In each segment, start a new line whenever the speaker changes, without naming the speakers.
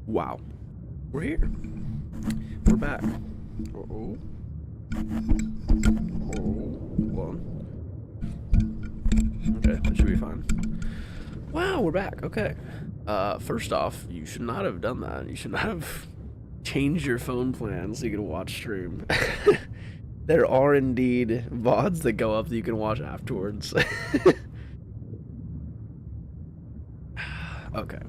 Wow. We're here. We're back. Uh-oh. Hold on. Okay, that should be fine. Wow, we're back. Okay. First off, you should not have done that. You should not have changed your phone plan so you can watch stream. There are indeed VODs that go up that you can watch afterwards. Okay.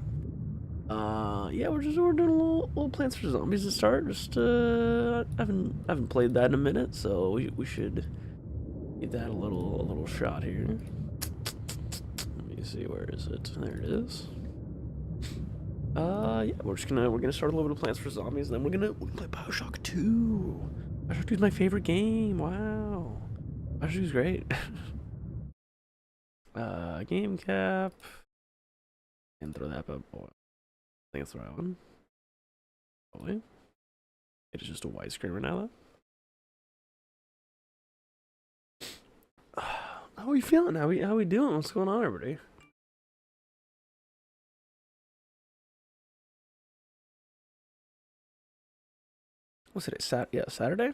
Yeah, we're doing a little Plants vs Zombies to start. Just I haven't played that in a minute, so we should give that a little shot here. Let me see, where is it? There it is. Yeah, we're gonna start a little bit of Plants vs Zombies, and then we're gonna play Bioshock 2. Bioshock 2 is my favorite game. Wow, Bioshock 2 is great. Game cap, and throw that up. Oh, I think it's the right one. Probably. It's just a white screen right now, though. How are we feeling? How we doing? What's going on, everybody? What's today? Yeah, Saturday.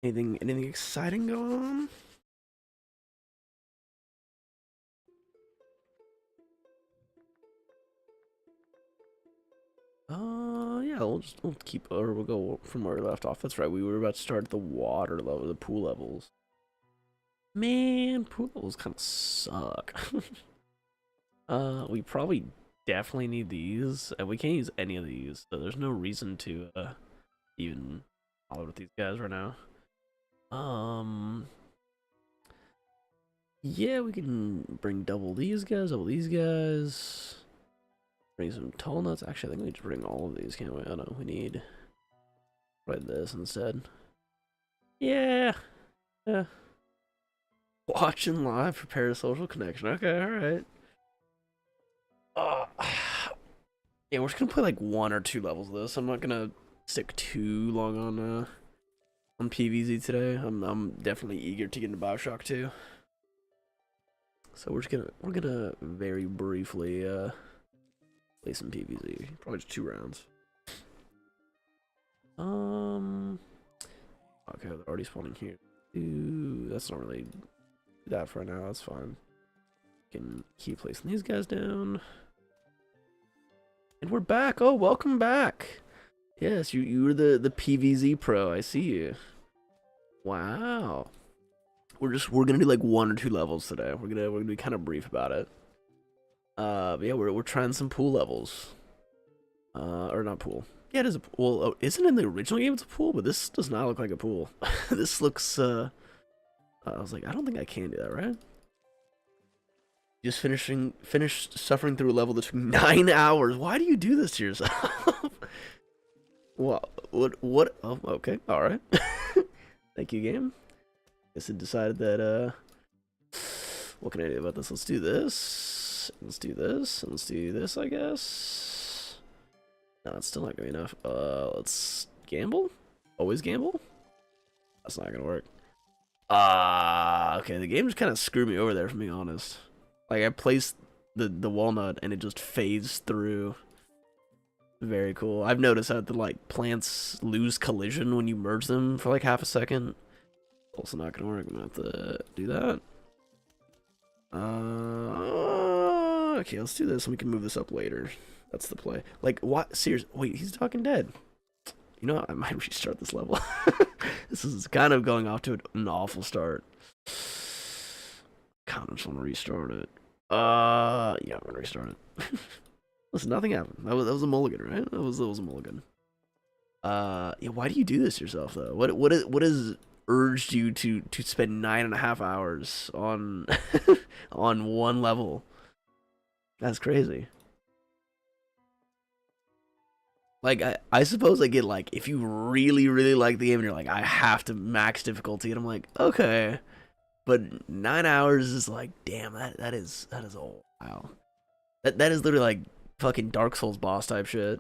Anything exciting going on? Yeah, we'll keep, or we'll go from where we left off. That's right. We were about to start the water level, the pool levels. Man, pool levels kind of suck. We probably definitely need these, and we can't use any of these, so there's no reason to even follow with these guys right now. Yeah, we can bring double these guys, Bring some tall nuts. Actually, I think we need to bring all of these, can't we? Oh no, we need right this instead. Yeah. Yeah. Watching live, prepare a social connection. Okay, alright. Yeah, we're just gonna play like 1 or 2 levels of this. I'm not gonna stick too long on PVZ today. I'm definitely eager to get into Bioshock 2. So we're gonna very briefly play some PVZ. Probably just 2 rounds. Okay, they're already spawning here. Ooh, that's not really that for now. That's fine. Can keep placing these guys down. And we're back. Oh, welcome back. Yes, you were the PVZ pro. I see you. Wow. We're gonna do like 1 or 2 levels today. We're gonna be kind of brief about it. But yeah, we're trying some pool levels. Or not pool. Yeah, it is a pool. Well, oh, isn't it in the original game it's a pool? But this does not look like a pool. This looks I was like, I don't think I can do that, right? Just finished suffering through a level that took 9 hours. Why do you do this to yourself? What? Oh, okay, all right. Thank you, game. Guess it decided that what can I do about this? Let's do this. Let's do this. And let's do this, I guess. No, it's still not gonna be enough. Let's gamble. Always gamble. That's not gonna work. Okay, the game just kind of screwed me over there, if I'm being honest. Like, I placed the walnut and it just fades through. Very cool. I've noticed that the like plants lose collision when you merge them for like half a second. Also not gonna work. I'm gonna have to do that. Okay, let's do this and we can move this up later. That's the play. Like, what? Seriously? Wait, he's talking dead. You know what? I might restart this level. This is kind of going off to an awful start. Kind of just want to restart it. Yeah, I'm gonna restart it. Listen, nothing happened. That was a mulligan, right? That was a mulligan. Yeah. Why do you do this yourself though? What has urged you to spend 9.5 hours on on 1 level? That's crazy. Like, I suppose I get, like, if you really, really like the game and you're like, I have to max difficulty, and I'm like, okay. But 9 hours is like, damn, that is a while. That is literally like fucking Dark Souls boss type shit.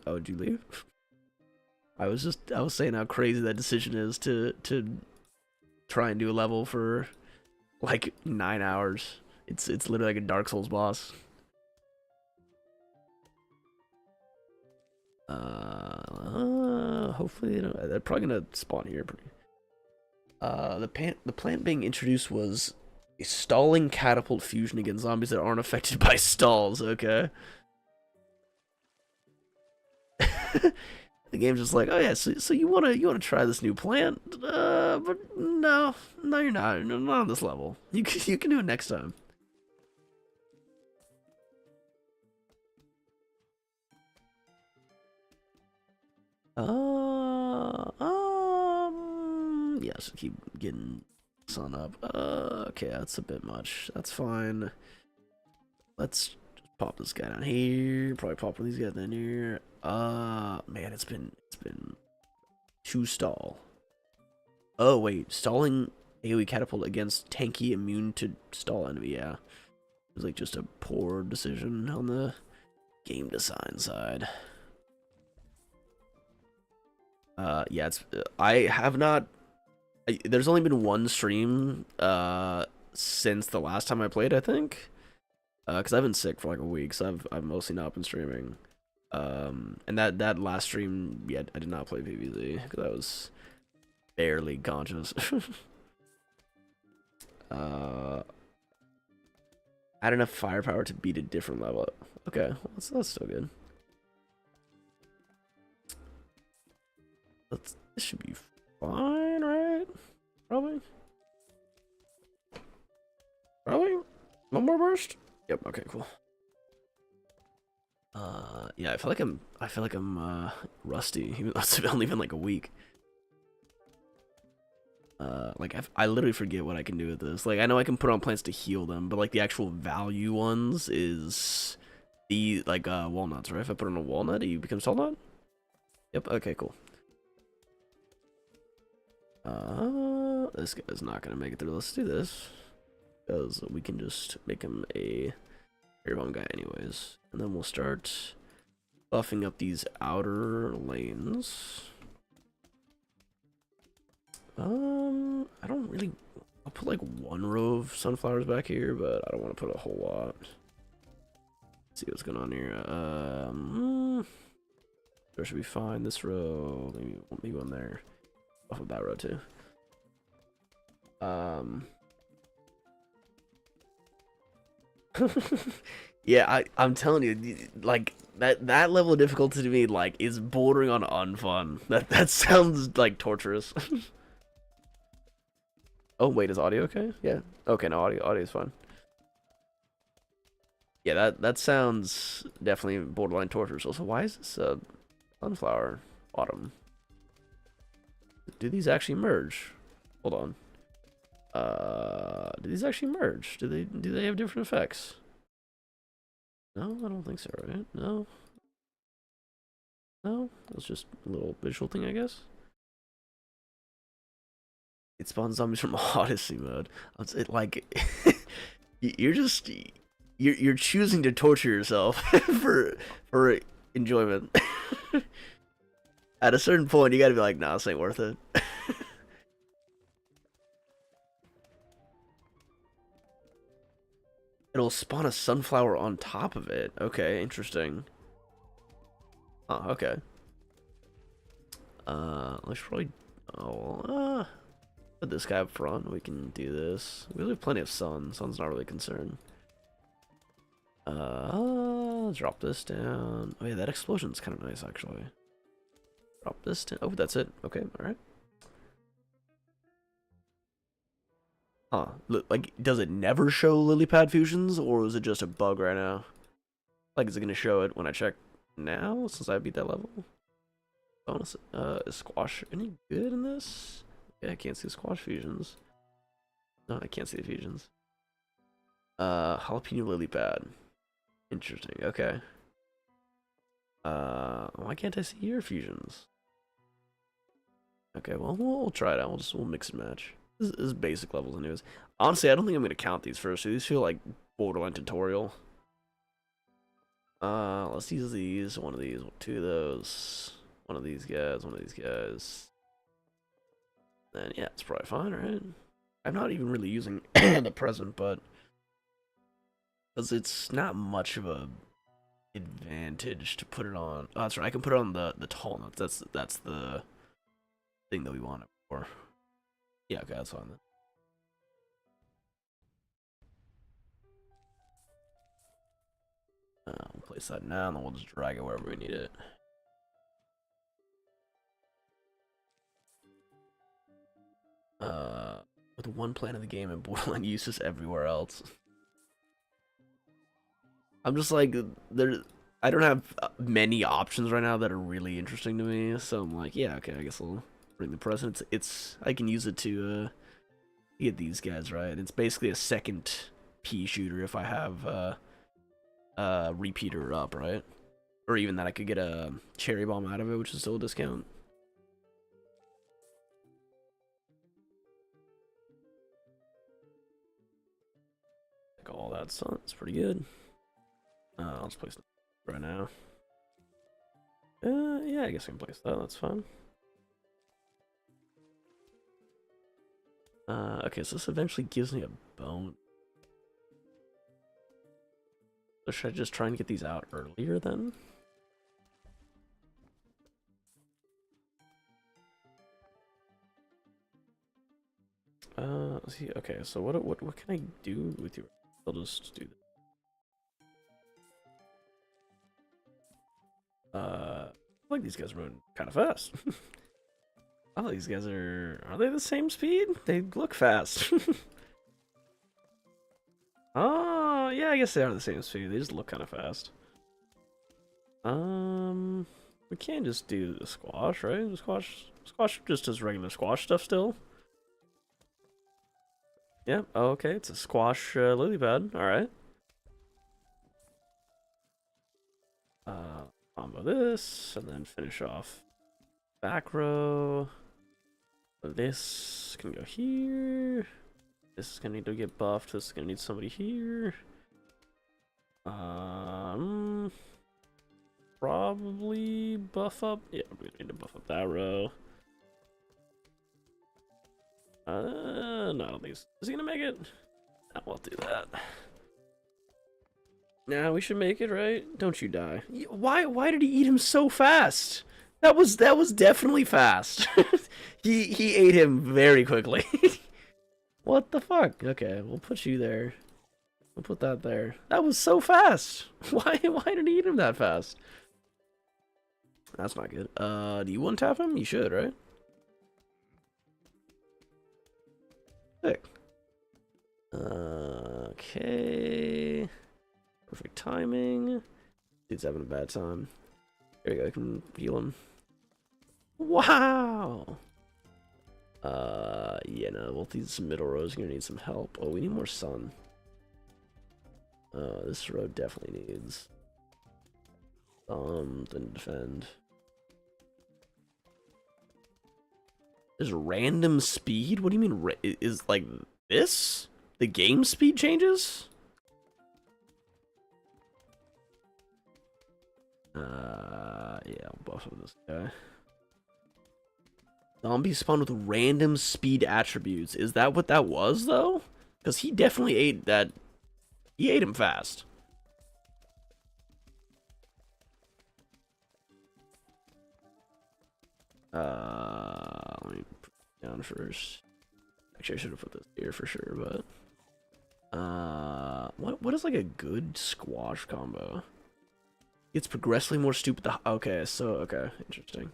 Oh, did you leave? I was saying how crazy that decision is to try and do a level for like 9 hours. It's literally like a Dark Souls boss. Hopefully they're probably gonna spawn here. The plant being introduced was a stalling catapult fusion against zombies that aren't affected by stalls. Okay. The game's just like, oh yeah, so you wanna try this new plant, but no, you're not, not on this level. You can do it next time. Yes, keep getting sun up. Okay, that's a bit much. That's fine. Let's just pop this guy down here. Probably pop one of these guys down here. Man, it's been to stall. Oh wait, stalling AoE catapult against tanky immune to stall enemy. Yeah, it was like just a poor decision on the game design side. Yeah, I have not. There's only been one stream since the last time I played, I think. Because I've been sick for like a week, so I've mostly not been streaming. And that last stream, yeah, I did not play PVZ because I was barely conscious. Had enough firepower to beat a different level. Okay, well, that's still good. This should be fine, right? Probably. One more burst. Yep. Okay. Cool. Yeah. I feel like I'm rusty, even though it's only been like a week. Like I literally forget what I can do with this. Like I know I can put on plants to heal them, but like the actual value ones is the like walnuts, right? If I put on a walnut, you become salt nut. Yep. Okay. Cool. This guy's not gonna make it through. Let's do this because we can just make him a airbomb guy anyways, and then we'll start buffing up these outer lanes. I don't really. I'll put like one row of sunflowers back here, but I don't want to put a whole lot. Let's see what's going on here. There should be fine. This row, maybe one there. Off of that row too. Yeah, I'm telling you, like that level of difficulty to me, like, is bordering on unfun. That sounds like torturous. Oh wait, is audio okay? Yeah. Okay, no, audio is fine. Yeah, that sounds definitely borderline torturous. Also, why is this sunflower autumn? Do these actually merge? Hold on. Do these actually merge? Do they have different effects? No, I don't think so, right? No. No, it's just a little visual thing, I guess. It spawns zombies from Odyssey mode. It like you're choosing to torture yourself for enjoyment. At a certain point, you gotta be like, nah, this ain't worth it. It'll spawn a sunflower on top of it. Okay, interesting. Oh, okay. Let's probably. Oh, put this guy up front. We can do this. We have plenty of sun. Sun's not really a concern. Drop this down. Oh yeah, that explosion's kind of nice actually. Drop this down. Oh, that's it. Okay, all right. Huh. Look, like, does it never show lily pad fusions, or is it just a bug right now? Like, is it gonna show it when I check now, since I beat that level? Bonus. Is squash any good in this? Yeah, I can't see the squash fusions. No, I can't see the fusions. Jalapeno lily pad. Interesting. Okay. Why can't I see your fusions? Okay, well, we'll try it out. We'll mix and match. This is basic levels anyways. Honestly, I don't think I'm gonna count these first. These feel like borderline tutorial. Let's use these. One of these, two of those. One of these guys. One of these guys. Then yeah, it's probably fine, right? I'm not even really using the present, but because it's not much of a advantage to put it on. Oh, that's right. I can put it on the tall nuts. That's the thing that we want it for. Yeah, okay, that's fine then. We'll place that now, and then we'll just drag it wherever we need it. With one plant in the game and Borderland uses everywhere else. I'm just like there. I don't have many options right now that are really interesting to me, so I'm like, yeah, okay, I guess I'll bring the present. It's I can use it to get these guys right. It's basically a second pea shooter if I have repeater up, right? Or even that I could get a cherry bomb out of it, which is still a discount. Like all that stuff, it's pretty good. I'll just place it right now. Yeah, I guess I can place that. That's fine. Okay, so this eventually gives me a bone. So should I just try and get these out earlier then? Let's see. Okay, so what can I do with you? I'll just do this. I like these guys are moving kind of fast. I like these guys are they the same speed? They look fast. Oh, yeah, I guess they are the same speed. They just look kind of fast. We can't just do the squash, right? The squash just does regular squash stuff still. Yeah, oh, okay, it's a squash lily pad. All right. Combo this, and then finish off back row. This can go here. This is gonna need to get buffed. This is gonna need somebody here. Probably buff up. Yeah, we need to buff up that row. No, I don't think is he gonna make it? No, we'll do that. Nah, we should make it, right? Don't you die. Why did he eat him so fast? That was definitely fast. he ate him very quickly. What the fuck? Okay, we'll put you there. We'll put that there. That was so fast. Why did he eat him that fast? That's not good. Do you one-tap him? You should, right? Sick. Okay. Perfect timing. Dude's having a bad time. There we go, I can heal him. Wow! Yeah, no, both these middle rows are gonna need some help. Oh, we need more sun. This row definitely needs something to defend. There's random speed? What do you mean? Is like this? The game speed changes? Yeah, I'll buff up this guy. Zombies spawn with random speed attributes. Is that what that was, though? Because he definitely ate that. He ate him fast. Let me put it down first. Actually, I should have put this here for sure, but what is like a good squash combo? It's progressively more stupid. Okay, so okay, interesting.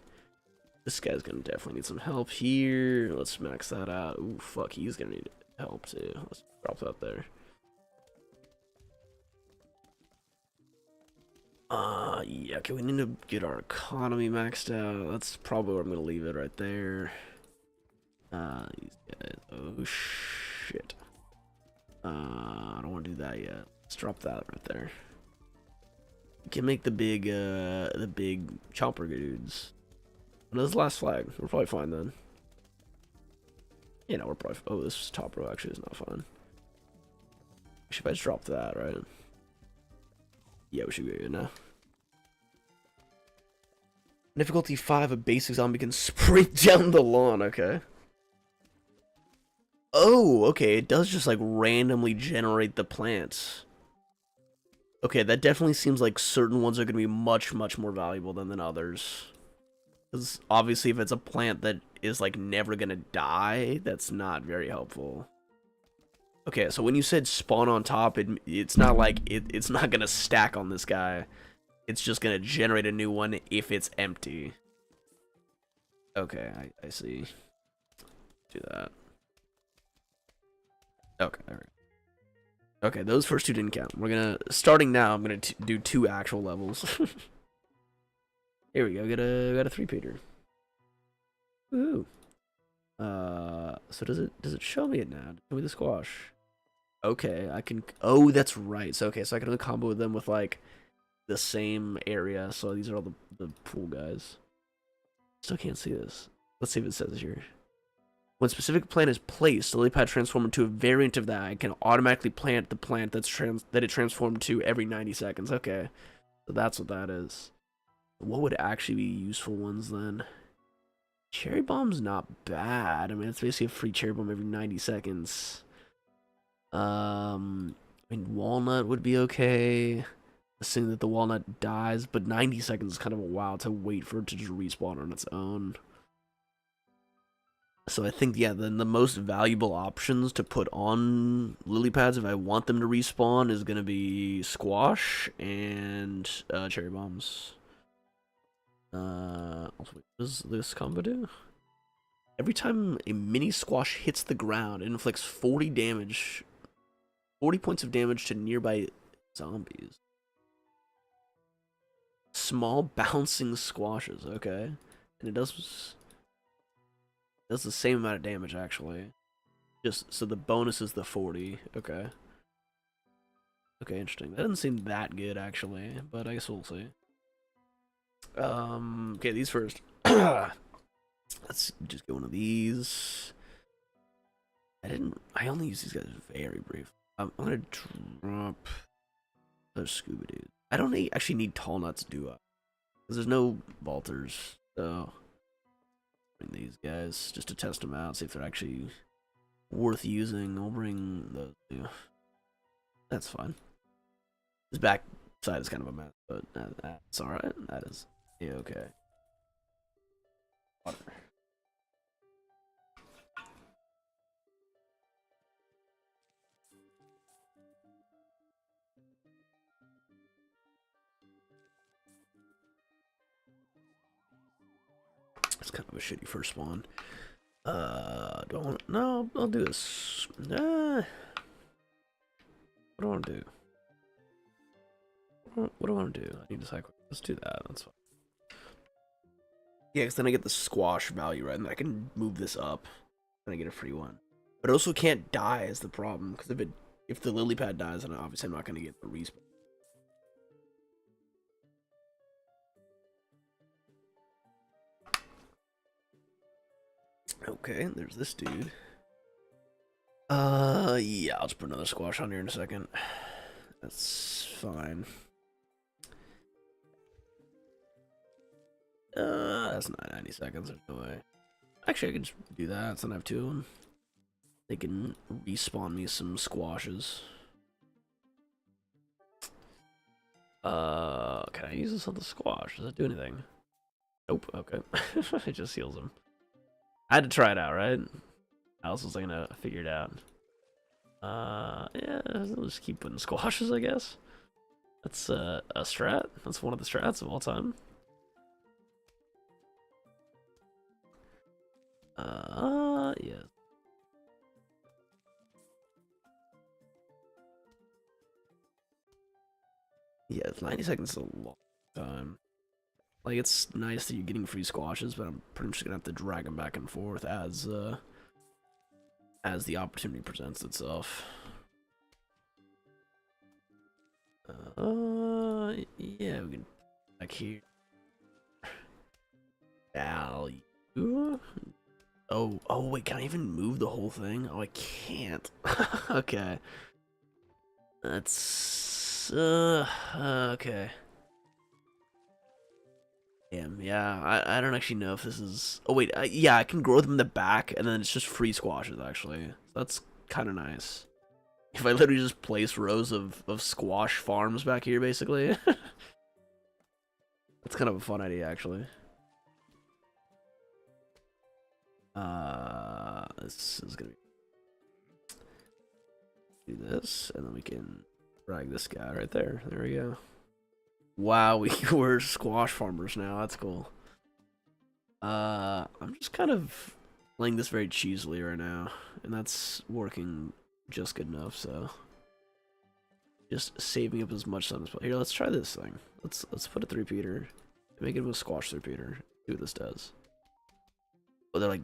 This guy's gonna definitely need some help here. Let's max that out. Ooh, fuck, he's gonna need help too. Let's drop that there. Yeah, okay, we need to get our economy maxed out. That's probably where I'm gonna leave it right there. These guys. Oh shit. I don't want to do that yet. Let's drop that right there. We can make the big chopper dudes. What is the last flag? We're probably fine then. Yeah, no, we're probably. Oh, this top row actually is not fine. We should just drop that, right? Yeah, we should be good now. Difficulty 5, a basic zombie can sprint down the lawn. Okay. Oh, okay, it does just like randomly generate the plants. Okay, that definitely seems like certain ones are going to be much, much more valuable than others. Because obviously if it's a plant that is like never going to die, that's not very helpful. Okay, so when you said spawn on top, it's not like it's not going to stack on this guy. It's just going to generate a new one if it's empty. Okay, I see. Do that. Okay, there we go. Okay, those first two didn't count. We're gonna, starting now, I'm gonna do 2 actual levels. Here we go, got a 3-pager. Woohoo. So does it show me it now? Show me the squash. Okay, I can, oh, that's right. So, okay, so I can only combo them with, like, the same area. So these are all the pool guys. Still can't see this. Let's see if it says here. When a specific plant is placed, the lily pad transforms into a variant of that. It can automatically plant the plant that it transformed to every 90 seconds. Okay, so that's what that is. What would actually be useful ones then? Cherry bomb's not bad. I mean, it's basically a free cherry bomb every 90 seconds. I mean, walnut would be okay, assuming that the walnut dies, but 90 seconds is kind of a while to wait for it to just respawn on its own. So I think, yeah, then the most valuable options to put on lily pads if I want them to respawn is going to be squash and cherry bombs. What does this combo do? Every time a mini squash hits the ground, it inflicts 40 points of damage to nearby zombies. Small bouncing squashes, okay. And it does the same amount of damage, actually. Just, so the bonus is the 40. Okay. Okay, interesting. That doesn't seem that good, actually, but I guess we'll see. Okay, these first. Let's just get one of these. I only use these guys very brief. I'm gonna drop those scuba dudes. I don't actually need tall nuts duo. Because there's no vaulters, so bring these guys just to test them out, see if they're actually worth using. I'll bring those two. That's fine. This back side is kind of a mess, but that's alright. That is okay. Water. It's kind of a shitty first spawn. Do I want? No, I'll do this. What do I want to do? What do I want to do? I need to decide. Let's do that. That's fine. Yeah, because then I get the squash value, right? And I can move this up. Then I get a free one. But it also can't die is the problem. Because if the lily pad dies, then obviously I'm not going to get the respawn. Okay, there's this dude. Yeah, I'll just put another squash on here in a second. That's fine. That's not 90 seconds, there's no way. Actually, I can just do that, so I have 2 of them. They can respawn me some squashes. Can I use this on the squash? Does it do anything? Nope, okay. It just heals them. I had to try it out, right? How else was I gonna figure it out? Yeah, I'll just keep putting squashes, I guess. That's a strat. That's one of the strats of all time. Yeah. Yeah, 90 seconds is a long time. Like, it's nice that you're getting free squashes, but I'm pretty much gonna have to drag them back and forth as the opportunity presents itself. Yeah, we can back here. Value. Oh, wait, can I even move the whole thing? Oh, I can't. Okay. That's, okay. Damn, yeah, I don't actually know if this is... Oh, wait, yeah, I can grow them in the back, and then it's just free squashes, actually. That's kind of nice. If I literally just place rows of squash farms back here, basically. That's kind of a fun idea, actually. This is gonna do this, and then we can drag this guy right there. There we go. Wow, we're squash farmers now. That's cool. I'm just kind of playing this very cheesily right now, and that's working just good enough. So, just saving up as much sun as possible. Here, let's try this thing. Let's put a three-peater, make it a squash three-peater. See what this does. Oh, they're like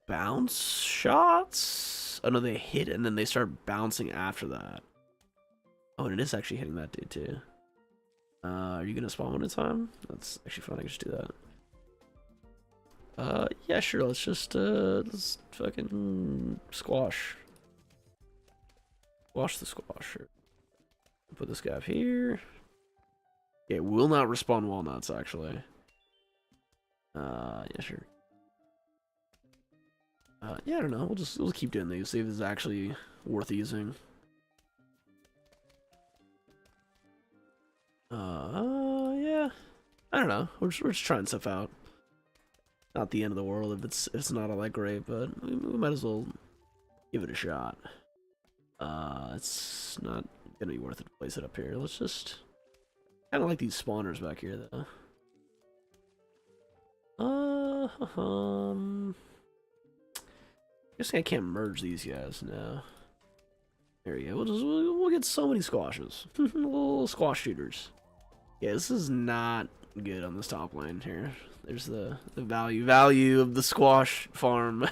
bounce shots. Oh no, they hit and then they start bouncing after that. Oh, and it is actually hitting that dude too. Are you gonna spawn one at a time? That's actually fun. I can just do that. Yeah, sure. Let's fucking squash. Squash the squash. Put this guy up here. Yeah, will not respawn walnuts actually. Yeah, sure. Yeah, I don't know. We'll keep doing these. See if this is actually worth using. Yeah. I don't know. We're just trying stuff out. Not the end of the world if it's not all that great, but we might as well give it a shot. It's not gonna be worth it to place it up here. Let's just kind of like these spawners back here, though. Guessing I can't merge these guys now. There we go. We'll get so many squashes. Little squash shooters. Yeah, this is not good on this top lane here. There's the value of the squash farm.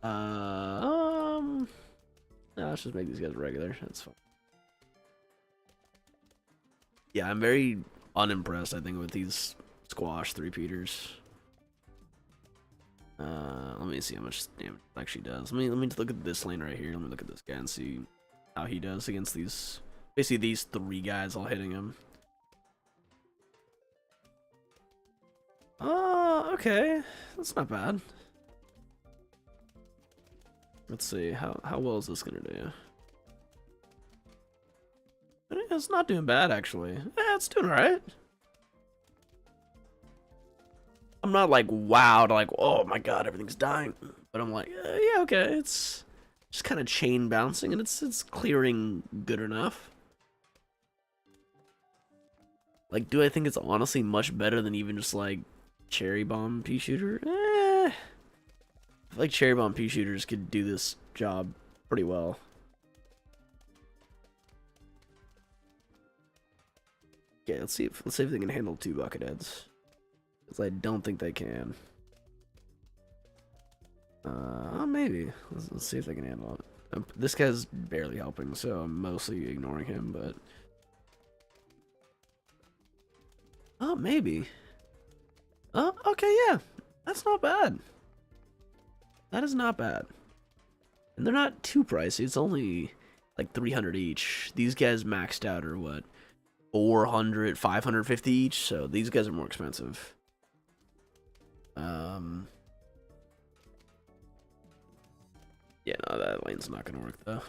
No, let's just make these guys regular. That's fine. Yeah, I'm very unimpressed, I think, with these squash three-peaters. Let me see how much damage it actually does. Let me look at this lane right here. Let me look at this guy and see how he does against these, basically these three guys all hitting him. Okay, that's not bad. Let's see how well is this gonna do. It's not doing bad actually. Yeah, it's doing alright. I'm not like wowed, like oh my god, everything's dying. But I'm like, yeah, okay, it's just kind of chain bouncing and it's clearing good enough. Like, do I think it's honestly much better than even just like cherry bomb pea shooter? I feel like cherry bomb pea shooters could do this job pretty well. Okay, let's see if they can handle 2 bucket heads. Because I don't think they can. Maybe. Let's see if they can handle it. This guy's barely helping, so I'm mostly ignoring him, but... Oh, maybe. Okay, yeah. That's not bad. That is not bad. And they're not too pricey. It's only like 300 each. These guys maxed out are what? 400, 550 each, so these guys are more expensive. Yeah, no, that lane's not gonna work though.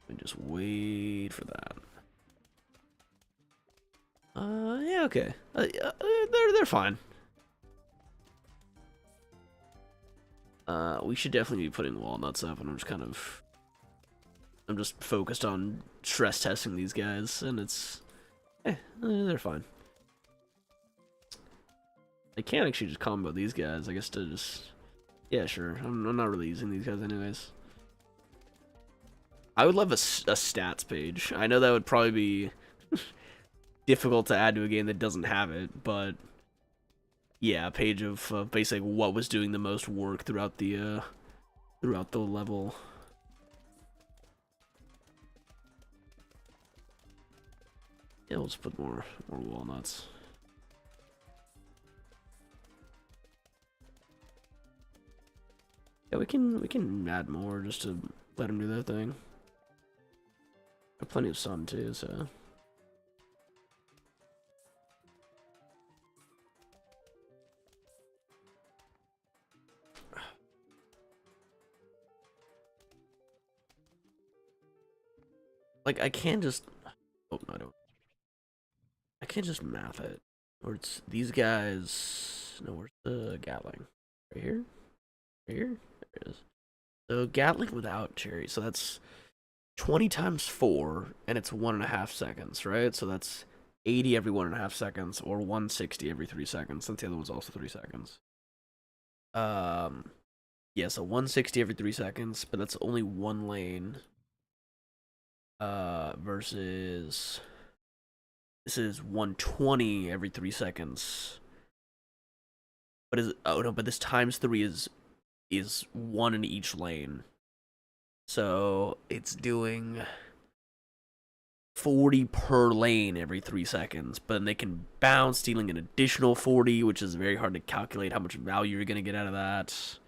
And just wait for that. Yeah, okay. They're fine. We should definitely be putting walnuts up, and I'm just focused on stress testing these guys, and they're fine. I can't actually just combo these guys. I guess to just, yeah, sure. I'm not really using these guys anyways. I would love a stats page. I know that would probably be difficult to add to a game that doesn't have it, but yeah, a page of basically what was doing the most work throughout the level. Yeah, we'll just put more walnuts. Yeah, we can add more just to let them do their thing. Got plenty of sun too, so like, I can't just... Oh, no, I don't. I can't just math it. Or it's these guys... No, where's the Gatling? Right here? Right here? There it is. So, Gatling without cherry. So, that's 20 times 4, and it's 1.5 seconds, right? So, that's 80 every 1.5 seconds, or 160 every 3 seconds, since the other one's also 3 seconds. Yeah, so 160 every 3 seconds, but that's only one lane. Versus this is 120 every 3 seconds. But is oh no, but this times 3 is one in each lane. So it's doing 40 per lane every 3 seconds, but then they can bounce, dealing an additional 40, which is very hard to calculate how much value you're gonna get out of that.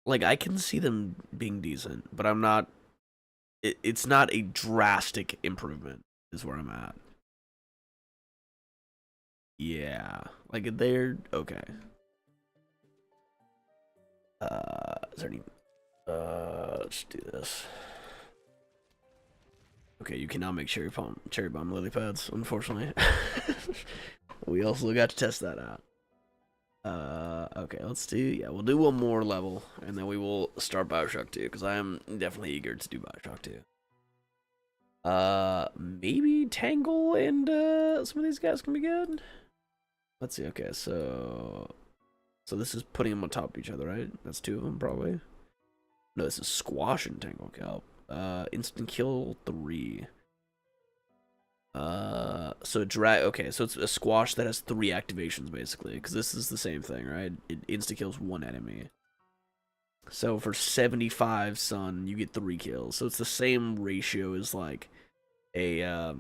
Like, I can see them being decent, but I'm not... It's not a drastic improvement, is where I'm at. Yeah. Like, they're... Okay. Is there any... let's do this. Okay, you cannot make cherry bomb lily pads, unfortunately. We also got to test that out. Okay, let's do... Yeah, we'll do one more level, and then we will start Bioshock 2, because I am definitely eager to do Bioshock 2. Maybe Tangle and, some of these guys can be good? Let's see, okay, so this is putting them on top of each other, right? That's 2 of them, probably. No, this is Squash and Tangle Kelp. Instant Kill 3. So okay, so it's a Squash that has 3 activations, basically, because this is the same thing, right? It insta-kills 1 enemy. So for 75 Sun, you get 3 kills. So it's the same ratio as, like, a,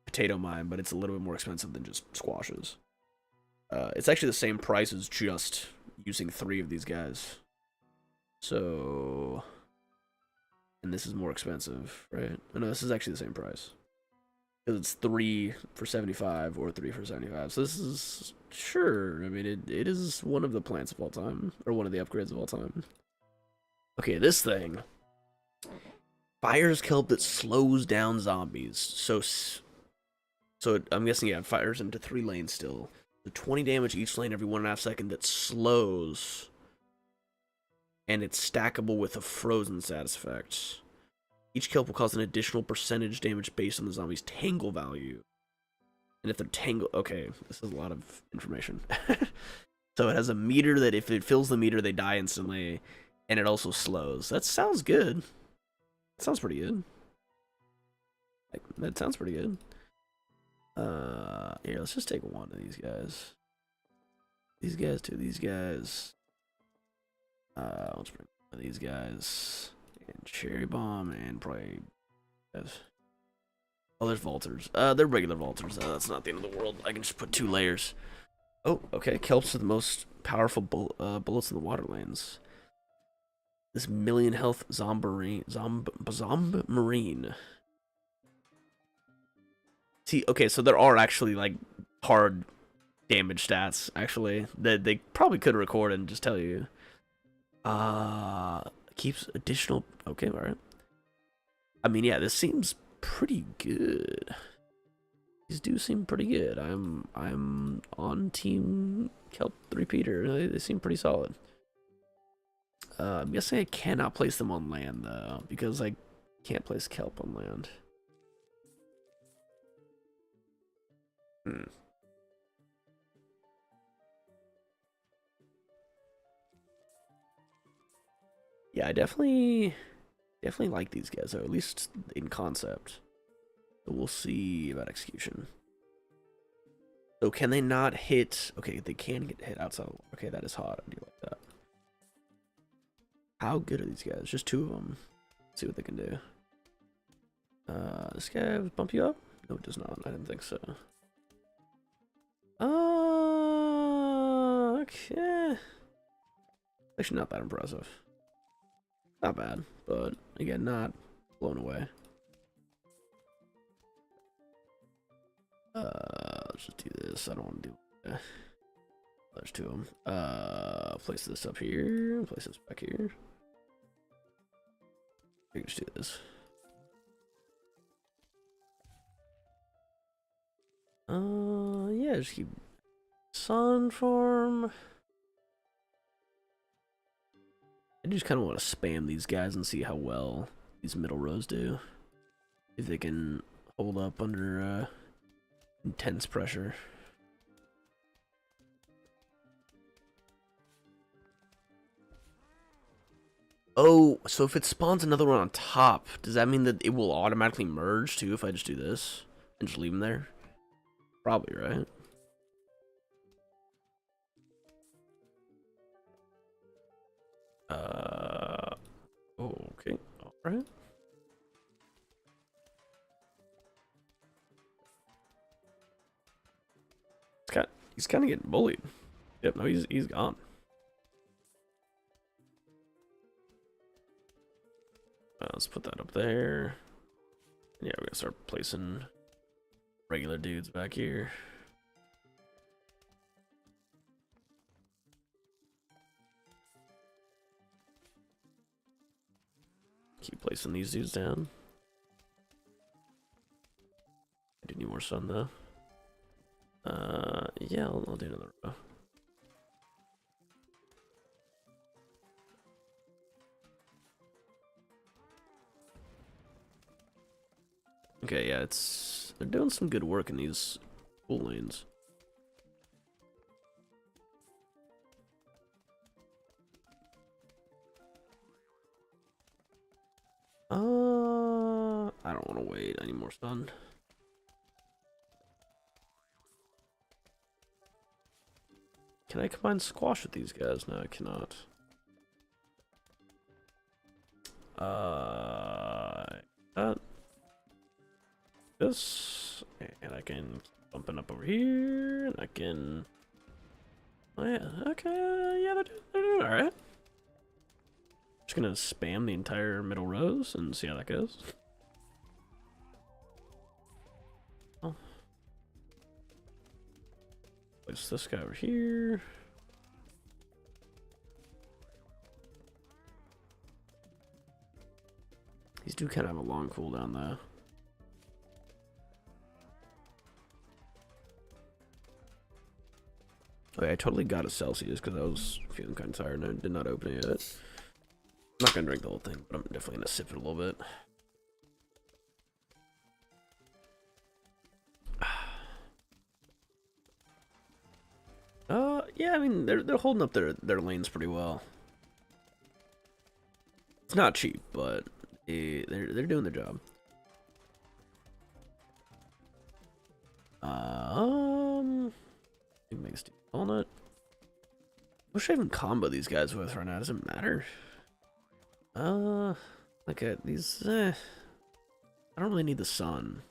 Potato Mine, but it's a little bit more expensive than just Squashes. It's actually the same price as just using 3 of these guys. So... And this is more expensive, right? Oh, no, this is actually the same price. Because it's 3 for 75 or 3 for 75. So this is... Sure, I mean, it is one of the plants of all time. Or one of the upgrades of all time. Okay, this thing... Fires kelp that slows down zombies. So I'm guessing, yeah, it fires into 3 lanes still. So 20 damage each lane every 1.5 seconds that slows. And it's stackable with a frozen status effect. Each kelp will cause an additional percentage damage based on the zombie's tangle value. And if they're tangle... Okay, this is a lot of information. So it has a meter that if it fills the meter, they die instantly. And it also slows. That sounds good. That sounds pretty good. That sounds pretty good. Here, let's just take one of these guys. These guys, 2 of these guys. Let's bring one of these guys. And Cherry Bomb, and probably... Guys. Oh, there's Vaulters. They're regular Vaulters. That's not the end of the world. I can just put 2 layers. Oh, okay. Kelps are the most powerful bullets in the water lanes. This million health Zombarine. Marine. See, okay, so there are actually, like, hard damage stats, actually, that they probably could record and just tell you. Keeps additional... Okay, alright. I mean, yeah, this seems pretty good. These do seem pretty good. I'm on Team Kelp 3-peater. They seem pretty solid. I'm guessing I cannot place them on land, though, because I can't place kelp on land. Yeah, I definitely like these guys, or at least in concept. But we'll see about execution. So can they not hit? Okay, they can get hit outside. Okay, that is hot. I do like that. How good are these guys? Just 2 of them. Let's see what they can do. This guy bump you up? No, it does not. I didn't think so. Okay. Actually, not that impressive. Not bad, but again, not blown away. Let's just do this. I don't want to do... There's 2 of them. Place this up here. Place this back here. We can just do this. Yeah, just keep sun form. I just kind of want to spam these guys and see how well these middle rows do. If they can hold up under intense pressure. Oh, so if it spawns another one on top, does that mean that it will automatically merge too if I just do this and just leave them there? Probably, right? Okay, alright. He's kind of getting bullied. Yep, no, he's gone. Let's put that up there. Yeah, we're gonna start placing regular dudes back here. Keep placing these dudes down. I do need more sun though. Yeah, I'll do another row. Okay, yeah, they're doing some good work in these pool lanes. I don't want to wait any more sun. Can I combine squash with these guys? No, I cannot. This, and I can keep bumping up over here, and I can. Oh yeah, okay, yeah, they're doing all right. Just gonna spam the entire middle rows and see how that goes. Oh. Place this guy over here. These do kind of have a long cooldown though. Okay, I totally got a Celsius because I was feeling kind of tired and I did not open it yet. I'm not gonna drink the whole thing, but I'm definitely gonna sip it a little bit. Yeah, I mean they're holding up their lanes pretty well. It's not cheap, but they're doing their job. Make a walnut. What should I even combo these guys with right now? Does it matter? Look at these. I don't really need the sun.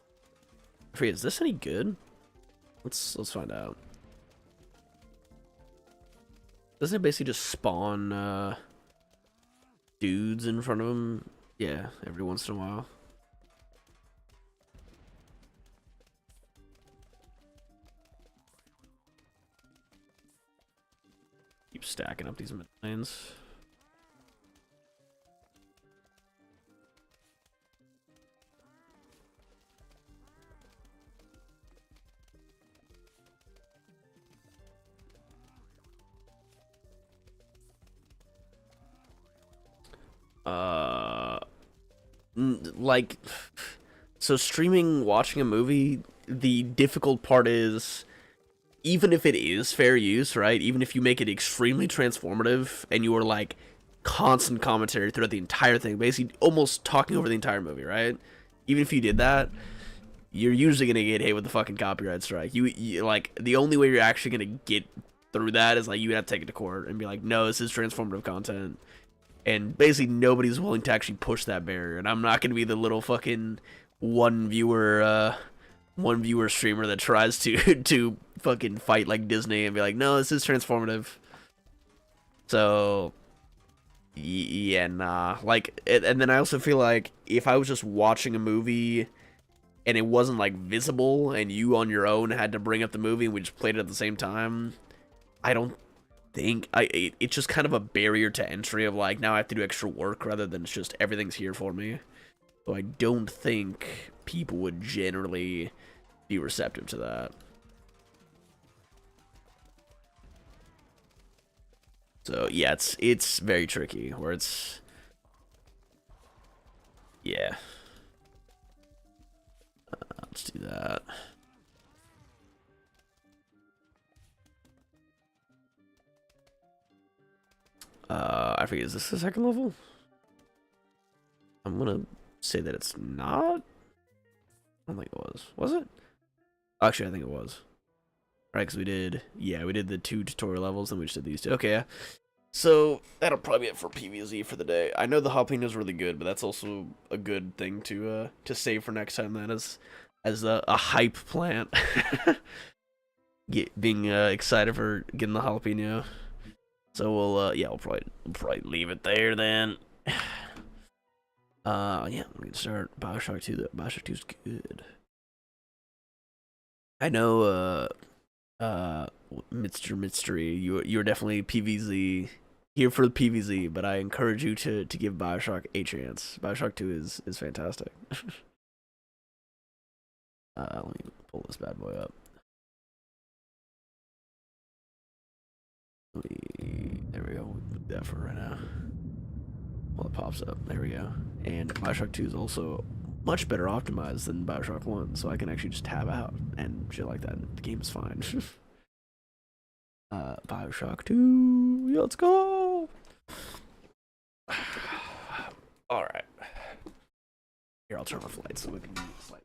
I forget, is this any good? Let's find out. Doesn't it basically just spawn dudes in front of them? Yeah, every once in a while. Keep stacking up these mid lanes. Like, so streaming, watching a movie, the difficult part is, even if it is fair use, right? Even if you make it extremely transformative and you are like constant commentary throughout the entire thing, basically almost talking over the entire movie, right? Even if you did that, you're usually gonna get hit with the fucking copyright strike. You like, the only way you're actually gonna get through that is like you have to take it to court and be like, no, this is transformative content. And basically nobody's willing to actually push that barrier. And I'm not gonna be the little fucking one viewer streamer that tries to fucking fight like Disney and be like, no, this is transformative. So yeah, nah. Like, and then I also feel like if I was just watching a movie and it wasn't like visible and you on your own had to bring up the movie and we just played it at the same time, I don't think it's just kind of a barrier to entry of like now I have to do extra work rather than it's just everything's here for me. So I don't think people would generally be receptive to that. So yeah, it's very tricky where it's yeah. Let's do that. I forget, is this the second level? I'm gonna say that it's not. I don't think it was. Was it? Actually, I think it was. Right, because we did the 2 tutorial levels, and we just did these 2. Okay, yeah. So that'll probably be it for PVZ for the day. I know the jalapeno is really good, but that's also a good thing to save for next time. Then as a hype plant, being excited for getting the jalapeno. So we'll probably leave it there then. Yeah, we can start Bioshock 2. Bioshock 2 is good. I know, Mr. Mystery, you're definitely PVZ, here for the PVZ, but I encourage you to give Bioshock a chance. Bioshock 2 is fantastic. Let me pull this bad boy up. There we go. We'll do that for right now. Well, it pops up. There we go. And Bioshock 2 is also much better optimized than Bioshock 1, so I can actually just tab out and shit like that. The game is fine. Bioshock 2. Yeah, let's go. Alright. Here, I'll turn off lights so we can like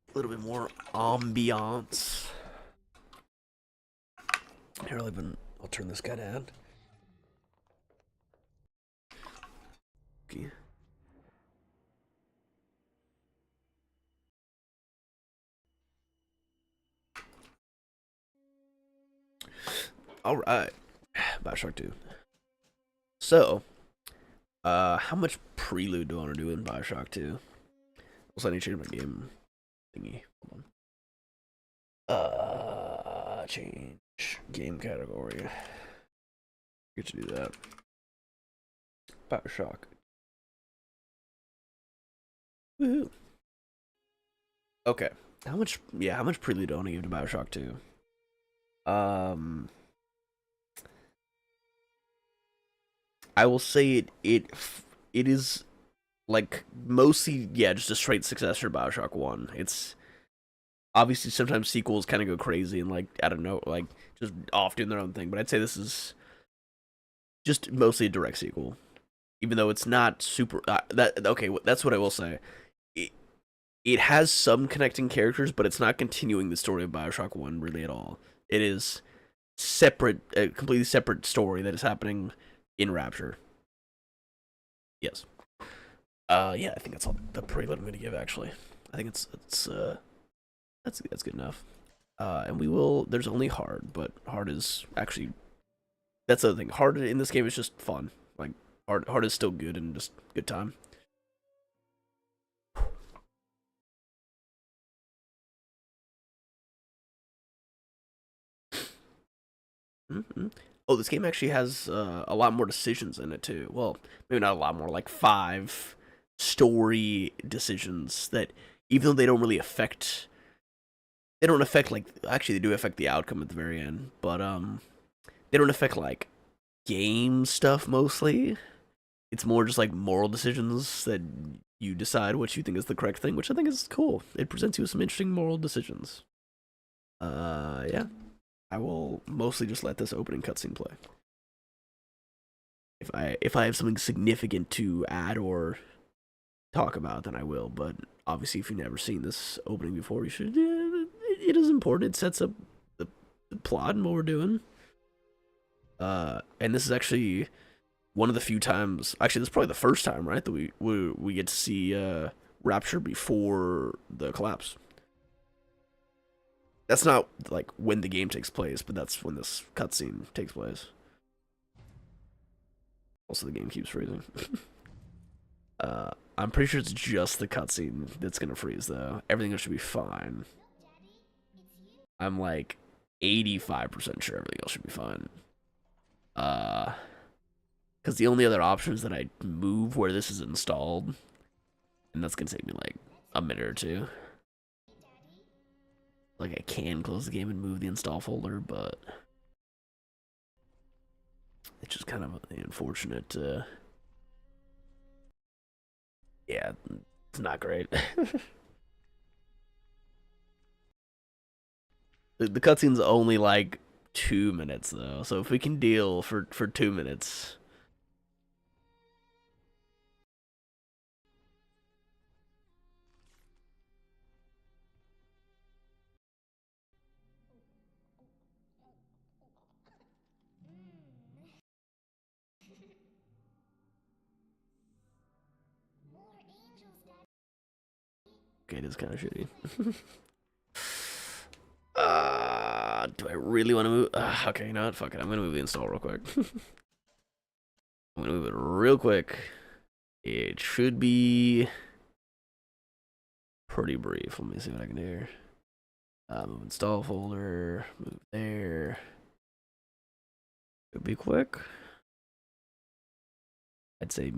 a little bit more ambiance. Here, I'll turn this guy down. Okay. Alright. Bioshock 2. So, how much prelude do I want to do in Bioshock 2? Also, I need to change my game thingy. Hold on. Change game category. Get to do that. Bioshock. Woohoo. Okay. How much prelude do I want to give to Bioshock 2? I will say it is like mostly just a straight successor to Bioshock 1. It's obviously sometimes sequels kind of go crazy and like I don't know, like just off doing their own thing, but I'd say this is just mostly a direct sequel. Even though it's not super that's what I will say. It has some connecting characters, but it's not continuing the story of Bioshock 1 really at all. It is separate, a completely separate story that is happening in Rapture. Yes. Yeah, I think that's all the prelude I'm gonna give. Actually, I think that's good enough. And we will. There's only hard, but hard is actually that's the other thing. Hard in this game is just fun. Like hard is still good and just good time. Mm-hmm. Oh, this game actually has a lot more decisions in it too. Well, maybe not a lot more, like 5 story decisions that, even though they don't really affect, like actually they do affect the outcome at the very end, but they don't affect like game stuff mostly. It's more just like moral decisions that you decide what you think is the correct thing, which I think is cool. It presents you with some interesting moral decisions. Yeah. I will mostly just let this opening cutscene play. If I have something significant to add or talk about, then I will. But obviously, if you've never seen this opening before, you should. It is important. It sets up the plot and what we're doing. And this is actually one of the few times. Actually, this is probably the first time, right, that we get to see Rapture before the collapse. That's not like when the game takes place, but that's when this cutscene takes place. Also, the game keeps freezing. I'm pretty sure it's just the cutscene that's gonna freeze, though. Everything else should be fine. I'm like 85% sure everything else should be fine. Because the only other option is that I move where this is installed, and that's gonna take me like a minute or two. Like I can close the game and move the install folder, but it's just kind of unfortunate. Yeah, it's not great. The cutscene's only like 2 minutes though, so if we can deal for 2 minutes. Okay, it is kind of shitty. Do I really want to move? Okay, you know what? Fuck it. I'm gonna move the install real quick. I'm gonna move it real quick. It should be pretty brief. Let me see what I can do here. Move install folder. Move there. It'd be quick. I'd say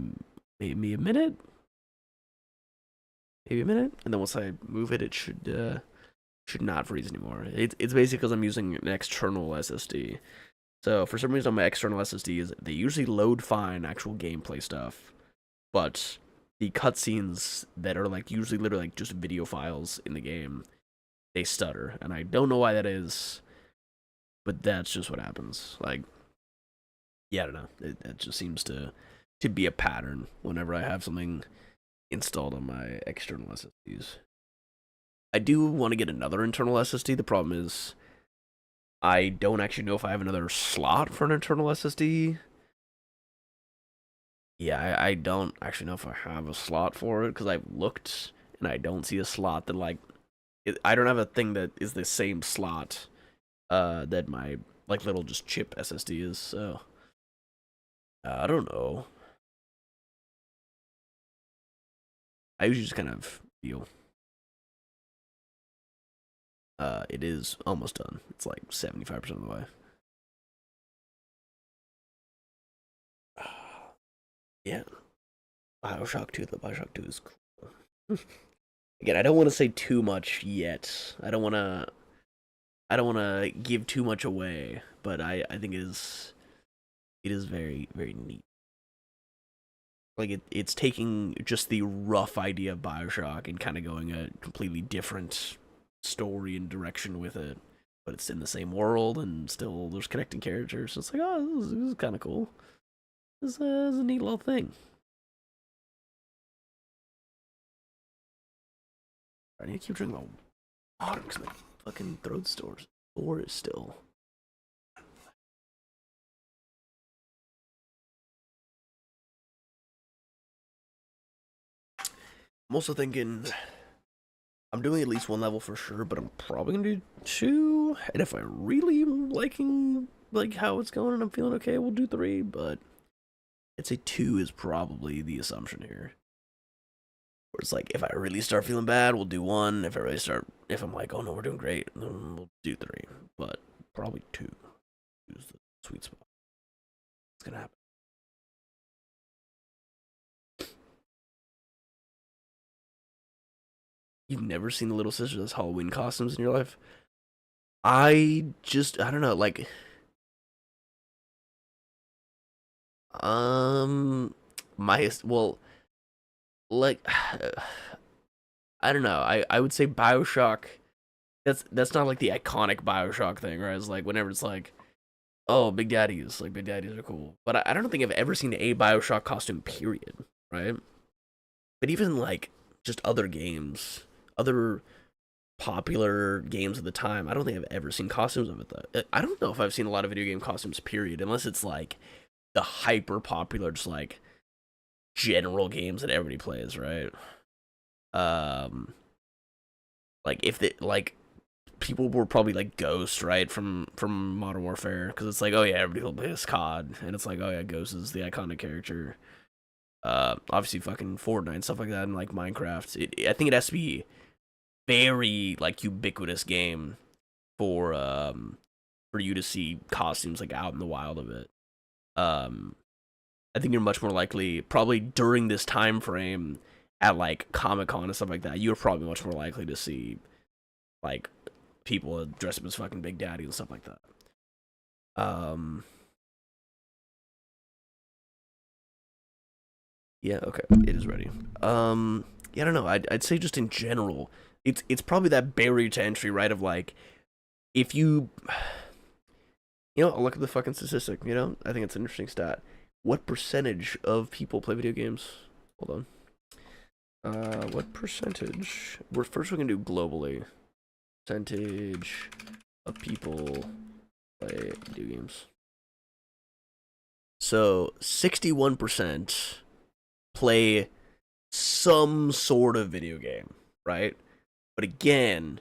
maybe a minute. Maybe a minute, and then once I move it, it should not freeze anymore. It's basically because I'm using an external SSD. So for some reason on my external SSDs, they usually load fine actual gameplay stuff, but the cutscenes that are like usually literally like just video files in the game, they stutter, and I don't know why that is, but that's just what happens. Like, yeah, I don't know. It just seems to be a pattern whenever I have something installed on my external SSDs. I do want to get another internal SSD. The problem is I don't actually know if I have another slot for an internal SSD. Yeah, I don't actually know if I have a slot for it because I've looked and I don't see a slot that like I don't have a thing that is the same slot that my like little just chip SSD is. So I don't know. I usually just kind of feel. It is almost done. It's like 75% of the way. Yeah, Bioshock 2. The Bioshock 2 is cool. Again, I don't want to say too much yet. I don't want to. I don't want to give too much away, but I think it is very very neat. Like it's taking just the rough idea of Bioshock and kind of going a completely different story and direction with it, but it's in the same world and still there's connecting characters. So it's like, oh, this is kind of cool. This is a neat little thing. I need to keep drinking my water because my fucking throat door is still. I'm also thinking I'm doing at least one level for sure, but I'm probably gonna do two. And if I really am liking like how it's going and I'm feeling okay, we'll do three. But I'd say two is probably the assumption here. Where it's like if I really start feeling bad, we'll do one. If I'm like, oh no, we're doing great, then we'll do three. But probably two is the sweet spot. It's gonna happen. You've never seen the Little Sisters as Halloween costumes in your life? I don't know, like my well like I don't know. I would say BioShock. That's not like the iconic BioShock thing, right? It's like whenever it's like, oh, Big Daddies are cool. But I don't think I've ever seen a BioShock costume. Period, right? But even like just other games, other popular games of the time, I don't think I've ever seen costumes of it though. I don't know if I've seen a lot of video game costumes. Period, unless it's like the hyper popular, just like general games that everybody plays, right? Um, like if they like people were probably like Ghost, right, from Modern Warfare, because it's like, oh yeah, everybody will play as COD, and it's like, oh yeah, Ghost is the iconic character. Obviously, fucking Fortnite stuff like that, and like Minecraft. I think it has to be very like ubiquitous game for you to see costumes like out in the wild of it. I think you're much more likely, probably during this time frame at like Comic-Con and stuff like that, you're probably much more likely to see like people dressed up as fucking Big Daddy and stuff like that. Yeah, okay, it is ready. Yeah, I don't know. I'd say just in general, it's probably that barrier to entry, right? Of like, if you, I'll look at the fucking statistic. I think it's an interesting stat. What percentage of people play video games? Hold on. What percentage? We're gonna do globally. Percentage of people play video games. So 61% play some sort of video game, right? But again,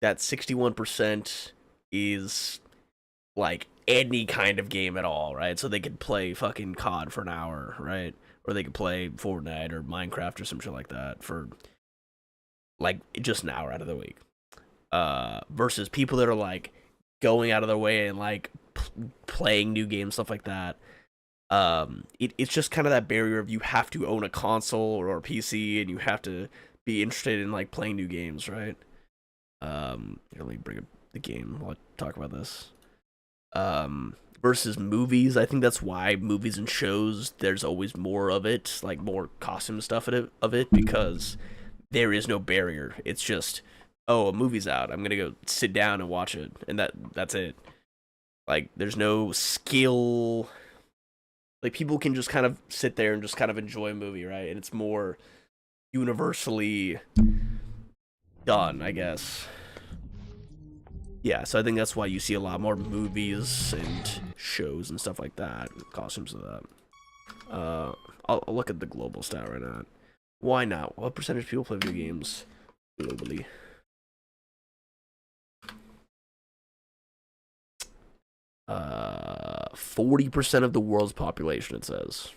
that 61% is like any kind of game at all, right? So they could play fucking COD for an hour, right? Or they could play Fortnite or Minecraft or some shit like that for like just an hour out of the week. Versus people that are like going out of their way and like playing new games, stuff like that. It's just kind of that barrier of you have to own a console or a PC and you have to be interested in like playing new games, right? Let me bring up the game while I talk about this. Versus movies, I think that's why movies and shows there's always more of it, like more costume stuff of it, because there is no barrier. It's just, oh, a movie's out, I'm gonna go sit down and watch it, and that's it. Like there's no skill. Like people can just kind of sit there and just kind of enjoy a movie, right? And it's more universally done, I guess. Yeah, so I think that's why you see a lot more movies and shows and stuff like that, costumes of that. I'll look at the global stat right now. Why not? What percentage of people play video games globally? Uh, 40% of the world's population, it says.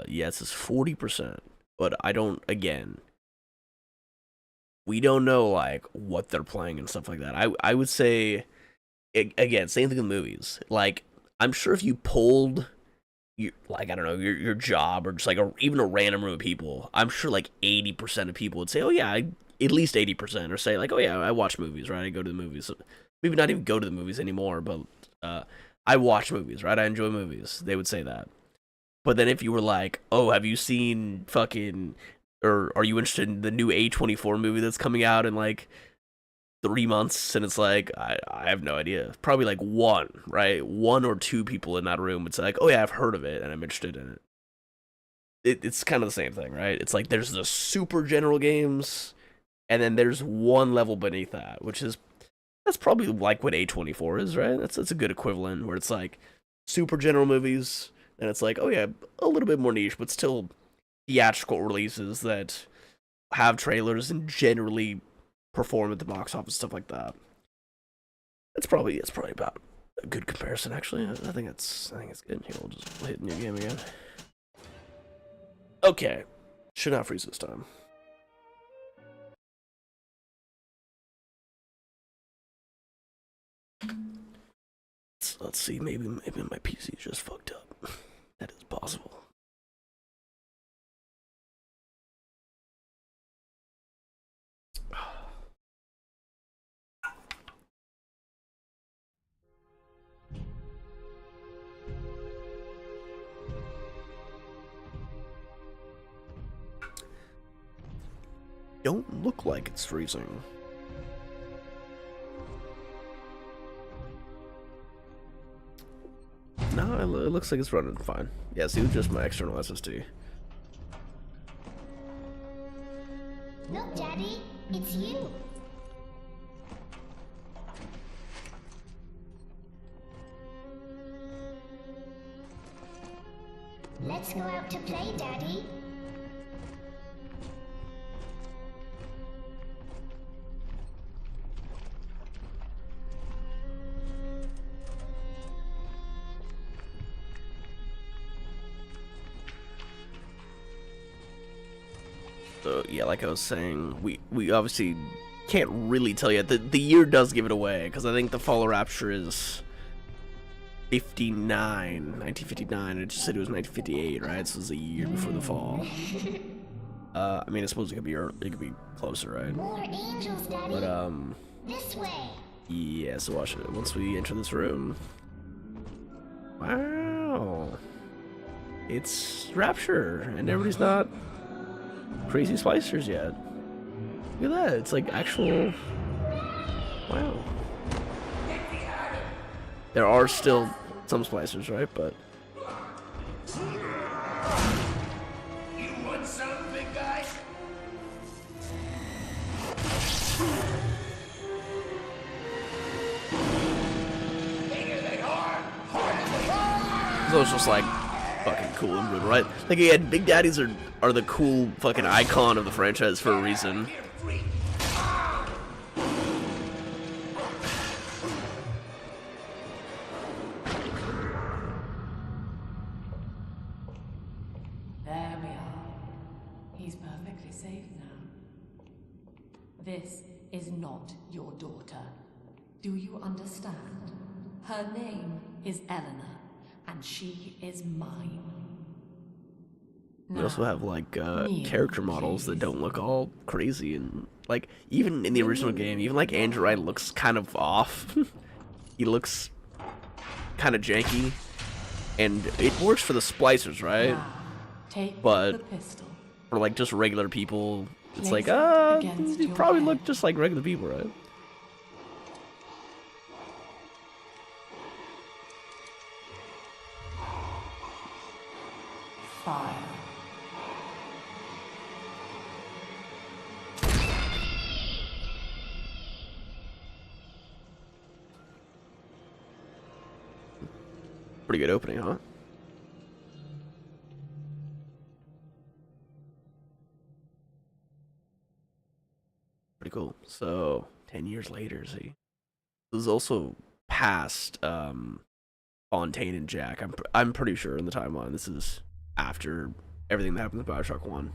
Yeah, it says 40%. But I don't, again, we don't know, like, what they're playing and stuff like that. I would say, again, same thing with movies. Like, I'm sure if you polled, like, I don't know, your job or just, like, even a random room of people, I'm sure, like, 80% of people would say, oh, yeah, at least 80%, or say, like, oh, yeah, I watch movies, right? I go to the movies. So, maybe not even go to the movies anymore, but I watch movies, right? I enjoy movies. They would say that. But then if you were like, oh, have you seen fucking, or are you interested in the new A24 movie that's coming out in like 3 months? And it's like, I have no idea. Probably like one, right? One or two people in that room would say like, oh yeah, I've heard of it and I'm interested in it. It's kind of the same thing, right? It's like there's the super general games, and then there's one level beneath that, that's probably like what A24 is, right? That's a good equivalent where it's like super general movies. And it's like, oh yeah, a little bit more niche, but still theatrical releases that have trailers and generally perform at the box office, stuff like that. It's probably about a good comparison, actually. I think it's good. Here, we'll just hit new game again. Okay, should not freeze this time. Let's see. Maybe my PC is just fucked up. That is possible. Don't look like it's freezing. No, it looks like it's running fine. Yeah, see, it's just my external SSD.
Look, Daddy, it's you. Let's go out to play, Daddy.
So yeah, like I was saying, we obviously can't really tell yet. The year does give it away, because I think the Fall of Rapture is 1959. It just said it was 1958, right? So it was a year before the fall. I mean, I suppose it could be closer, right?
More angels, Daddy.
But
This way.
yeah. So watch it. Once we enter this room, wow, it's Rapture, and everybody's not crazy splicers yet. Look at that. It's like actual. Wow. There are still some splicers, right? But
You want some, big guy? Bigger they are, harder they are.
so it's just like fucking cool and brutal, right? Like again, Big Daddies are the cool fucking icon of the franchise for a reason.
Here, freak.
There we are. He's perfectly safe now. This is not your daughter. Do you understand? Her name is Eleanor, and she is mine.
We also have like
kneel,
character models that
please.
don't look all crazy, and like even in the original game, even like Andrew Wright looks kind of off. He looks kind of janky, and it works for the splicers, right?
Now, take
But-
the pistol.
For like just regular people, it's
Place
like
it against
you
your
probably
head.
look just like regular people, right?
Fire.
Pretty good opening, huh? Pretty cool. So 10 years later, see, this is also past Fontaine and Jack. I'm pretty sure in the timeline this is after everything that happened in Bioshock 1.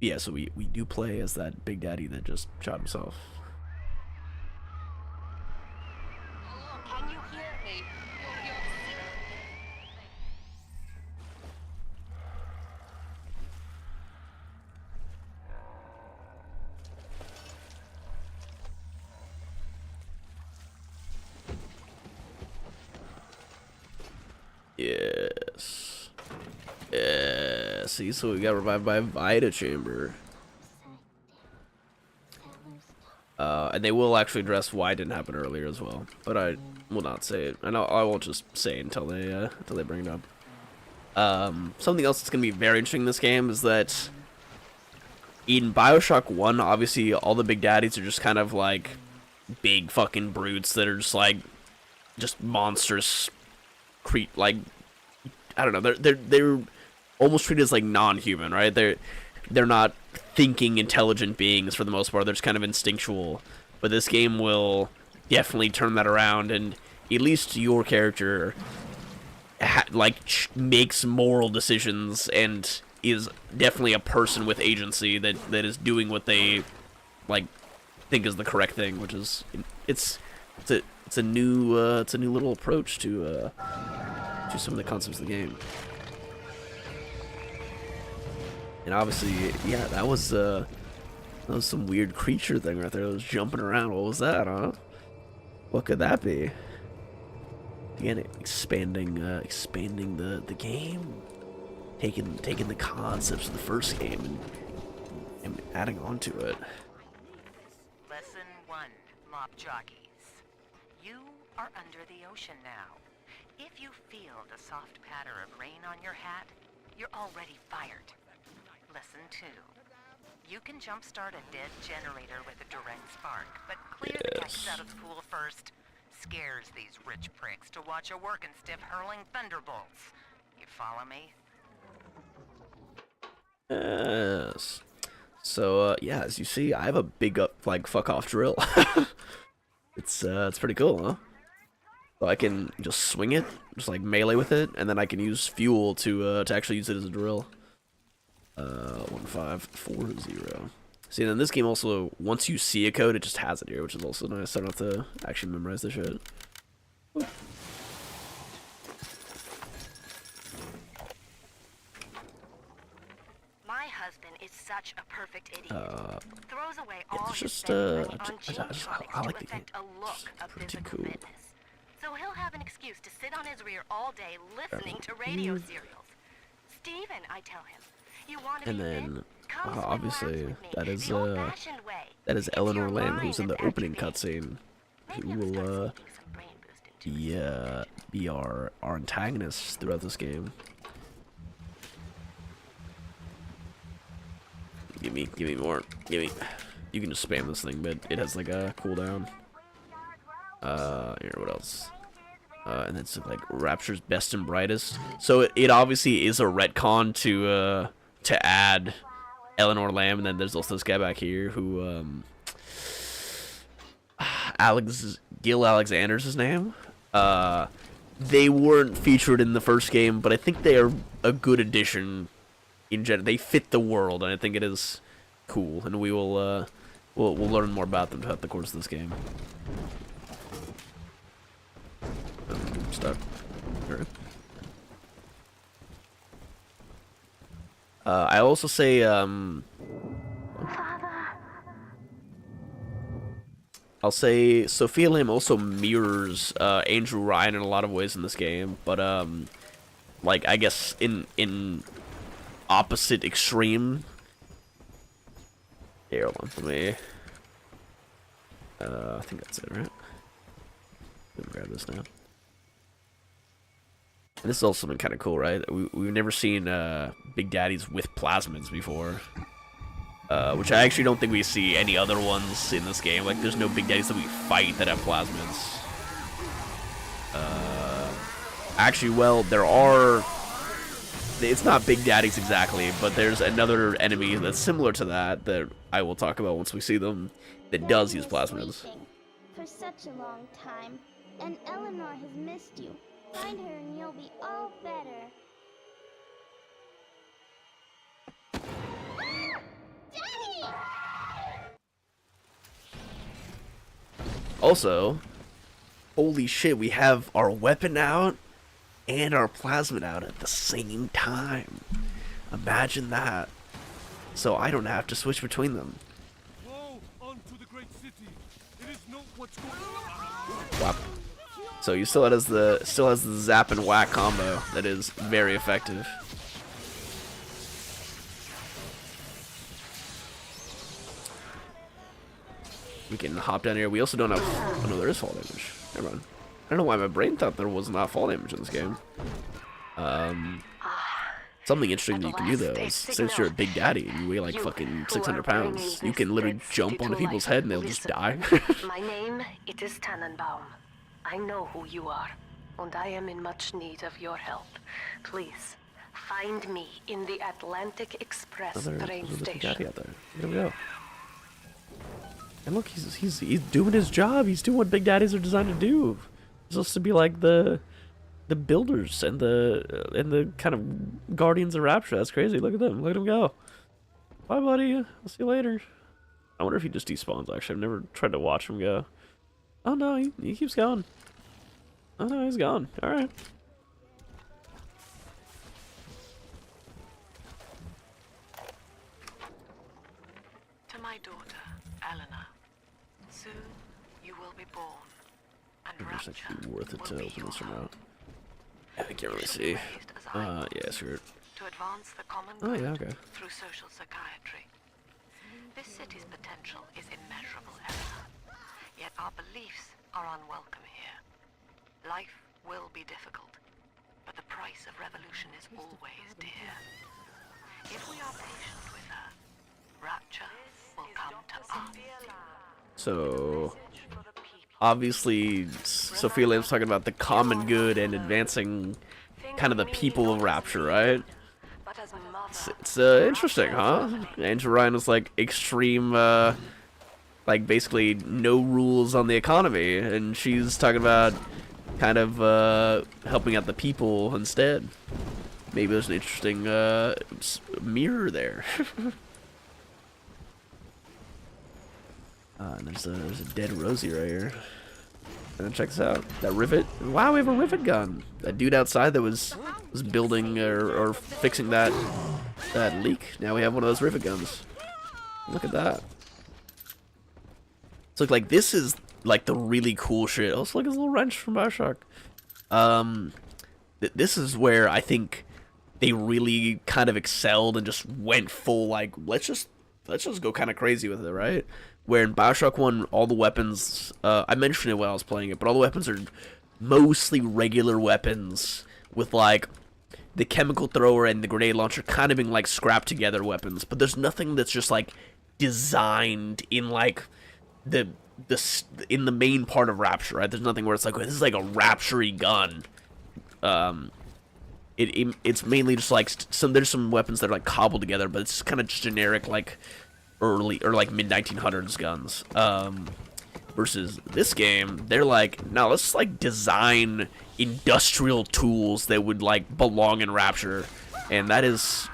Yeah, so we do play as that Big Daddy that just shot himself.
Hello, can you hear me?
Yes. Yeah, see, so we got revived by Vita Chamber. And they will actually address why it didn't happen earlier as well, but I will not say it, and I won't just say it until they bring it up. Something else that's gonna be very interesting in this game is that in Bioshock 1, obviously all the Big Daddies are just kind of like big fucking brutes that are just like just monstrous, like I don't know, they're almost treated as like non-human, right? They're not thinking intelligent beings for the most part. They're just kind of instinctual. But this game will definitely turn that around, and at least your character makes moral decisions and is definitely a person with agency that is doing what they like think is the correct thing, which is it's a new little approach to some of the concepts of the game. And obviously, yeah, that was some weird creature thing right there that was jumping around. What was that, huh? What could that be? Again, expanding the game, taking the concepts of the first game and adding on to it.
Lesson 1, Mop Jockeys. You are under the ocean now. If you feel the soft patter of rain on your hat, you're already fired. Lesson 2. You can jumpstart a dead generator with a direct spark, but clear the guys out of school first. Scares these rich pricks to watch a working stiff hurling thunderbolts. You follow me?
Yes. So yeah, as you see, I have a big fuck off drill. It's pretty cool, huh? So I can just swing it, just like melee with it, and then I can use fuel to actually use it as a drill. 1540. See, then this game also, once you see a code, it just has it here, which is also nice. I don't have to actually memorize the shit. Ooh.
My husband is such a perfect idiot. Throws away
yeah,
all
it's
his
just,
spending money on
I
cheap tonics
like
to
the game.
affect a look of
Pretty
physical
cool.
fitness. So he'll have an excuse to sit on his rear all day listening to radio serials. Steven, I tell him, you want to
And
be
then,
fit? Come swim
obviously,
laps with me,
that is
the old-fashioned way. It's
Eleanor
your
Lamb,
mind
who's in the
that's
opening
atrophying.
cutscene,
Maybe
who
I'll start
will
sneaking some brain boost into it.
be our antagonist throughout this game. Give me more. Give me. You can just spam this thing, but it has like a cooldown. Here, what else? And it's like Rapture's best and brightest. So it obviously is a retcon to add Eleanor Lamb, and then there's also this guy back here who Gil Alexander's his name. They weren't featured in the first game, but I think they are a good addition in general. They fit the world, and I think it is cool, and we will we'll learn more about them throughout the course of this game. Stuck. Alright. I also say I'll say Sophia Lamb also mirrors Andrew Ryan in a lot of ways in this game, but like I guess in opposite extreme. Here, hold on, let me. I think that's it, right? Let me grab this now. And this has also been kind of cool, right? We've never seen Big Daddies with plasmids before. Which I actually don't think we see any other ones in this game. Like, there's no Big Daddies that we fight that have plasmids. Actually, well, there are... It's not Big Daddies exactly, but there's another enemy that's similar to that I will talk about once we see them that does use plasmids.
For such a long time, and Eleanor has missed you. Find her and you'll be all better. Daddy!
Also, holy shit, we have our weapon out and our plasmid out at the same time. Imagine that. So I don't have to switch between them.
Flow onto the great city. It is not what's going
Wow. So you still has the zap and whack combo that is very effective. We can hop down here. We also don't have. Oh no, there is fall damage. Never mind. I don't know why my brain thought there was not fall damage in this game. Something interesting that you can do though is since you're a Big Daddy and you weigh like fucking 600 pounds, you can literally jump onto people's head and they'll just die.
My name, it is Tannenbaum. I know who you are, and I am in much need of your help. Please, find me in the Atlantic Express train
There's a Big Daddy
station.
out there. Here we go. And look, he's doing his job. He's doing what Big Daddies are designed to do. He's supposed to be like the builders and the kind of guardians of Rapture. That's crazy. Look at them. Look at him go. Bye, buddy. I'll see you later. I wonder if he just despawns. Actually, I've never tried to watch him go. Oh no, he keeps going. Oh no, he's gone. All right.
To my daughter, Eleanor, soon you will be born, and
It's
Rapture
actually worth it
will
to
be
open
your
this one
home.
out. I can't really
She'll be
see.
raised as I was,
Yeah, sure.
to advance the common
Oh,
good
yeah, okay.
through social psychiatry. This city's potential is immeasurable, Eleanor. Yet our beliefs are unwelcome here. Life will be difficult, but the price of revolution is always dear. If we are patient with her, Rapture will come to us.
So, obviously, Sophia Lamb's talking about the common good and advancing kind of the people of Rapture, right?
But as mother,
It's interesting, huh? Andrew Ryan was like extreme, like basically no rules on the economy, and she's talking about kind of helping out the people instead. maybe there's an interesting mirror there. And there's a dead Rosie right here. And then check this out. That rivet. Wow, we have a rivet gun. That dude outside that was building or fixing that leak. Now we have one of those rivet guns. Look at that. So like this is like the really cool shit. Oh, look at this little wrench from Bioshock. This is where I think they really kind of excelled and just went full like let's just go kind of crazy with it, right? Where in Bioshock 1, all the weapons, I mentioned it when I was playing it, but all the weapons are mostly regular weapons with, like, the chemical thrower and the grenade launcher kind of being, like, scrapped together weapons. But there's nothing that's just, like, designed in, like, in the main part of Rapture, right? There's nothing where it's like, this is, like, a Rapture-y gun. It's mainly just, like, there's some weapons that are, like, cobbled together, but it's kind of just generic, like, early or like mid 1900s guns. Versus this game, they're like, no, let's like design industrial tools that would like belong in Rapture, and that is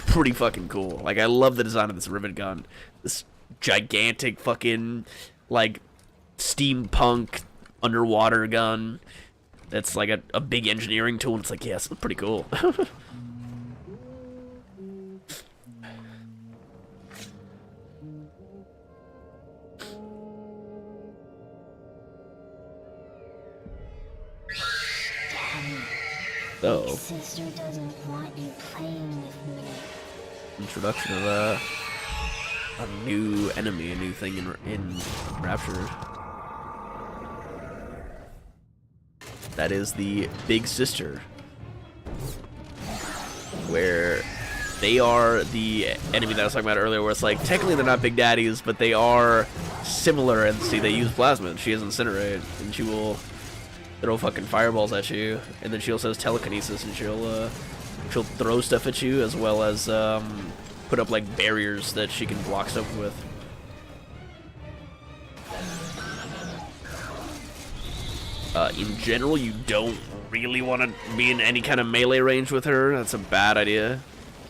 pretty fucking cool. Like I love the design of this rivet gun, this gigantic fucking like steampunk underwater gun. That's like a big engineering tool. And it's like, yes, it's pretty cool. So,
Sister doesn't want you playing with me.
introduction of a new enemy, a new thing in Rapture. That is the Big Sister, where they are the enemy that I was talking about earlier, where it's like, technically they're not Big Daddies, but they are similar, and see, they use plasma, and she has Incinerate, and she will throw fucking fireballs at you, and then she also has telekinesis, and she'll throw stuff at you, as well as put up like barriers that she can block stuff with. In general, you don't really want to be in any kind of melee range with her. That's a bad idea.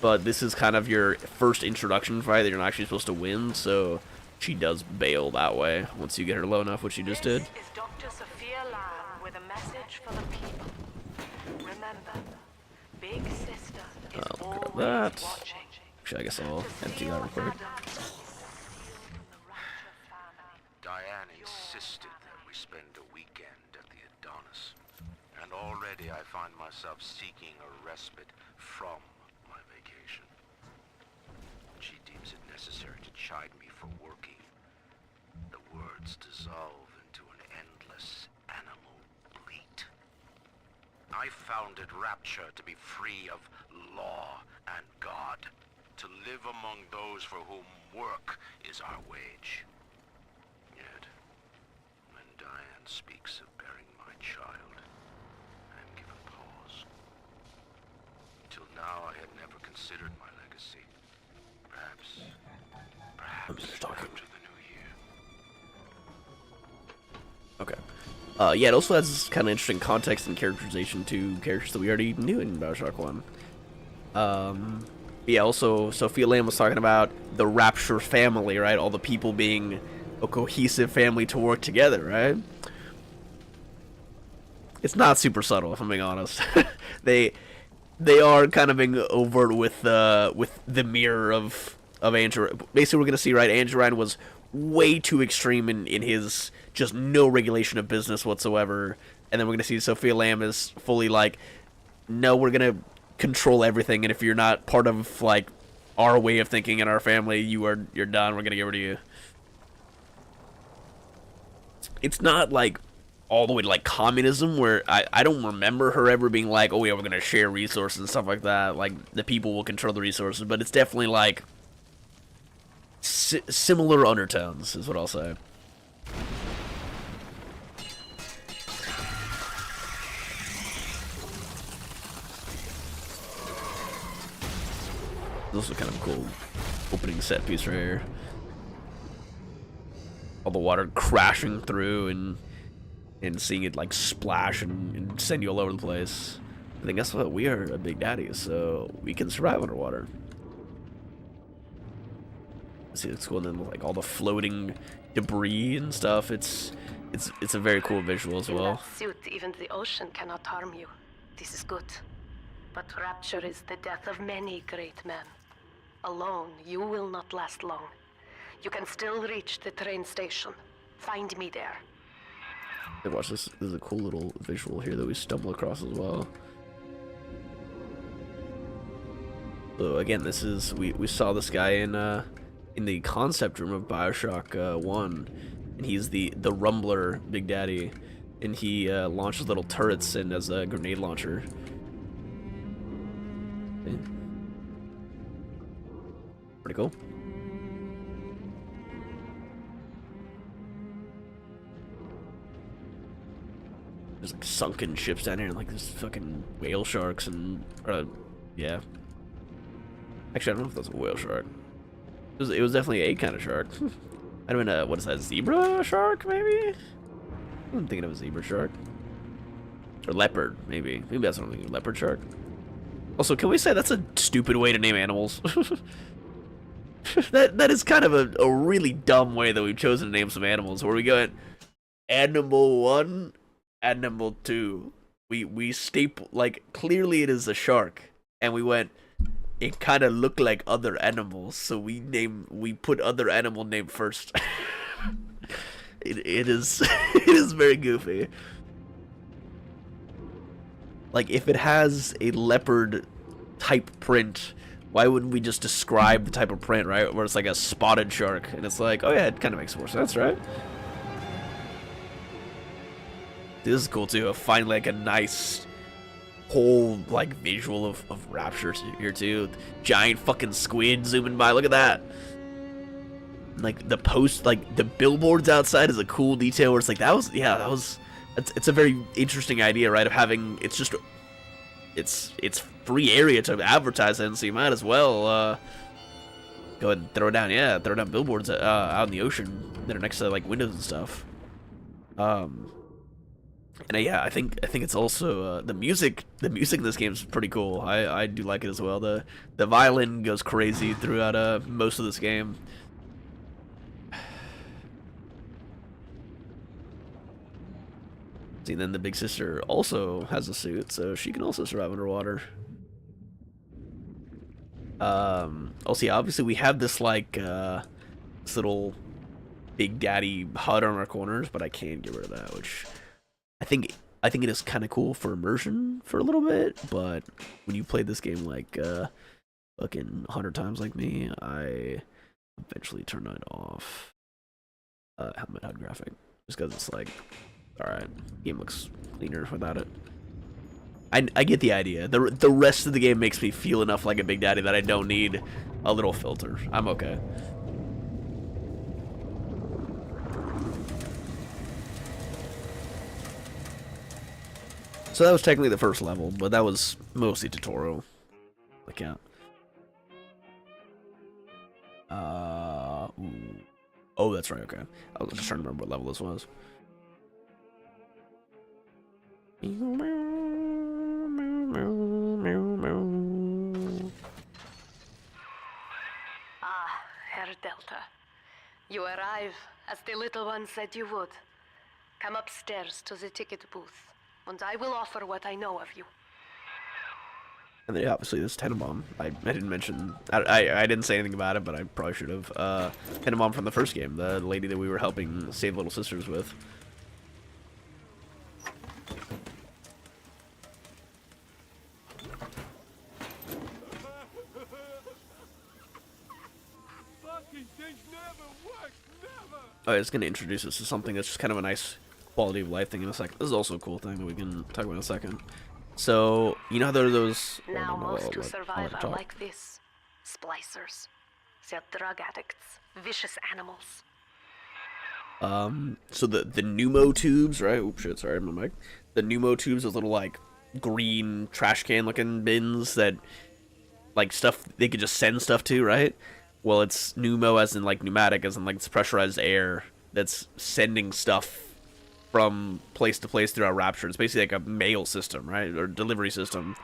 But this is kind of your first introduction fight that you're not actually supposed to win, so she does bail that way once you get her low enough, which you just did. I'll grab that. Actually, I guess I'll empty that real quick.
Diane insisted that we spend a weekend at the Adonis, and already I find myself seeking a respite from my vacation. She deems it necessary to chide me for working. The words dissolve into an endless animal bleat. I founded Rapture to be free of law and God, to live among those for whom work is our wage. Yet, when Diane speaks of bearing my child, I am given pause. Till now, I had never considered my legacy. Perhaps after the new year.
Okay. Yeah, it also has kind of interesting context and characterization to characters that we already knew in Bioshock 1. Yeah, also, Sophia Lamb was talking about the Rapture family, right? All the people being a cohesive family to work together, right? It's not super subtle, if I'm being honest. They are kind of being overt with the mirror of Andrew. Basically, we're gonna see, right? Andrew Ryan was way too extreme in his just no regulation of business whatsoever, and then we're gonna see Sophia Lamb is fully like, no, we're gonna control everything, and if you're not part of like our way of thinking in our family, you're done. We're gonna get rid of you. It's not like all the way to like communism, where I don't remember her ever being like, oh yeah, we're gonna share resources and stuff like that, like the people will control the resources, but it's definitely like similar undertones is what I'll say. This is kind of a cool opening set piece right here. All the water crashing through and seeing it like splash and send you all over the place. But then guess what? We are a big daddy, so we can survive underwater. See, it's cool. And then like all the floating debris and stuff. It's a very cool visual as well.
In that suit, even the ocean cannot harm you. This is good. But rapture is the death of many great men. Alone, you will not last long. You can still reach the train station. Find me there.
Hey, watch this. This is a cool little visual here that we stumble across as well. So again, this is we saw this guy in the concept room of BioShock 1, and he's the Rumbler Big Daddy, and he launches little turrets and as a grenade launcher. Okay. Pretty cool. There's like sunken ships down here, and like there's fucking whale sharks and yeah. Actually, I don't know if that's a whale shark. It was definitely a kind of shark. I don't know, what is that, zebra shark, maybe? I'm thinking of a zebra shark. Or leopard, maybe. Maybe that's what I'm thinking, leopard shark. Also, can we say that's a stupid way to name animals? that is kind of a really dumb way that we've chosen to name some animals, where we go at Animal 1, Animal 2. We staple, like, clearly it is a shark, and we went, it kind of looked like other animals, so we put other animal name first. it is very goofy. Like, if it has a leopard type print, why wouldn't we just describe the type of print, right? Where it's like a spotted shark, and it's like, oh yeah, it kind of makes more sense, right? This is cool too. Finally, like a nice whole like visual of rapture here too. Giant fucking squid zooming by. Look at that. Like the post, like the billboards outside is a cool detail where it's like it's a very interesting idea, right? Of having it's free area to advertise in, so you might as well go ahead and throw down billboards out in the ocean that are next to like windows and stuff. And yeah, I think it's also the music in this game is pretty cool. I do like it as well. The violin goes crazy throughout most of this game. See, then the big sister also has a suit, so she can also survive underwater. Also, yeah, obviously we have this like this little Big Daddy HUD on our corners, but I can't get rid of that, which I think it is kind of cool for immersion for a little bit, but when you play this game like fucking 100 times like me, I eventually turn it off. Helmet HUD graphic, just because it's like, all right, game looks cleaner without it. I get the idea. The rest of the game makes me feel enough like a Big Daddy that I don't need a little filter. I'm okay. So that was technically the first level, but that was mostly tutorial. Like, yeah. Oh, that's right, okay. I was just trying to remember what level this was.
Ah, Herr Delta. You arrive, as the little one said you would. Come upstairs to the ticket booth, and I will offer what I know of you.
And then, yeah, obviously, this Tenenbaum. I didn't mention... I didn't say anything about it, but I probably should have. Tenenbaum from the first game, the lady that we were helping save little sisters with. Oh, it's going to introduce us to something that's just kind of a nice quality of life thing in a second. This is also a cool thing that we can talk about in a second. So, you know how there are those...
Now most who survive are like this. Splicers. They're drug addicts. Vicious animals.
So the pneumo tubes, right? Oops, shit, sorry, my mic. The pneumo tubes, those little, like, green trash can looking bins that, like, stuff, they could just send stuff to, right? Well, it's pneumo as in, like, pneumatic, as in, like, it's pressurized air that's sending stuff from place to place throughout Rapture. It's basically like a mail system, right, or delivery system.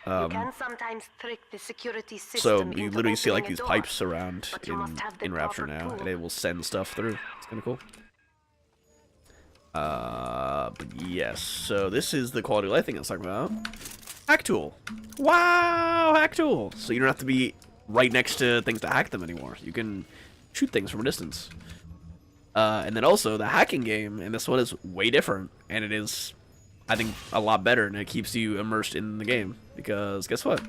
You can sometimes trick the security
So
system
you
into
literally see like
opening a
these
door,
pipes around
but you must have the
in Rapture
proper
now,
tool.
and it will send stuff through. It's kind of cool. But yes, so this is the quality of life thing I was talking about. Hack tool. Wow, hack tool. So you don't have to be right next to things to hack them anymore. You can shoot things from a distance. And then also the hacking game, and this one is way different, and it is, I think, a lot better, and it keeps you immersed in the game, because guess what?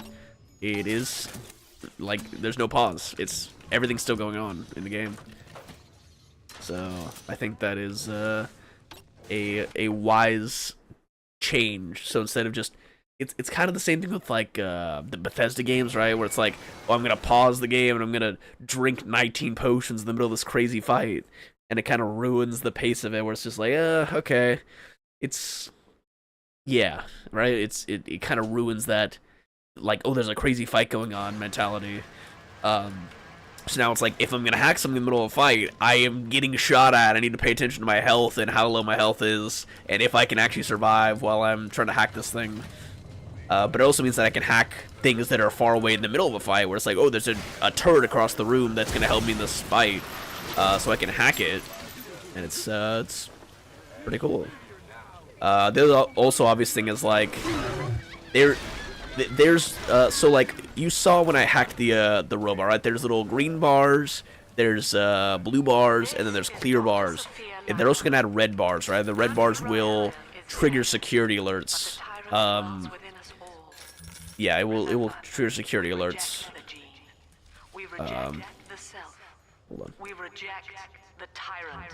It is, like, there's no pause. It's, everything's still going on in the game. So, I think that is, a wise change. So instead of just, it's kind of the same thing with, like, the Bethesda games, right? Where it's like, oh, I'm gonna pause the game, and I'm gonna drink 19 potions in the middle of this crazy fight. And it kind of ruins the pace of it, where it's just like, okay. It's, yeah, right? It kind of ruins that, like, oh, there's a crazy fight going on mentality. So now it's like, if I'm going to hack something in the middle of a fight, I am getting shot at. I need to pay attention to my health and how low my health is, and if I can actually survive while I'm trying to hack this thing. But it also means that I can hack things that are far away in the middle of a fight, where it's like, oh, there's a turret across the room that's going to help me in this fight. So I can hack it, and it's pretty cool. There's also obvious thing is like there's so like you saw when I hacked the robot, right? There's little green bars, there's blue bars, and then there's clear bars. And they're also gonna add red bars, right? The red bars will trigger security alerts. Yeah, it will trigger security alerts. Hold on.
We reject the tyrant.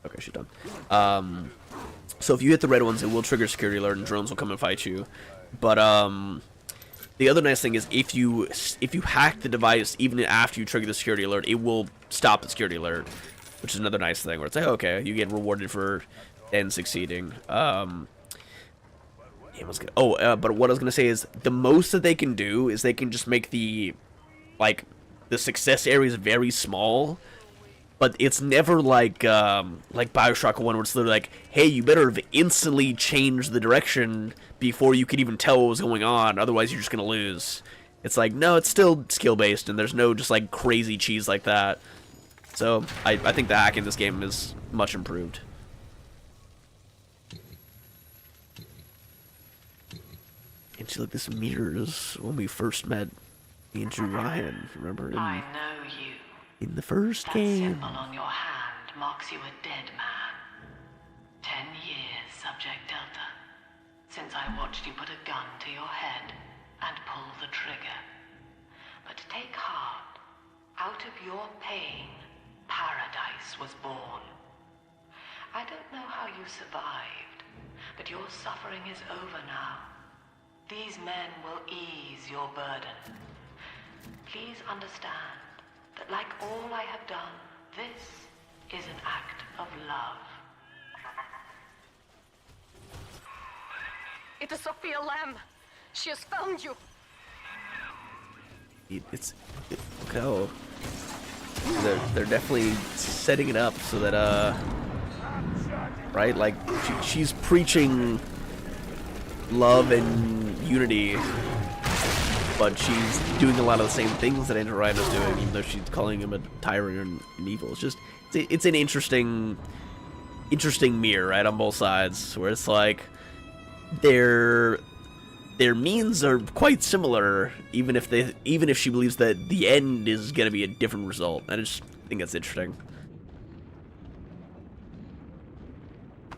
Okay, she's done. So if you hit the red ones, it will trigger security alert, and drones will come and fight you. But the other nice thing is if you hack the device even after you trigger the security alert, it will stop the security alert, which is another nice thing. Where it's like, okay, you get rewarded for then succeeding. But what I was gonna say is the most that they can do is they can just make the success areas very small, but it's never like Bioshock 1, where it's literally like, hey, you better have instantly changed the direction before you could even tell what was going on, otherwise you're just gonna lose. It's like, no, it's still skill based, and there's no just like crazy cheese like that. So I think the hack in this game is much improved. And see, like, this mirrors when we first met Andrew Ryan, remember?
I know you.
In the first
That
game.
symbol on your hand marks you a dead man. 10 years, Subject Delta, since I watched you put a gun to your head and pull the trigger. But take heart. Out of your pain, paradise was born. I don't know how you survived, but your suffering is over now. These men will ease your burden. Please understand that, like all I have done, this is an act of love.
It is Sophia Lamb. She has found you.
Okay. They're definitely setting it up so that right, like she's preaching love and unity, but she's doing a lot of the same things that Andrew Ryan is doing, even though she's calling him a tyrant and evil. It's just it's an interesting mirror, right, on both sides, where it's like their means are quite similar, even if she believes that the end is gonna be a different result. I just think that's interesting.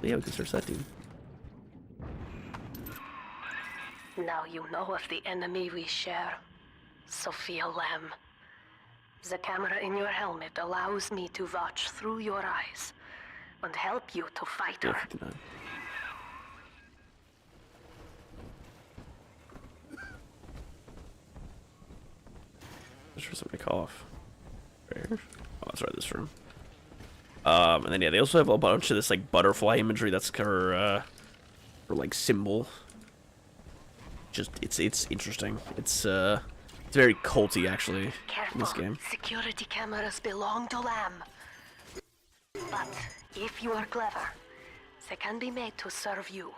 But yeah, we can search that team.
Now you know of the enemy we share, Sophia Lamb. The camera in your helmet allows me to watch through your eyes and help you to fight her.
59. This room somebody cough. Right here? Oh, that's right, this room. And then yeah, they also have a bunch of this like butterfly imagery. That's her like symbol. Just it's interesting. It's very culty actually.
Careful.
In this game.
Security cameras belong to Lamb. But If you are clever, they can be made to serve you.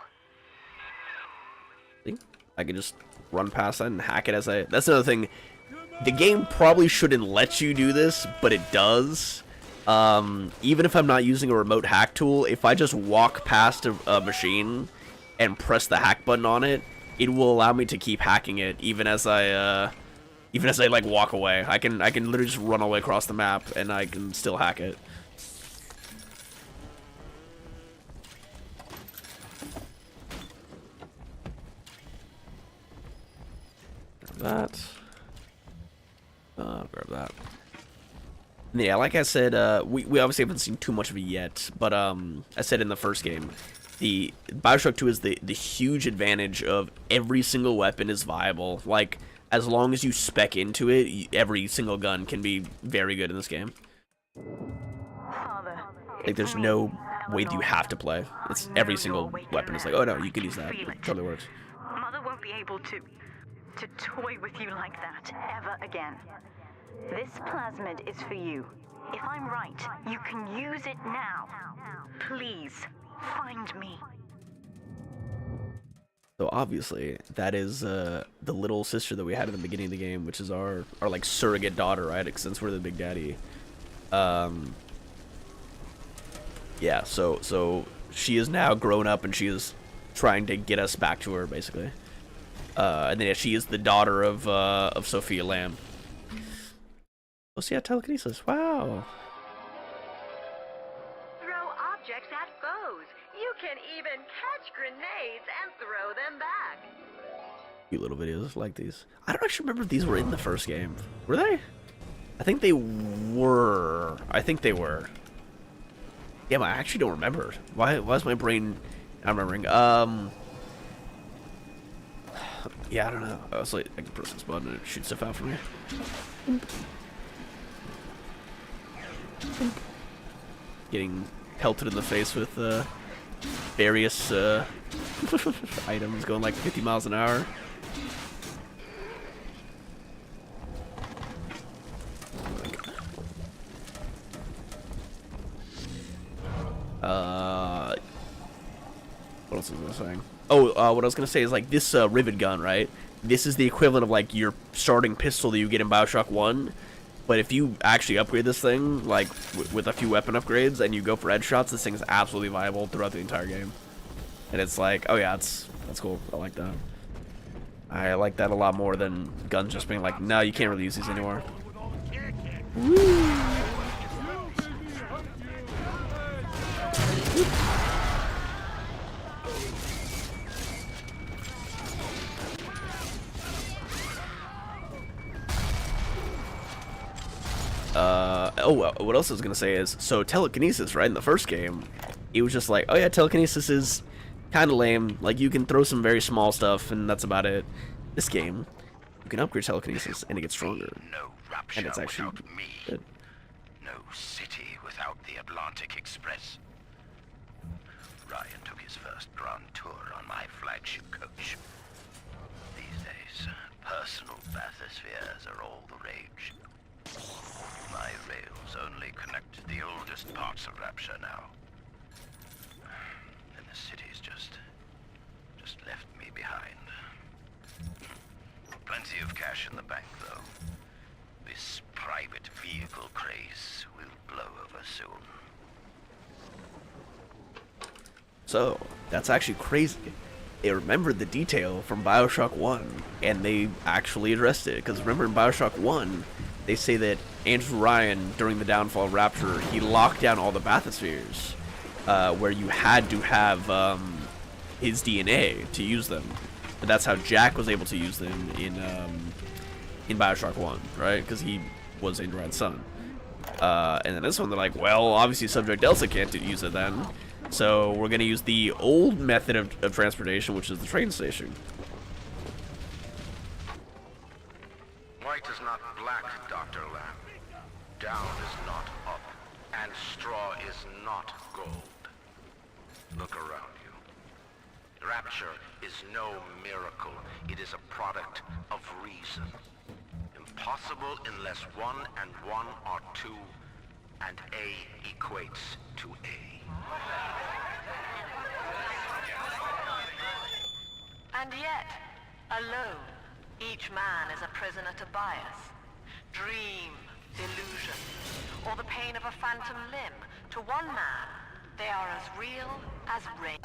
See? I can just run past that and hack it as I... That's another thing. The game probably shouldn't let you do this, but it does. Even if I'm not using a remote hack tool, if I just walk past a machine and press the hack button on it, it will allow me to keep hacking it even as I like walk away. I can literally just run all the way across the map and I can still hack it. Grab that. Grab that. Yeah, like I said, we obviously haven't seen too much of it yet, but I said in the first game, the Bioshock 2 is the huge advantage of every single weapon is viable. Like, as long as you spec into it, every single gun can be very good in this game.
Father,
Like, there's no way that you have to play. It's every single weapon is like, oh no, you can use that. It totally works.
Mother won't be able to toy with you like that ever again. This plasmid is for you. If I'm right, you can use it now. Please, find me.
So obviously, that is the little sister that we had at the beginning of the game, which is our like surrogate daughter, right? Since we're the big daddy. Yeah, so she is now grown up and she is trying to get us back to her, basically. And then yeah, she is the daughter of Sophia Lamb. Oh, see, telekinesis. Wow.
Throw objects at foes. You can even catch grenades and throw them back.
Cute little videos like these. I don't actually remember if these were in the first game. Were they? I think they were. Yeah, but I actually don't remember. Why is my brain not remembering? Yeah, I don't know. I was like, I can press this button and it shoots stuff out from here. Getting pelted in the face with various items going like 50 miles an hour. What else was I saying? Oh, what I was gonna say is like this rivet gun, right? This is the equivalent of like your starting pistol that you get in Bioshock 1. But if you actually upgrade this thing, like with a few weapon upgrades, and you go for headshots, this thing is absolutely viable throughout the entire game. And it's like, oh yeah, that's cool. I like that. I like that a lot more than guns just being like, no, you can't really use these anymore. Woo! What else I was gonna say is, so telekinesis, right? In the first game, it was just like, oh yeah, telekinesis is kind of lame. Like, you can throw some very small stuff, and that's about it. This game, you can upgrade telekinesis, and it gets stronger.
No rapture
And it's actually
without me.
good.
No city without the Atlantic Express. Ryan took his first grand tour on my flagship coach. These days, personal bathyspheres are all the rage. My rails only connect the oldest parts of Rapture now. And the city's just left me behind. Plenty of cash in the bank, though. This private vehicle craze will blow over soon.
So, that's actually crazy. They remembered the detail from Bioshock 1, and they actually addressed it. Because remember in Bioshock 1, they say that Andrew Ryan, during the downfall of Rapture, he locked down all the bathyspheres, where you had to have his DNA to use them. And that's how Jack was able to use them in Bioshock 1, right? Because he was Andrew Ryan's son. And then this one, they're like, well, obviously Subject Delta can't use it then. So we're going to use the old method of transportation, which is the train station.
White is not black, Dr. Lamb. Down is not up, and straw is not gold. Look around you. Rapture is no miracle. It is a product of reason. Impossible unless 1 and 1 are 2, and A equates to A.
And yet, alone, each man is a prisoner to bias, dream, delusion, or the pain of a phantom limb. To one man, they are as real as rain.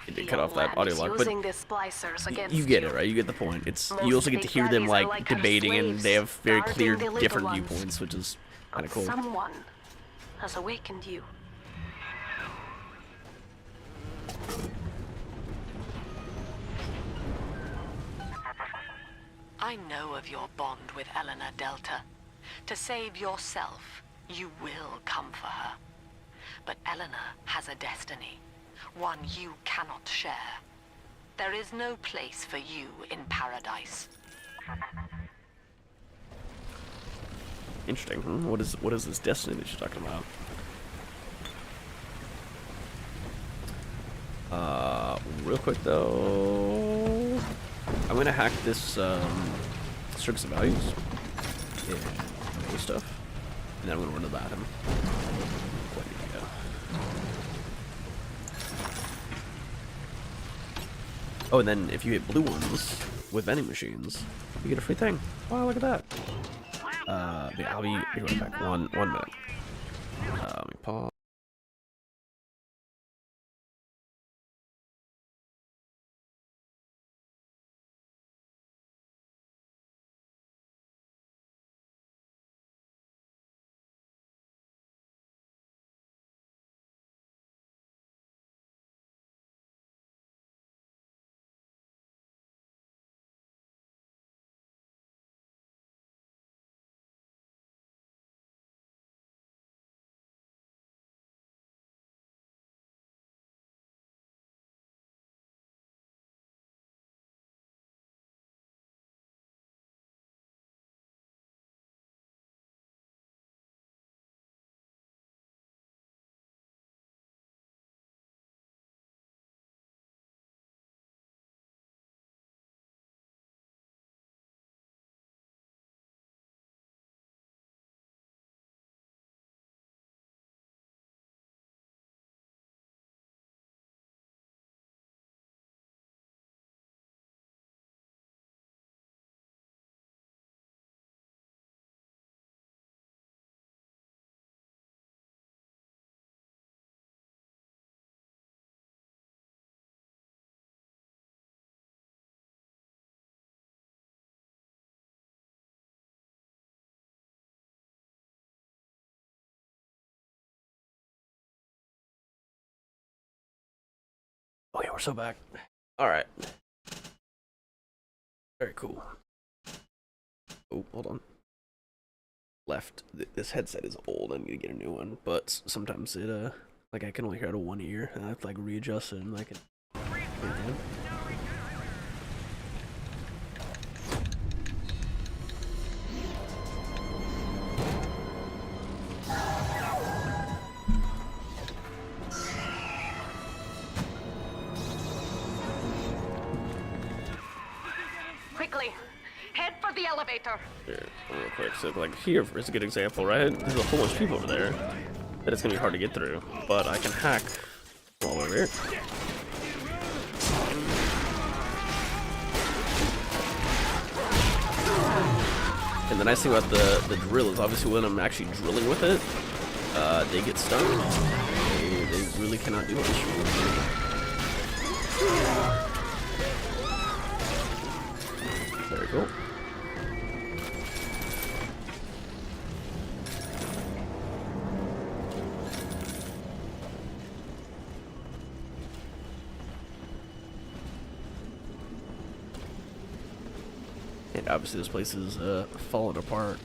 It did cut off that audio log, but
using the splicers against
you get it, right? You get the point. It's you also get to hear them like debating, and they have very clear, different viewpoints, which is kind of cool.
Someone has awakened you.
I know of your bond with Eleanor Delta. To save yourself, you will come for her. But Eleanor has a destiny, one you cannot share. There is no place for you in paradise.
Interesting. What is this destiny that you're talking about? Real quick though, I'm gonna hack this strings of values and other stuff, and then I'm gonna run to the bathroom. Where did you go? Oh, and then if you hit blue ones with vending machines, you get a free thing. Wow, look at that. Yeah, I'll be right back. One minute. Let me pause. Oh yeah, we're so back. All right. Very cool. Oh, hold on. Left. This headset is old. I need to get a new one. But sometimes it like I can only hear out of one ear, and I have to like readjust it, and I can.
Quickly, head for the elevator.
Here, real quick. So like here is a good example, right? There's a whole bunch of people over there that it's gonna be hard to get through, but I can hack all over here. And the nice thing about the drill is obviously when I'm actually drilling with it, they get stuck. They really cannot do much. Very cool. And obviously this place is falling apart.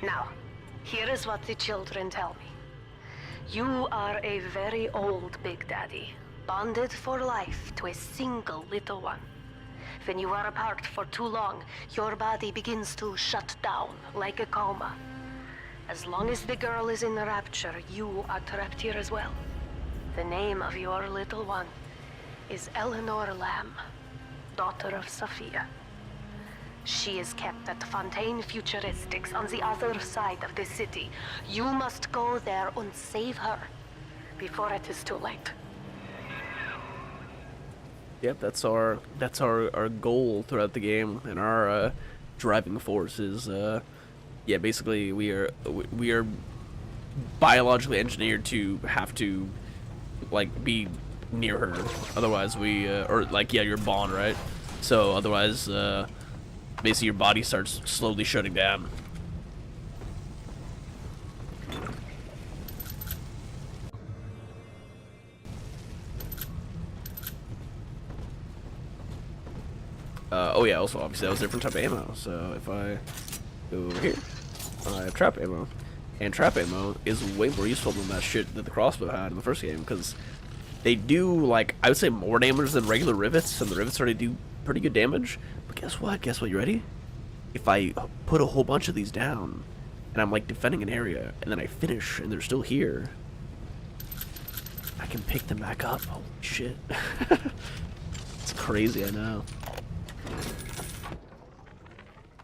Now, here is what the children tell me. You are a very old Big Daddy. bonded for life to a single little one. When you are apart for too long, your body begins to shut down like a coma. As long as the girl is in the rapture, you are trapped here as well. The name of your little one is Eleanor Lamb, daughter of Sophia. She is kept at Fontaine Futuristics on the other side of the city. You must go there and save her before it is too late.
Yep, that's our goal throughout the game, and our driving force is yeah, basically we are biologically engineered to have to like be near her, otherwise we or like, yeah, you're bond, right? So otherwise basically your body starts slowly shutting down. Oh yeah, also obviously that was a different type of ammo, so if I go over here, I have trap ammo. And trap ammo is way more useful than that shit that the crossbow had in the first game, because they do, like, I would say more damage than regular rivets, and the rivets already do pretty good damage. But guess what? Guess what? You ready? If I put a whole bunch of these down, and I'm, like, defending an area, and then I finish, and they're still here, I can pick them back up. Holy shit. It's crazy, I know.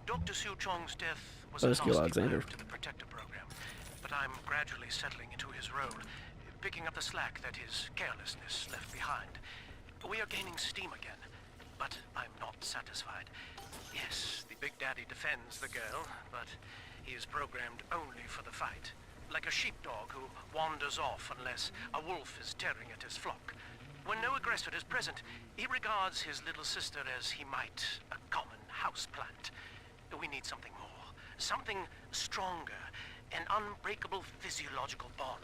Dr. Su Chong's death was
Oh,
a
that's Gil
nasty blow
Alexander.
to the Protector program, but I'm gradually settling into his role, picking up the slack that his carelessness left behind. We are gaining steam again, but I'm not satisfied. Yes, the Big Daddy defends the girl, but he is programmed only for the fight, like a sheepdog who wanders off unless a wolf is tearing at his flock. When no aggressor is present, he regards his little sister as he might a common houseplant. We need something more, something stronger, an unbreakable physiological bond.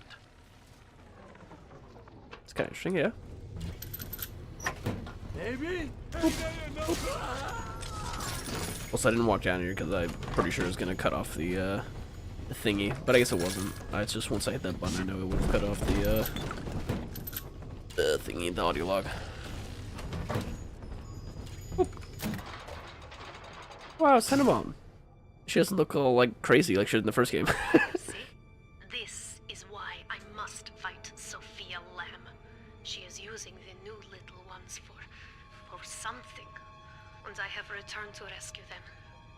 It's kind of interesting, yeah.
Maybe?
Also, I didn't walk down here because I'm pretty sure it was going to cut off the thingy, but I guess it wasn't. It's just once I hit that button, I know it would have cut off the thingy, the audio log. Oop. Wow, Cinnabon. She doesn't look all, like, crazy like she did in the first game.
See? This is why I must fight Sophia Lamb. She is using the new little ones for something. And I have returned to rescue them.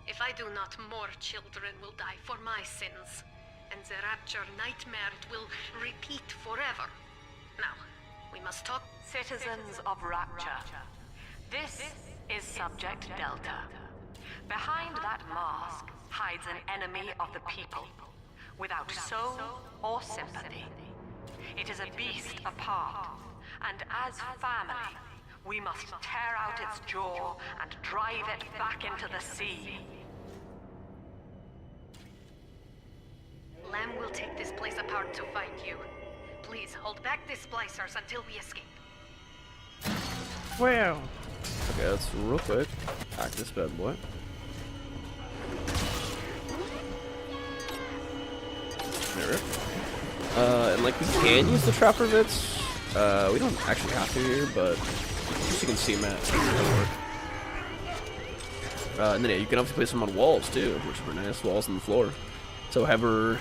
If I do not, more children will die for my sins. And the rapture nightmare, it will repeat forever. Now, we must talk.
Citizens of Rapture, this is Subject Delta. Behind that mask hides an enemy of the people, without soul or sympathy. It is a beast apart, and as family, we must tear out its jaw and drive it back into the sea.
Lamb will take this place apart to find you. Please hold back the splicers until we escape.
Wow. Okay, let's real quick hack this bad boy. There. And like we can use the trapper bits. We don't actually have to here, but just so you can see them at. And then yeah, you can obviously place them on walls too, which is pretty nice. Walls on the floor. So however,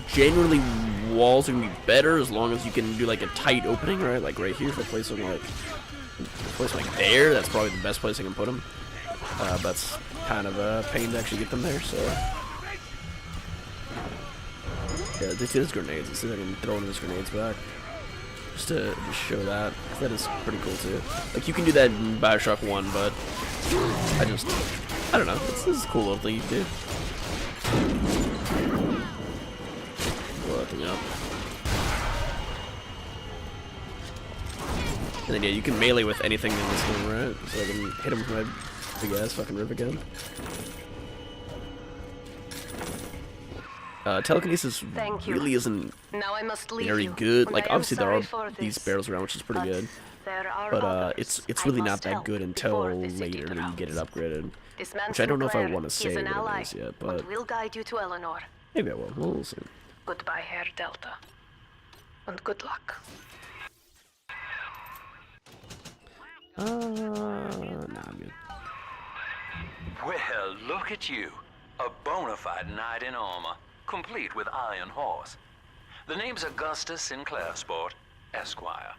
generally walls are gonna be better as long as you can do like a tight opening, right? Like right here, if I place them like there, that's probably the best place I can put them. That's kind of a pain to actually get them there, so. Yeah, this is grenades. Let's see if I can throw one of those grenades back. Just to show that. That is pretty cool too. Like you can do that in Bioshock 1, but I don't know. This is a cool little thing you can do. Blow that thing up. And then yeah, you can melee with anything in this game, right? So I can hit him with my big ass fucking rip again. Telekinesis really isn't
now I must leave
very
you.
good.
And
Like
I am
obviously there are
sorry for
these
this,
barrels around, which is pretty good.
There are
But
others
it's
I
really not
must
that
help
good until
before the city
later when you get it
drowns.
upgraded.
This man
Which I don't know if I
Sinclair,
want to
he is
say
an
what
ally,
it is yet, but
and will guide you to Eleanor.
maybe I will. We'll see.
Goodbye, Herr Delta. And good luck.
Nah, I'm good.
Well, look at you. A bona fide knight in armor, complete with iron horse. The name's Augustus Sinclair Sport, Esquire.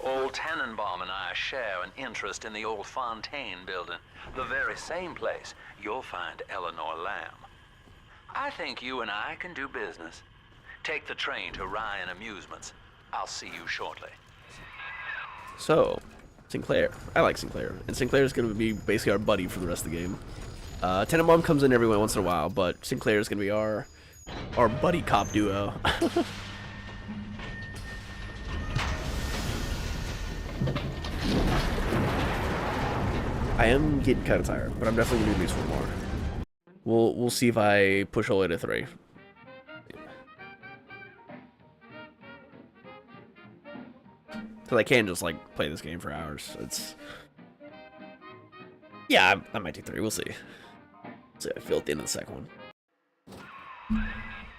Old Tannenbaum and I share an interest in the old Fontaine building, the very same place you'll find Eleanor Lamb. I think you and I can do business. Take the train to Ryan Amusements. I'll see you shortly.
So, Sinclair. I like Sinclair. And Sinclair's going to be basically our buddy for the rest of the game. Tenenbaum comes in every once in a while, but Sinclair's going to be our buddy cop duo. I am getting kind of tired, but I'm definitely going to do these for more. We'll see if I push all the way to 3. Because I can just, like, play this game for hours. It's... Yeah, I might do 3. We'll see. See how I feel at the end of the second one.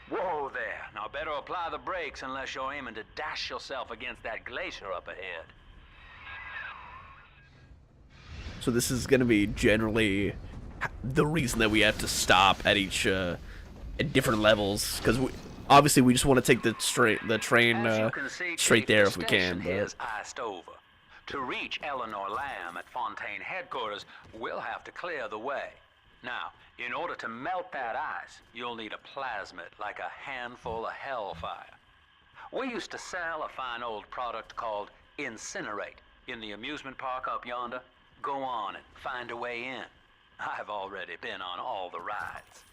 Whoa there. Now better apply the brakes unless you're aiming to dash yourself against that glacier up ahead.
So this is going to be generally the reason that we have to stop at each at different levels, because obviously we just want to take the train straight there if we can.
But... iced over. To reach Eleanor Lamb at Fontaine headquarters, we'll have to clear the way. Now, in order to melt that ice, you'll need a plasmid like a handful of hellfire. We used to sell a fine old product called Incinerate in the amusement park up yonder. Go on and find a way in. I've already been on all the rides.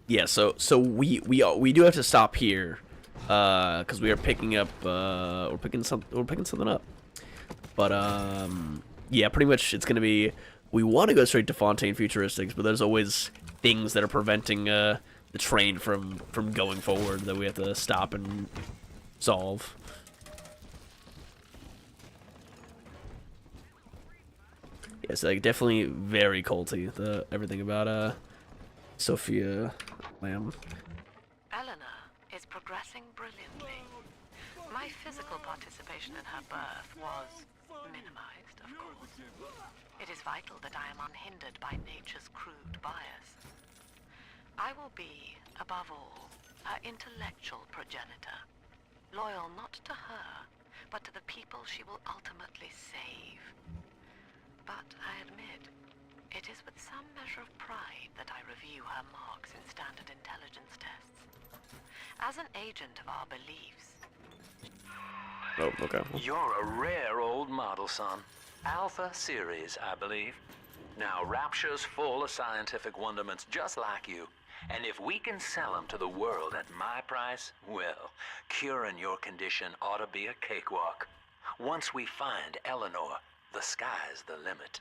Yeah, so we do have to stop here, because we are picking up we're picking something up. But yeah, pretty much it's gonna be, we want to go straight to Fontaine Futuristics, but there's always things that are preventing the train from going forward that we have to stop and solve. Yes, like definitely very culty. Everything about Sophia Lamb.
Eleanor is progressing brilliantly. My physical participation in her birth was minimized, of course. It is vital that I am unhindered by nature's crude bias. I will be, above all, her intellectual progenitor, loyal not to her, but to the people she will ultimately save. But I admit, it is with some measure of pride that I review her marks in standard intelligence tests. As an agent of our beliefs...
Oh, okay.
You're a rare old model, son. Alpha series, I believe. Now, Rapture's full of scientific wonderments just like you. And if we can sell them to the world at my price, well, curing your condition ought to be a cakewalk. Once we find Eleanor, the sky's the limit.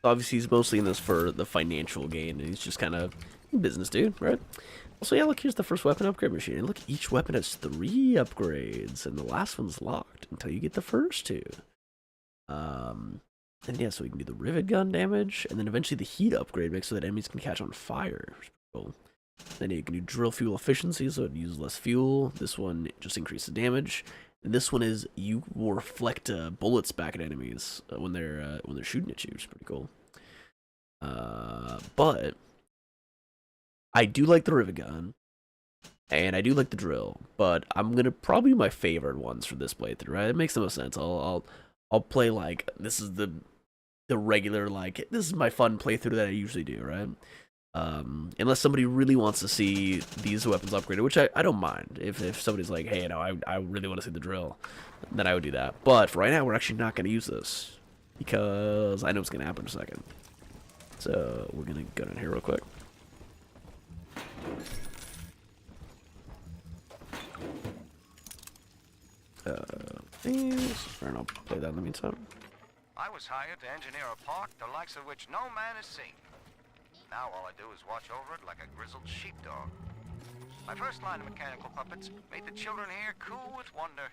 Obviously, he's mostly in this for the financial gain, and he's just kind of a business dude, right? So yeah, look, here's the first weapon upgrade machine. And look, each weapon has 3 upgrades, and the last one's locked until you get the first 2. And yeah, so we can do the rivet gun damage, and then eventually the heat upgrade makes so that enemies can catch on fire. Cool. Then you can do drill fuel efficiency, so it uses less fuel. This one just increases damage. And this one is you will reflect bullets back at enemies when they're shooting at you, which is pretty cool. But I do like the rivet gun, and I do like the drill. But I'm gonna probably my favorite ones for this playthrough. Right? It makes the most sense. I'll play like this is the regular, like this is my fun playthrough that I usually do. Right? Unless somebody really wants to see these weapons upgraded, which I don't mind. If somebody's like, hey, no, I really want to see the drill, then I would do that. But for right now, we're actually not going to use this, because I know what's going to happen in a second. So we're going to go down here real quick. And I'll play that in the meantime.
I was hired to engineer a park the likes of which no man has seen. Now all I do is watch over it like a grizzled sheepdog. My first line of mechanical puppets made the children here coo with wonder.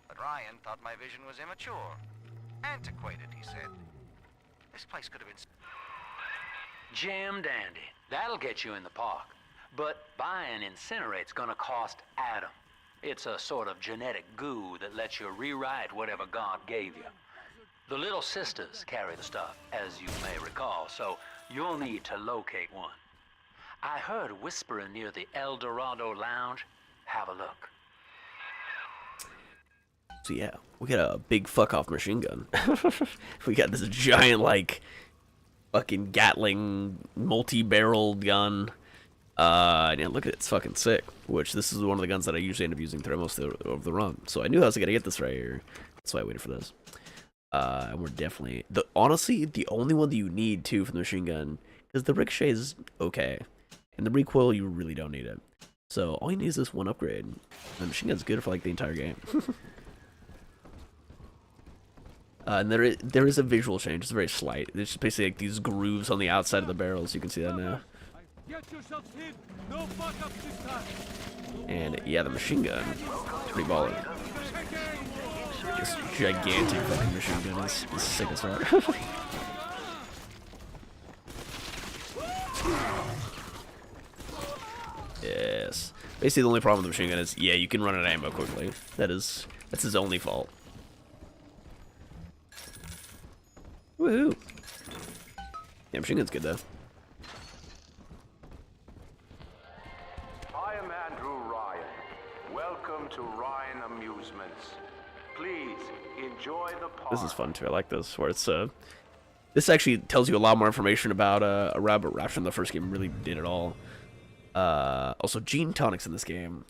But Ryan thought my vision was immature. Antiquated, he said. This place could have been...
Jam dandy. That'll get you in the park. But buying Incinerate's gonna cost Adam. It's a sort of genetic goo that lets you rewrite whatever God gave you. The Little Sisters carry the stuff, as you may recall, so you'll need to locate one. I heard whispering near the El Dorado Lounge. Have a look.
So yeah, we got a big fuck-off machine gun. We got this giant, like, fucking Gatling multi-barreled gun. Yeah, look at it, it's fucking sick. Which, this is one of the guns that I usually end up using throughout most of the run. So I knew I was gonna get this right here. That's why I waited for this. And we're definitely... honestly, the only one that you need, too, for the machine gun, because the ricochet is okay. And the recoil, you really don't need it. So all you need is this one upgrade. The machine gun's good for, like, the entire game. And there is a visual change. It's very slight. There's just basically like these grooves on the outside of the barrels. You can see that now. And yeah, the machine gun, pretty baller. This gigantic fucking machine gun is sick as fuck. Yes. Basically, the only problem with the machine gun is, yeah, you can run out of ammo quickly. That's his only fault. Woohoo! Yeah, machine gun's good though.
I am Andrew Ryan. Welcome to Ryan Amusements. Please enjoy the park.
This is fun too. I like this. Where it's this actually tells you a lot more information about a rabbit rapture than the first game really did at all. Also, gene tonics in this game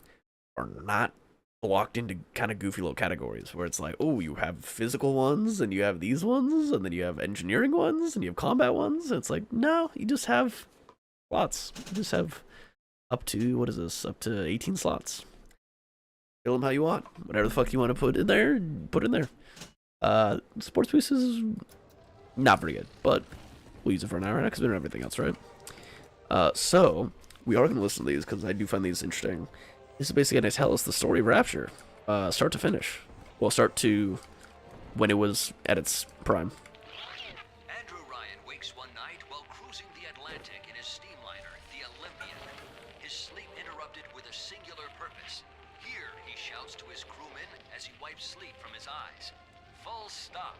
are not blocked into kind of goofy little categories where it's like, oh, you have physical ones and you have these ones and then you have engineering ones and you have combat ones. And it's like, no, you just have slots. You just have up to, what is this, up to 18 slots. Fill them how you want. Whatever the fuck you want to put in there, put in there. Sports boost is not very good, but we'll use it for an hour now because we don't have everything else, right? So we are going to listen to these because I do find these interesting. This is basically going to tell us the story of Rapture, start to finish. Well, start to when it was at its prime.
Andrew Ryan wakes one night while cruising the Atlantic in his steamliner, the Olympian. His sleep interrupted with a singular purpose. Here, he shouts to his crewmen as he wipes sleep from his eyes. Full stop.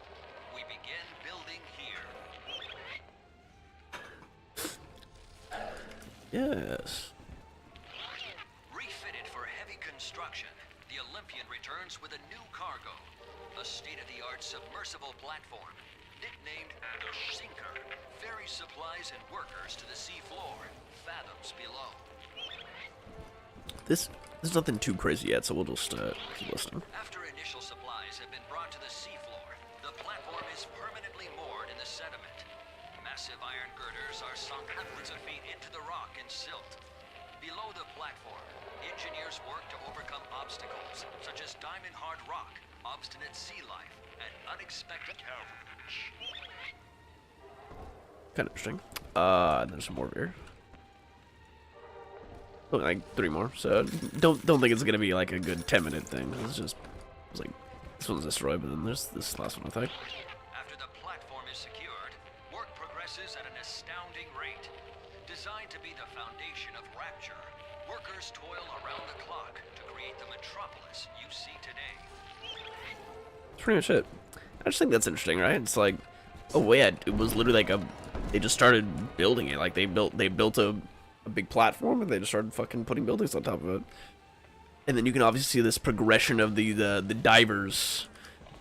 We begin building here.
Yes.
Refitted for heavy construction, the Olympian returns with a new cargo. A state-of-the-art submersible platform, nicknamed the Sinker, ferries supplies and workers to the sea floor, fathoms below.
There's nothing too crazy yet, so we'll just keep listening.
After initial supplies have been brought to the seafloor, the platform is permanently moored in the sediment. Massive iron girders are sunk hundreds of feet into the rock and silt. Below the platform, engineers work to overcome obstacles such as diamond-hard rock, obstinate sea life, and unexpected caverns.
Kind of interesting. There's some more here. Oh, like 3 more. So don't think it's gonna be like a good 10-minute thing. It's like this one's destroyed, but then there's this last one, I think.
After the platform is secured, work progresses at an astounding rate. Designed to be the foundation of Rapture, workers toil around the clock to create the metropolis you see today.
That's pretty much it. I just think that's interesting, right? It's like, oh yeah, it was literally like they just started building it. Like they built a big platform and they just started fucking putting buildings on top of it. And then you can obviously see this progression of the divers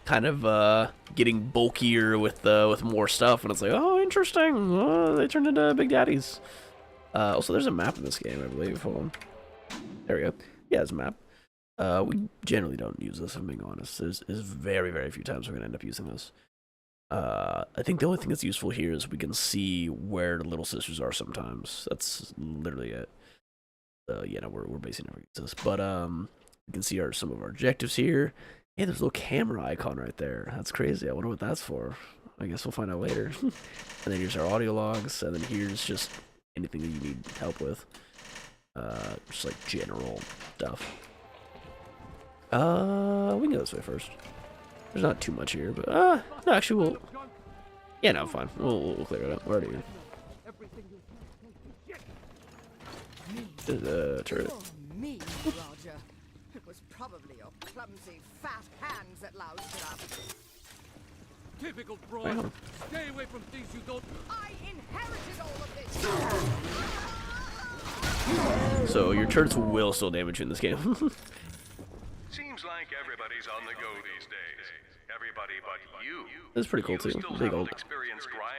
kind of getting bulkier with more stuff, and it's like, oh, interesting. They turned into big daddies. Also, there's a map in this game, I believe. Hold on. There we go. Yeah, there's a map. We generally don't use this, if I'm being honest. There's very, very few times we're going to end up using this. I think the only thing that's useful here is we can see where the Little Sisters are sometimes. That's literally it. Yeah, no, we're basically never use this. But we can see some of our objectives here. Hey, there's a little camera icon right there. That's crazy. I wonder what that's for. I guess we'll find out later. And then here's our audio logs. And then here's just anything that you need help with. Just like general stuff. We can go this way first. There's not too much here, but no, actually we'll. Yeah, no, fine. We'll clear it up. We're already in. There's a turret.
Me, Roger. It was probably your clumsy, fat hands that loused it up.
Typical broad. Stay away from things you don't...
I inherited all of this!
So your turrets will still damage you in this game.
Seems like everybody's on the go these days. Everybody but you.
That's pretty cool too. Big old.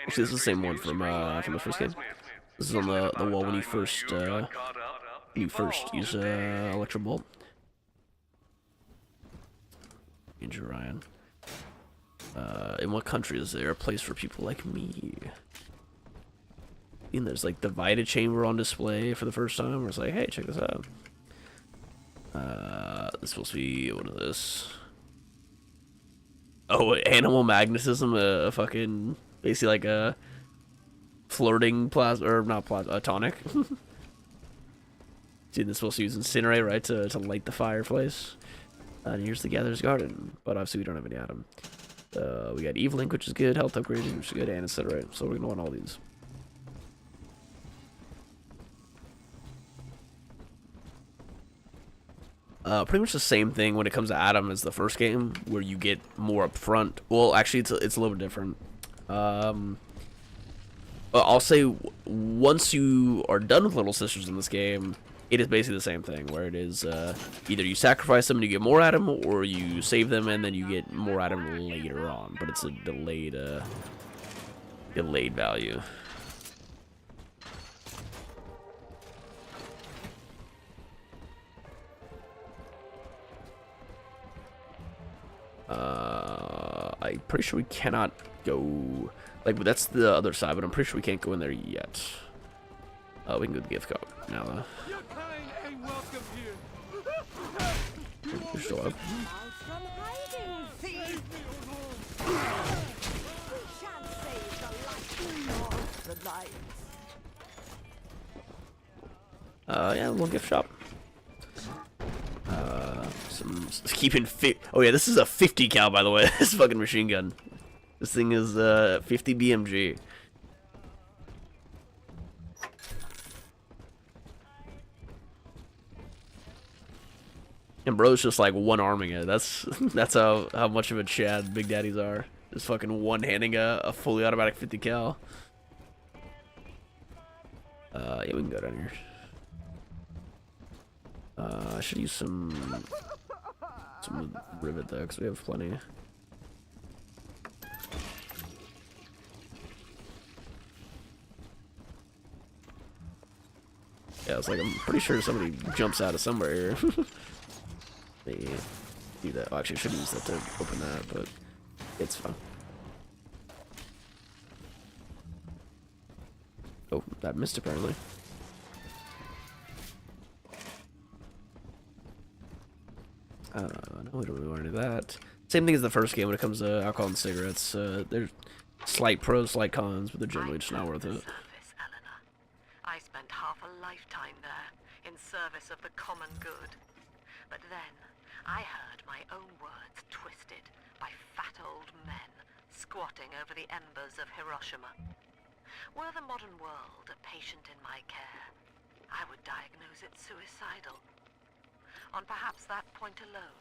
Actually, this is the same one from the first game. This is on the wall when you first use Electro Bolt. Ninja Ryan. In what country is there a place for people like me? And there's like divided chamber on display for the first time. Where it's like, hey, check this out. This is supposed to be what is this? Oh, animal magnetism, fucking basically like a flirting plasma or not plasma, a tonic. See, this is supposed to use incinerate, right, to light the fireplace. And here's the Gatherer's Garden, but obviously we don't have any Atom. We got Eve Link, which is good, health upgrading, which is good, and incinerate. So we're gonna want all these. Pretty much the same thing when it comes to Atom as the first game, where you get more up front. Well, actually, it's a little bit different. But I'll say once you are done with Little Sisters in this game, it is basically the same thing, where it is either you sacrifice them and you get more Atom, or you save them and then you get more Atom later on. But it's a delayed value. I'm pretty sure we cannot go, like, that's the other side, but I'm pretty sure we can't go in there yet. We can go to the gift card now, though.
Your kind ain't welcome here.
You're still up. Yeah, a little gift shop. Keeping fit. Oh yeah, this is a 50 cal, by the way. This fucking machine gun. This thing is 50 BMG. And bro's just like one-arming it. That's how much of a Chad Big Daddies are. Just fucking one-handing a fully automatic 50 cal. Yeah, we can go down here. I should use some rivet though, because we have plenty. Yeah, it's like I'm pretty sure somebody jumps out of somewhere here. Maybe do that. Oh, actually, I should use that to open that, but it's fine. Oh, that missed apparently. No, we don't really want to do that. Same thing as the first game when it comes to alcohol and cigarettes. There's slight pros, slight cons, but they're generally just not worth it.
Service, Eleanor. I spent half a lifetime there in service of the common good. But then I heard my own words twisted by fat old men squatting over the embers of Hiroshima. Were the modern world a patient in my care, I would diagnose it suicidal. On perhaps that point alone,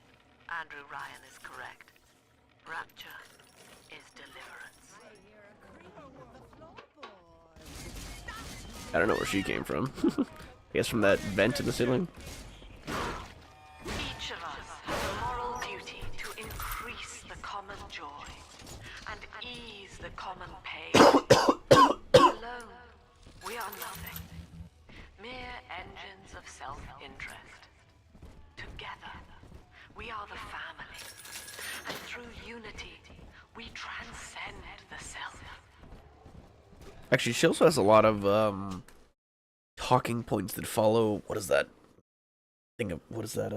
Andrew Ryan is correct. Rapture is deliverance.
I don't know where she came from. I guess from that vent in the ceiling.
Each of us has a moral duty to increase the common joy and ease the common pain. Alone, we are nothing. Mere engines of self-interest. Together, we are the family, and through unity, we transcend the self.
Actually, she also has a lot of talking points that follow. What is that thing of? What is that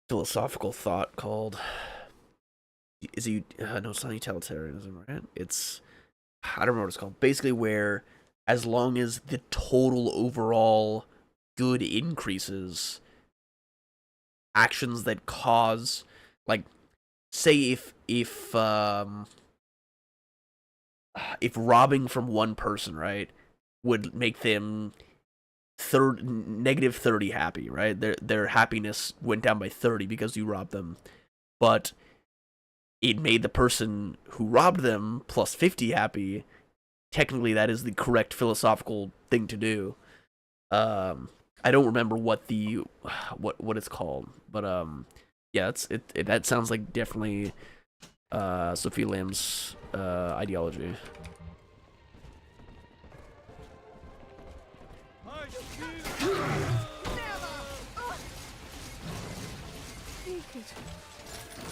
philosophical thought called? Is it? No, it's not utilitarianism, right? It's, I don't remember what it's called. Basically, where as long as the total overall good increases, actions that cause, like, say if robbing from one person, right, would make them -30 happy, right? Their happiness went down by 30 because you robbed them, but it made the person who robbed them plus 50 happy. Technically, that is the correct philosophical thing to do. I don't remember what it's called, but yeah, that sounds like definitely Sophie Lamb's ideology.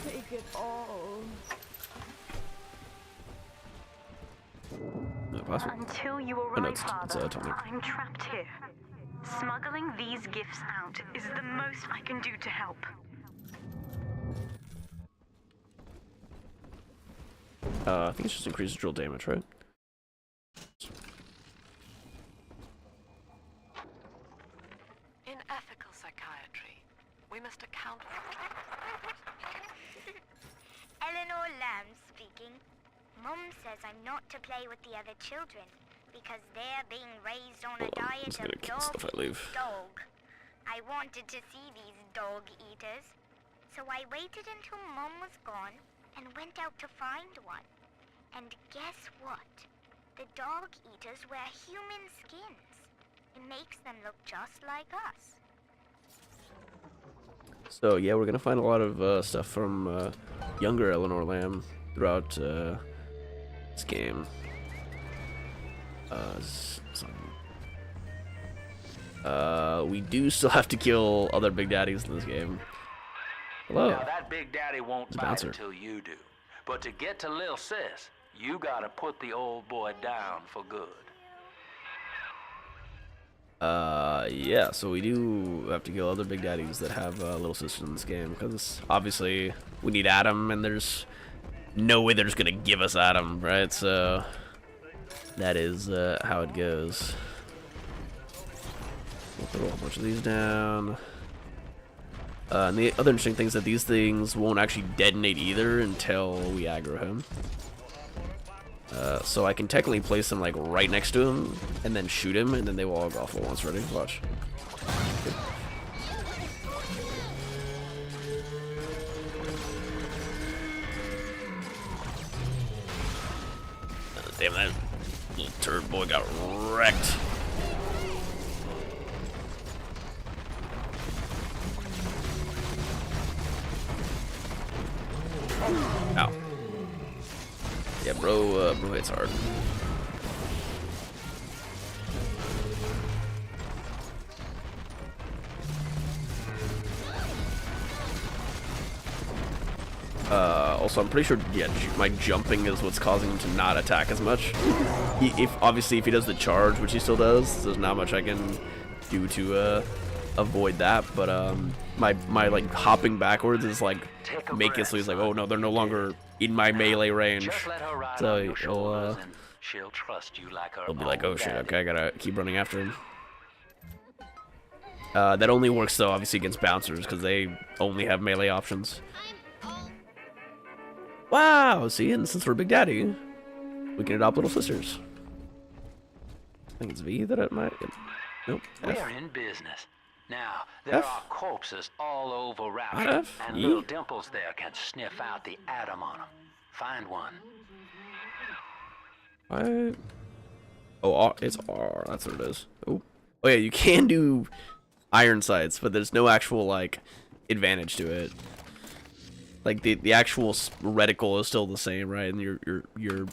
Take it all.
Until you
no,
arrive,
it's
Father,
Tony.
I'm trapped here. Smuggling these gifts out is the most I can do to help.
I think it's just increases drill damage, right?
In ethical psychiatry, we must account for...
Eleanor Lamb speaking. Mum says I'm not to play with the other children because they're being raised on a diet of dog. I wanted to see these dog eaters, so I waited until Mum was gone and went out to find one. And guess what? The dog eaters wear human skins. It makes them look just like us.
So yeah, we're gonna find a lot of stuff from younger Eleanor Lamb throughout this game. We do still have to kill other Big Daddies in this game. Hello.
Now that Big Daddy won't bite until you do. But to get to Lil Sis, you gotta put the old boy down for good.
Yeah, so we do have to kill other Big Daddies that have little sisters in this game, because obviously we need Adam, and there's no way they're just gonna give us Adam, right? So that is how it goes. We'll throw a bunch of these down. And the other interesting thing is that these things won't actually detonate either until we aggro him. So I can technically place them like right next to him and then shoot him, and then they will all go off at once. Ready? Watch. Damn, that little turd boy got wrecked. Ow. Yeah, bro hits hard. Also, I'm pretty sure, yeah, my jumping is what's causing him to not attack as much. Obviously, if he does the charge, which he still does, there's not much I can do to avoid that. But my like hopping backwards is like make it so he's like, oh no, they're no longer in my melee range. So he'll be like, oh shit, okay, I gotta keep running after him. That only works though, obviously, against bouncers because they only have melee options. Wow, see, and since we're Big Daddy, we can adopt little sisters. I think it's V that it might. Nope. F.
We're in business. Now, there are corpses all over Rapture,
F?
and
E?
little Dimples there can sniff out the atom on them. Find one.
Oh, it's R. That's what it is. Oh yeah, you can do iron sights, but there's no actual like advantage to it. Like the actual reticle is still the same, right? And your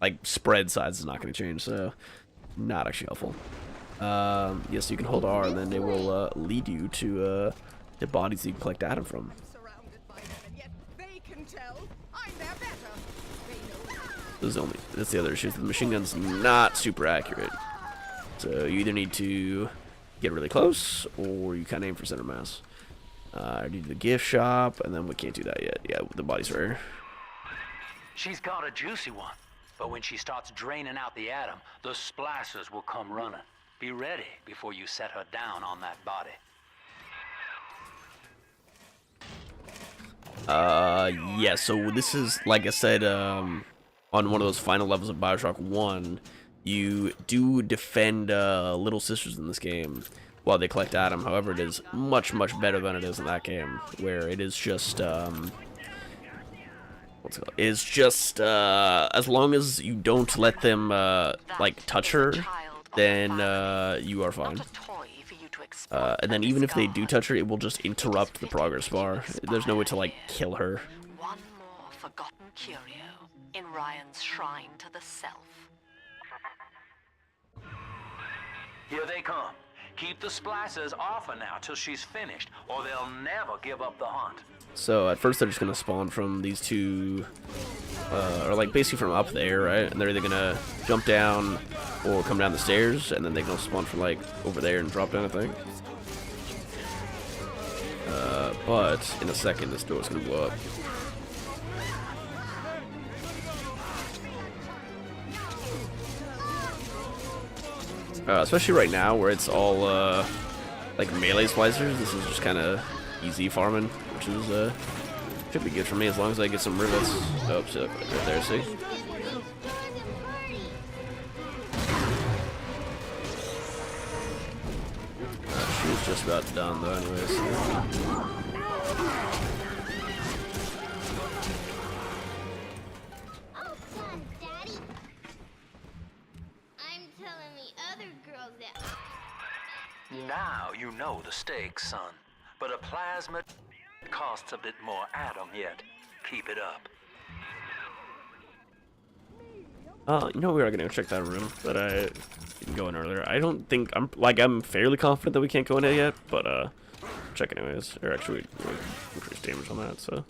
like spread size is not going to change, so not actually helpful. Yes, you can hold R, and then they will lead you to the bodies that you can collect Adam from. That's the other issue. The machine gun's not super accurate, so you either need to get really close or you kind of aim for center mass. I need the gift shop, and then we can't do that yet. Yeah, the body's rare.
She's got a juicy one, but when she starts draining out the atom, the splicers will come running. Be ready before you set her down on that body.
Yeah, so this is, like I said, on one of those final levels of Bioshock 1, you do defend little sisters in this game while they collect Adam. However, it is much, much better than it is in that game, where it is just, what's it called? It's just, as long as you don't let them, like, touch her, then, you are fine. And then even if they do touch her, it will just interrupt the progress bar. There's no way to, like, kill her.
One more forgotten curio in Ryan's shrine to the self.
Here they come. Keep the splicers off her now till she's finished, or they'll never give up the hunt.
So at first they're just gonna spawn from these two, or like basically from up there, right? And they're either gonna jump down or come down the stairs, and then they can spawn from like over there and drop down, I think. But in a second this door's gonna blow up. Especially right now where it's all like melee splicers, this is just kind of easy farming, which is should be good for me as long as I get some rivets. Oh, shit, right there, see? She was just about done though, anyways.
Now you know the stakes, son. But a plasma costs a bit more Adam yet. Keep it up.
You know, we are gonna check that room that I didn't go in earlier. I don't think I'm fairly confident that we can't go in it yet, but check anyways. Or actually, we increase damage on that, so.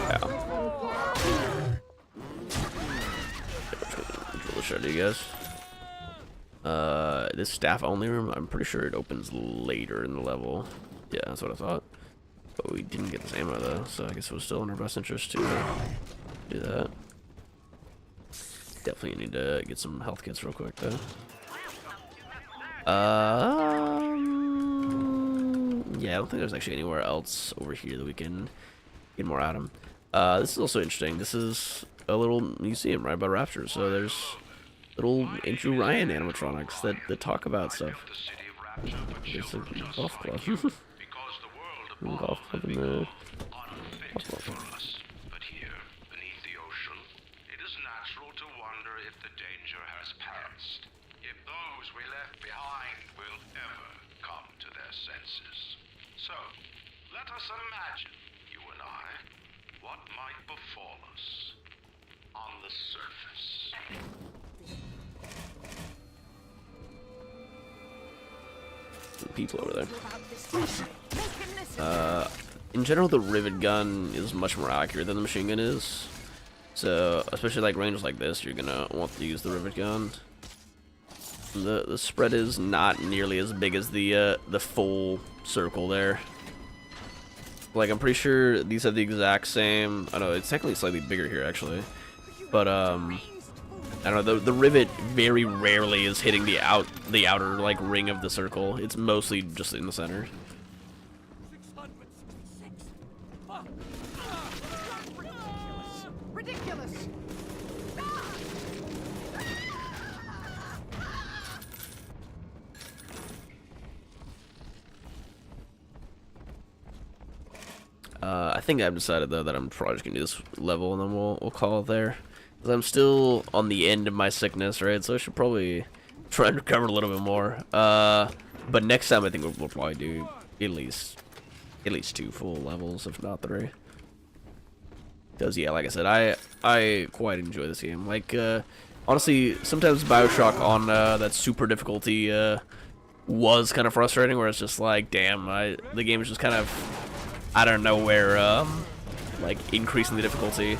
Yeah. Show to you guys. This staff only room, I'm pretty sure it opens later in the level. Yeah, that's what I thought. But we didn't get this ammo though, so I guess it was still in our best interest to do that. Definitely need to get some health kits real quick though. Yeah, I don't think there's actually anywhere else over here that we can get more Adam. This is also interesting. This is a little museum right by Rapture, so there's little Andrew Ryan animatronics that talk about stuff. There's a golf club. Golf club in the golf club.
But here, beneath the ocean, it is natural to wonder if the danger has passed. If those we left behind will ever come to their senses. So, let us imagine, you and I, what might befall us on the surface.
People over there. In general, the rivet gun is much more accurate than the machine gun is. So, especially like ranges like this, you're gonna want to use the rivet gun. The spread is not nearly as big as the full circle there. Like, I'm pretty sure these have the exact same. I know it's technically slightly bigger here actually, but I don't know, the rivet very rarely is hitting the outer like ring of the circle. It's mostly just in the center.
Ridiculous.
I think I've decided though that I'm probably just gonna do this level and then we'll call it there. Cause I'm still on the end of my sickness, right? So I should probably try and recover a little bit more. But next time I think we'll probably do at least 2 full levels, if not 3. Because yeah, like I said, I quite enjoy this game. Like honestly, sometimes Bioshock on that super difficulty was kind of frustrating, where it's just like, damn, the game is just kind of out of nowhere, like increasing the difficulty.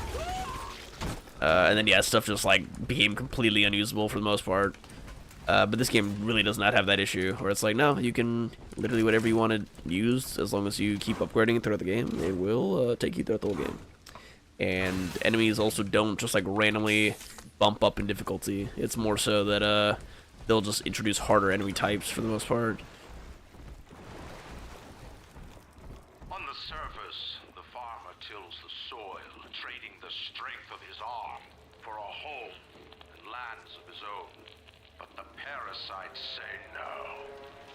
And then yeah, stuff just like became completely unusable for the most part. But this game really does not have that issue, where it's like, no, you can literally whatever you want to use, as long as you keep upgrading it throughout the game, it will take you throughout the whole game. And enemies also don't just like randomly bump up in difficulty. It's more so that they'll just introduce harder enemy types for the most part.
On the surface, the farmer tills the soil, trading the strength of his arm for a home and lands of his own. But the parasites say no.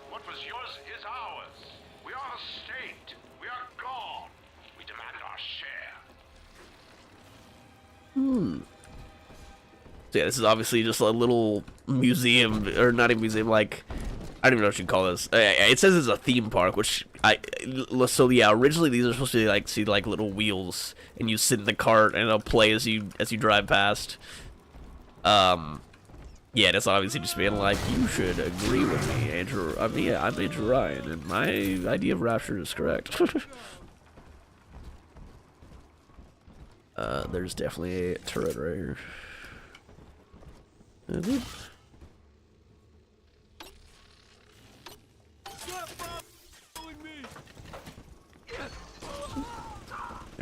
What was yours is ours. We are the state. We are gone. We demand our share.
So yeah, this is obviously just a little museum, or not a museum, like, I don't even know what you'd call this. It says it's a theme park, which so yeah, originally these are supposed to be like, see, like little wheels, and you sit in the cart and it'll play as you drive past. Yeah, that's obviously just being like, you should agree with me, Andrew. I mean, yeah, I'm Andrew Ryan, and my idea of Rapture is correct. There's definitely a turret right here. There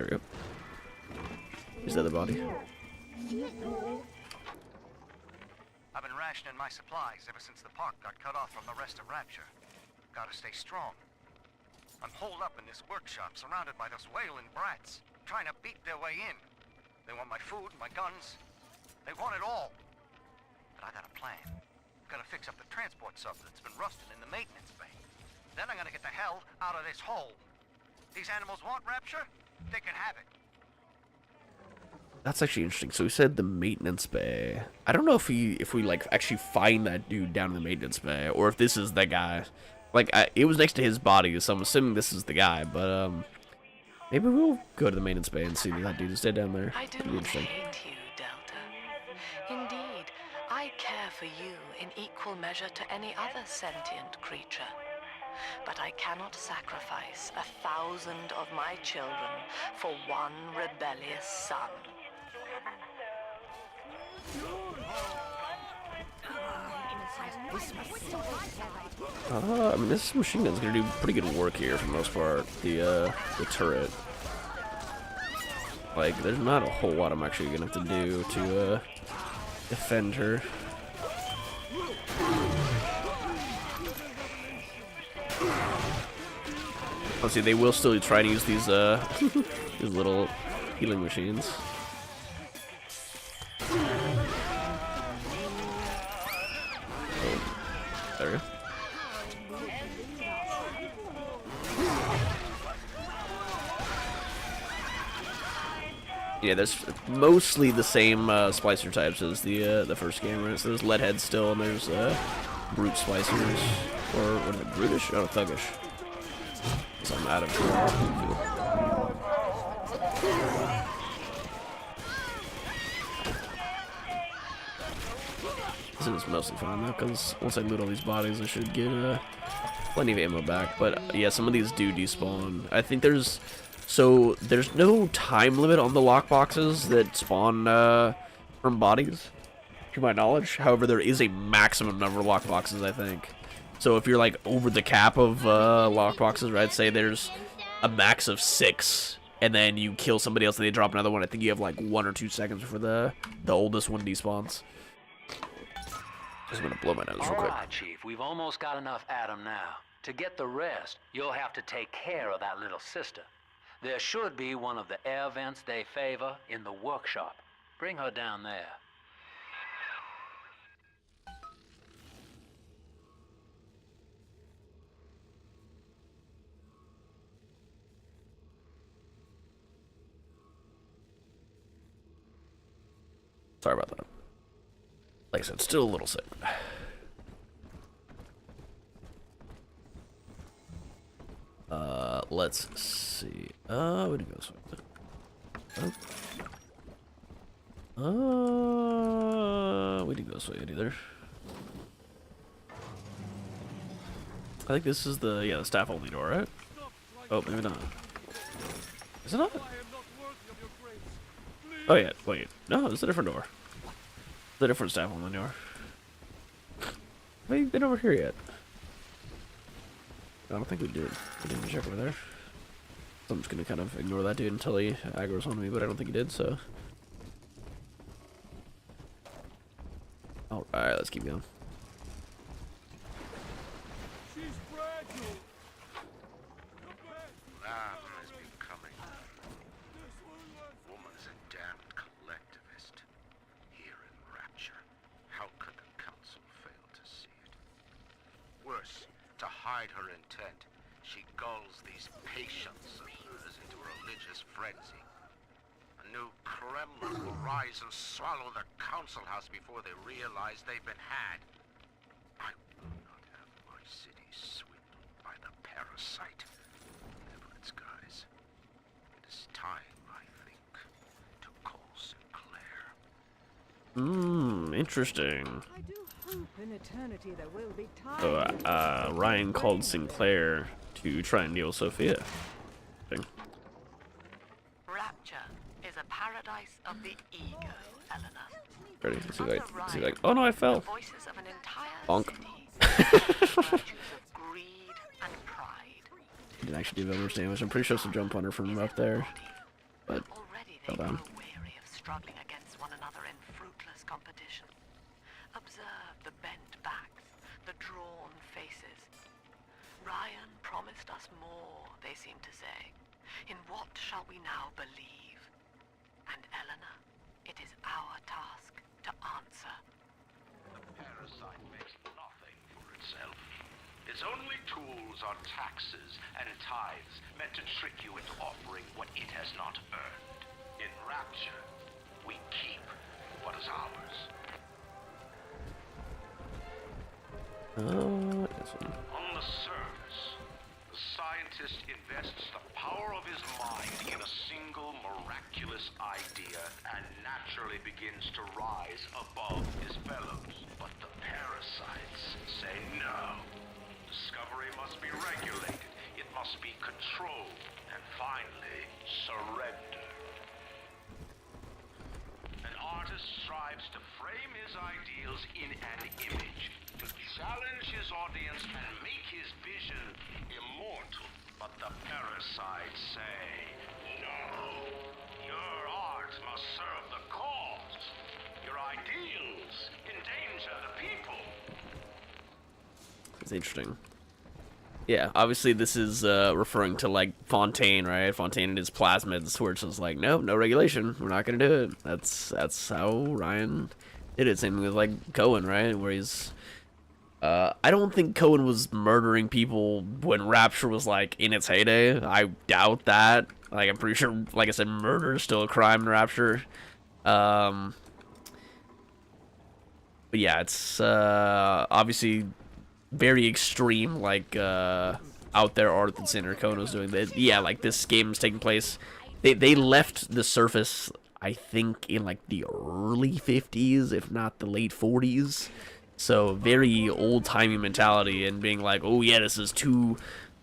we go. Is that the body?
I've been rationing my supplies ever since the park got cut off from the rest of Rapture. Gotta stay strong. I'm holed up in this workshop, surrounded by those wailing brats, trying to beat their way in. They want my food, my guns. They want it all. But I got a plan. Gotta fix up the transport sub that's been rusting in the maintenance bay. Then I'm gonna get the hell out of this hole. These animals want Rapture? They can have it.
That's actually interesting. So we said the maintenance bay. I don't know if we like actually find that dude down in the maintenance bay, or if this is the guy. Like it was next to his body, so I'm assuming this is the guy. But maybe we'll go to the maintenance bay and see if that dude is dead down there.
I do hate you, Delta. Indeed, I care for you in equal measure to any other sentient creature. But I cannot sacrifice 1,000 of my children for one rebellious son.
I mean, this machine gun's gonna do pretty good work here for the most part. The turret. Like, there's not a whole lot I'm actually gonna have to do to defend her. Let's see, they will still try to use these these little healing machines. There we go. Yeah, there's mostly the same splicer types as the first game, right? So there's leadhead still, and there's brute splicers, or what is it, brutish? Oh, thuggish. So I'm out of This is mostly fine though, because once I loot all these bodies, I should get plenty of ammo back. But yeah, some of these do despawn. I think there's no time limit on the lockboxes that spawn from bodies, to my knowledge. However, there is a maximum number of lockboxes, I think. So if you're like over the cap of lockboxes, right? Say there's a max of 6, and then you kill somebody else and they drop another one. I think you have like 1 or 2 seconds before the oldest one despawns. Just gonna blow my nose real quick.
Alright, Chief, we've almost got enough Adam now. To get the rest, you'll have to take care of that little sister. There should be one of the air vents they favor in the workshop. Bring her down there.
Sorry about that. Like I said, still a little sick. Let's see. Where did it go? We didn't go this way either. I think this is the staff only door, right? Oh, maybe not. Is it not? Oh yeah, wait. No, it's a different door. It's a different staff only door. Have I been over here yet? I don't think we did. We didn't check over there. So I'm just gonna kind of ignore that dude until he aggro's on me, but I don't think he did, so. Alright, let's keep going.
Lamb is becoming lulls these patients of hers into a religious frenzy. A new Kremlin will rise and swallow the council house before they realize they've been had. I will not have my city swindled by the parasite. Whatever its guise. It is time, I think, to call Sinclair.
Interesting.
I do hope in eternity there will be time.
So, Ryan called Sinclair to try and deal with Sophia.
Rapture is a paradise of the ego, Eleanor.
Ready? Is he like, oh no, I fell.
The voices of an entire
Bonk.
city, of greed and pride.
Didn't actually do that much damage. I'm pretty sure it's a jump on her from up there. But,
already
fell
they
down.
grow weary of struggling against one another in fruitless competition. Observe the bent backs, the drawn faces. Ryan promised us more, they seem to say. In what shall we now believe? And Eleanor, it is our task to answer.
The parasite makes nothing for itself. Its only tools are taxes and tithes meant to trick you into offering what it has not earned. In Rapture, we keep what is ours.
This one.
On the surface, the scientist invests the power of his mind in a single miraculous idea and naturally begins to rise above his fellows. But the parasites say no. Discovery must be regulated, it must be controlled, and finally, surrender. An artist strives to frame his ideals in an image, to challenge his audience and make his vision immortal. But the parasites say, no, your art must serve the cause. Your ideals endanger the people.
It's interesting. Yeah, obviously this is referring to like Fontaine, right? Fontaine and his plasmids, where it's just like, no regulation. We're not gonna do it. That's how Ryan did it. Same thing with like Cohen, right? Where he's I don't think Cohen was murdering people when Rapture was like in its heyday. I doubt that. Like I'm pretty sure, like I said, murder is still a crime in Rapture. But yeah, it's obviously very extreme, like out there art that Senator Cohen was doing. Yeah, like this game is taking place. They left the surface, I think, in like the early 50s, if not the late 40s. So very old-timey mentality and being like, oh yeah, this is too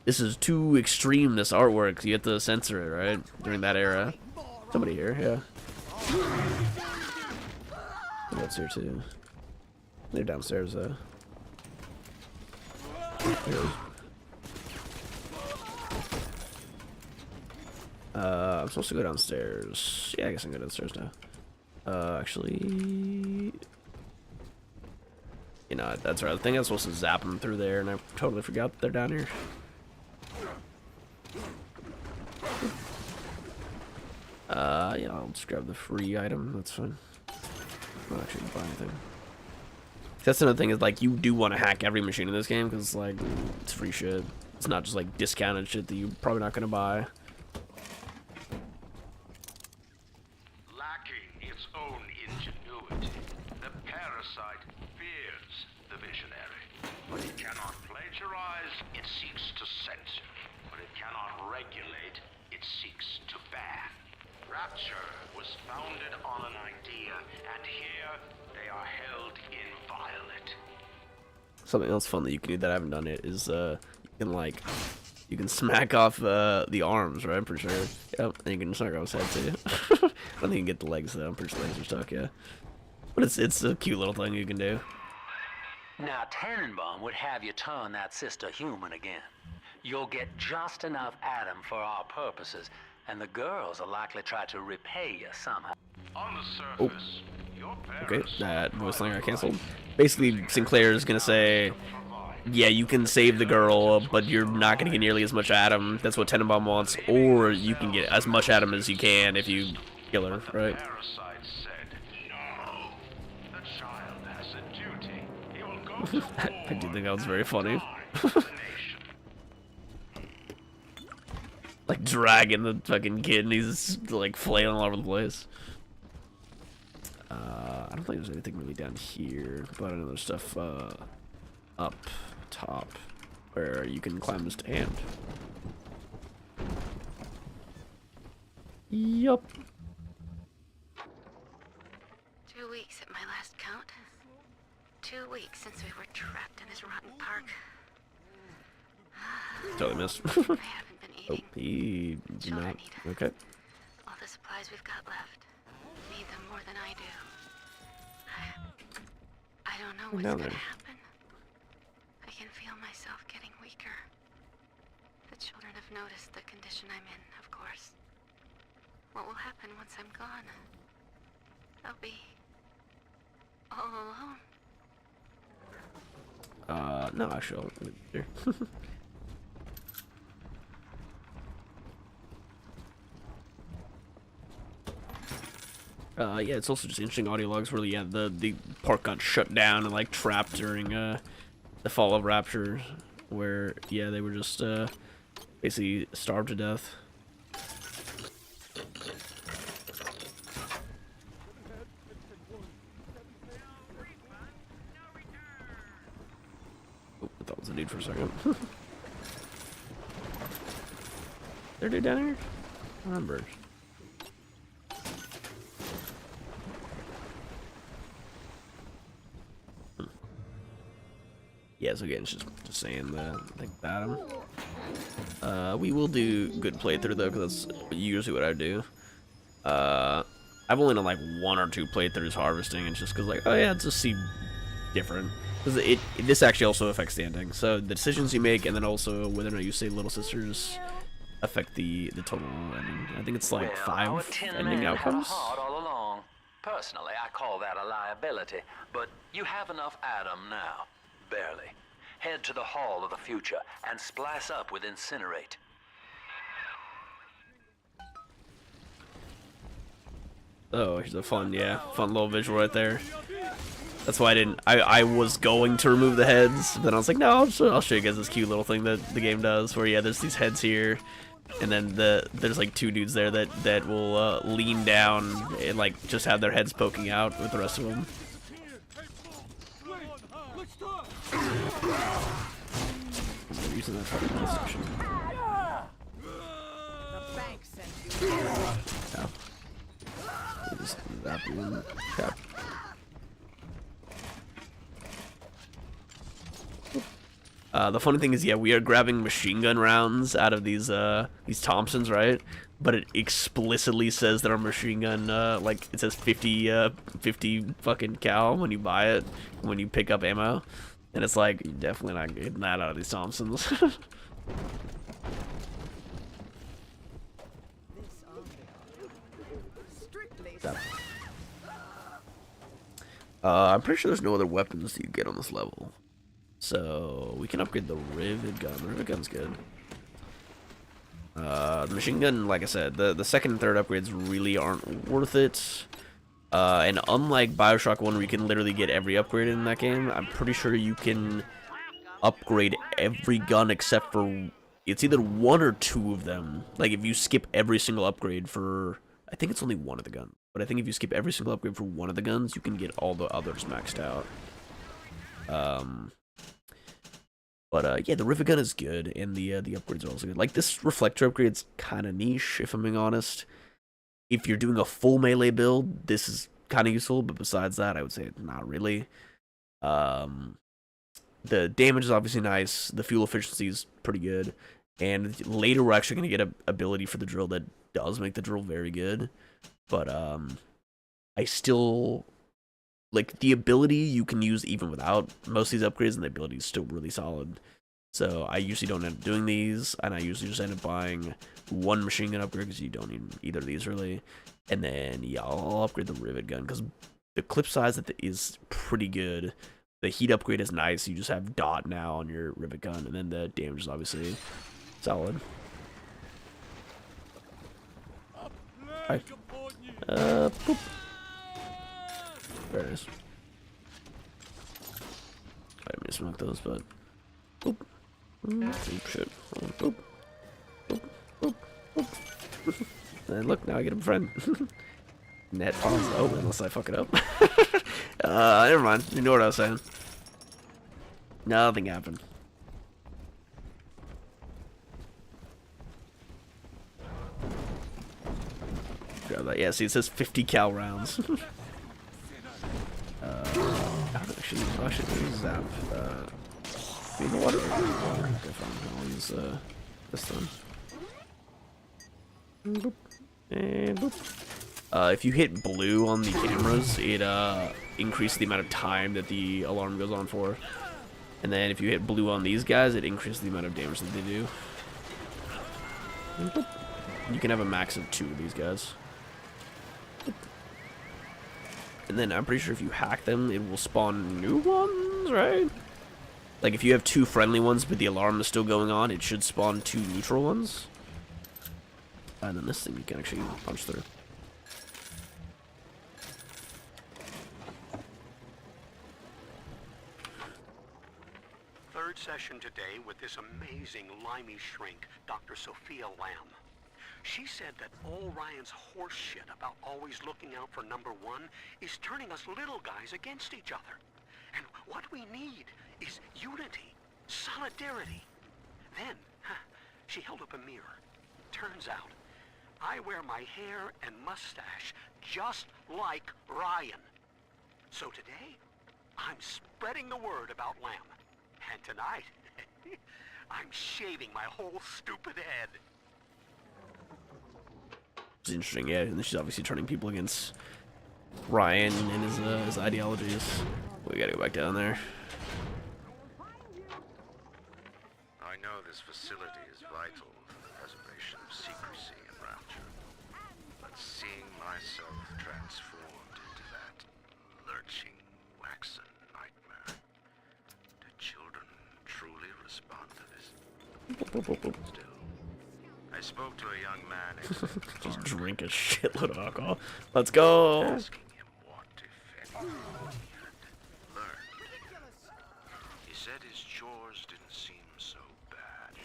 extreme, this artwork. So you have to censor it, right? During that era. Somebody here, yeah. What's here too? They're downstairs though. I'm supposed to go downstairs. Yeah, I guess I can go downstairs now. Actually, you know, that's right. I think I'm supposed to zap them through there, and I totally forgot that they're down here. Yeah, I'll just grab the free item. That's fine. I'm not actually buy anything. That's another thing is like you do want to hack every machine in this game because like it's free shit. It's not just like discounted shit that you're probably not gonna buy.
Lacking its own ingenuity, the parasite fears the visionary. But it cannot plagiarize, it seeks to censor. But it cannot regulate, it seeks to ban. Rapture was founded on an idea, and here they are held inviolate.
Something else fun that you can do that I haven't done yet is you can smack off the arms, right? I'm pretty sure. Yep, and you can smack off his head too. I don't think you can get the legs though. I'm pretty sure legs are stuck, yeah. But it's a cute little thing you can do.
Now Tannenbaum would have you turn that sister human again. You'll get just enough Adam for our purposes, and the girls are likely to try to repay you somehow.
On the surface, your
Okay, that voice line got canceled. Basically, Sinclair is gonna say, yeah, you can save the girl, but you're not gonna get nearly as much Adam. That's what Tenenbaum wants. Or you can get as much Adam as you can if you kill her, right? I do think that was very funny. like dragging the fucking kid, and he's like flailing all over the place. I don't think there's anything really down here, but I know there's stuff up top where you can climb this stand. Yup.
2 weeks at my last count. 2 weeks since we were trapped in this rotten park.
Totally missed.
I haven't been eating.
Oh, he did not. Okay.
All the supplies we've got left. Need them more than I do. I don't know what's gonna happen. I can feel myself getting weaker. The children have noticed the condition I'm in, of course. What will happen once I'm gone? I'll be all alone.
No, actually, I'll leave it here. Yeah, it's also just interesting audio logs where, yeah, the park got shut down and, like, trapped during, the fall of Rapture, where, yeah, they were just, basically starved to death. Oh, I thought it was a dude for a second. There a dude down here? I remember. Yeah, so again, it's just saying that, like that. We will do good playthrough though, because that's usually what I do. I've only done like 1 or 2 playthroughs harvesting, and just because like, oh yeah, it's just see different. Because this actually also affects the ending. So the decisions you make, and then also whether or not you say Little Sisters, affect the total ending. I think it's like 5 ending outcomes.
All along. Personally, I call that a liability, but you have enough Adam now. Barely. Head to the Hall of the Future and splice up with Incinerate.
Oh, here's a fun little visual right there. That's why I was going to remove the heads, but then I was like, no, I'll show you guys this cute little thing that the game does, where, yeah, there's these heads here, and then there's like 2 dudes there that will lean down and like just have their heads poking out with the rest of them. I'm using that fucking PlayStation.
The bank sent you.
Yeah. Just that one. The funny thing is, yeah, we are grabbing machine gun rounds out of these Thompsons, right? But it explicitly says that our machine gun, like, it says 50 fucking cal when you buy it, when you pick up ammo. And it's like, you're definitely not getting that out of these Thompsons. I'm pretty sure there's no other weapons that you get on this level. So, we can upgrade the Rivet Gun. The Rivet Gun's good. The machine gun, like I said, the second and third upgrades really aren't worth it. And unlike Bioshock 1, where you can literally get every upgrade in that game, I'm pretty sure you can upgrade every gun except for, it's either 1 or 2 of them. Like, if you skip every single upgrade for, I think it's only 1 of the guns, but I think if you skip every single upgrade for 1 of the guns, you can get all the others maxed out. But yeah, the Rivet Gun is good, and the upgrades are also good. Like, this reflector upgrade's kind of niche, if I'm being honest. If you're doing a full melee build, this is kind of useful, but besides that, I would say not really. The damage is obviously nice, the fuel efficiency is pretty good, and later we're actually going to get an ability for the drill that does make the drill very good. But I still, like, the ability you can use even without most of these upgrades, and the ability is still really solid. So I usually don't end up doing these, and I usually just end up buying 1 machine gun upgrade, because you don't need either of these really. And then, yeah, I'll upgrade the Rivet Gun, because the clip size is pretty good. The heat upgrade is nice, you just have dot now on your Rivet Gun, and then the damage is obviously solid. Hi. Boop. There it is. I didn't mean to smoke those, but boop. Oop, shit. Boop. Boop. Boop. And look, now I get a friend. Net pause. Oh, unless I fuck it up. Never mind. You know what I was saying. Nothing happened. Grab that. Yeah, see, it says 50 cal rounds. Actually, zap. Be in the water. Okay, fine. I'll use this one. Boop. And boop. If you hit blue on the cameras, it increases the amount of time that the alarm goes on for. And then if you hit blue on these guys, it increases the amount of damage that they do. And boop. You can have a max of 2 of these guys. And then I'm pretty sure if you hack them, it will spawn new ones, right? Like if you have 2 friendly ones, but the alarm is still going on, it should spawn 2 neutral ones. And then this thing you can actually punch through.
Third session today with this amazing limey shrink, Dr. Sophia Lamb. She said that all Ryan's horse shit about always looking out for number 1 is turning us little guys against each other. And what we need is unity, solidarity. Then, she held up a mirror. Turns out, I wear my hair and mustache just like Ryan. So today, I'm spreading the word about Lamb. And tonight, I'm shaving my whole stupid head.
It's interesting, yeah, and she's obviously turning people against Ryan and his ideologies. We gotta go back down there.
I know this facility is vital for the preservation of secrecy and rapture, but seeing myself transformed into that lurching, waxen nightmare, do children truly respond to this? Still, I spoke to a young man.
Just drink a shitload of alcohol. Let's go.
Asking him what, if anything, he had learned. He said his chores didn't seem so bad,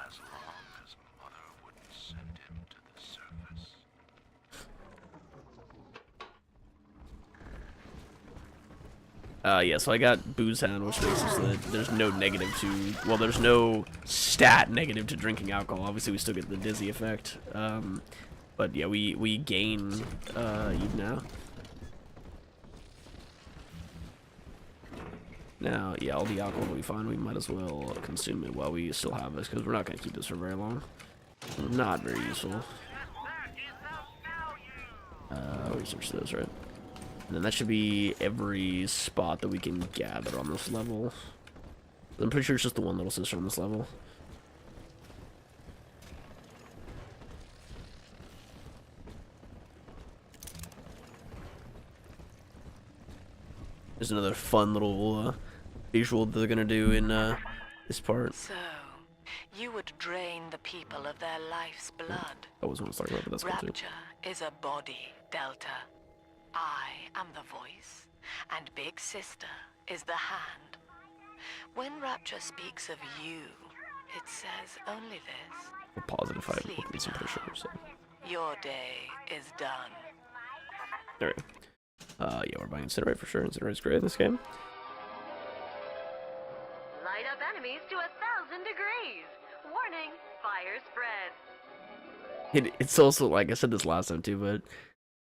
as long as Mother wouldn't send him to the surface.
Yeah, so I got Booze Hound, which makes it so that there's no negative to, well, there's no stat negative to drinking alcohol. Obviously, we still get the dizzy effect. But yeah, we gain even now. Now, yeah, all the alcohol we find, we might as well consume it while we still have this, because we're not going to keep this for very long. Not very useful. Research those, right? And then that should be every spot that we can gather on this level. I'm pretty sure it's just the one little sister on this level. There's another fun little visual that they're gonna do in this part.
So, you would drain the people of their life's blood.
I was going to start about, but that's cool too.
Rapture is a body, Delta. I am the voice, and Big Sister is the hand. When Rapture speaks of you, it says only this.
We're positive I
Sleep
put some pressure, so.
Your day is done.
Alright. Yeah, we're buying Incinerate for sure. Incinerate's great in this game.
Light up enemies to 1,000 degrees. Warning, fire spreads.
It's also, like I said this last time too, but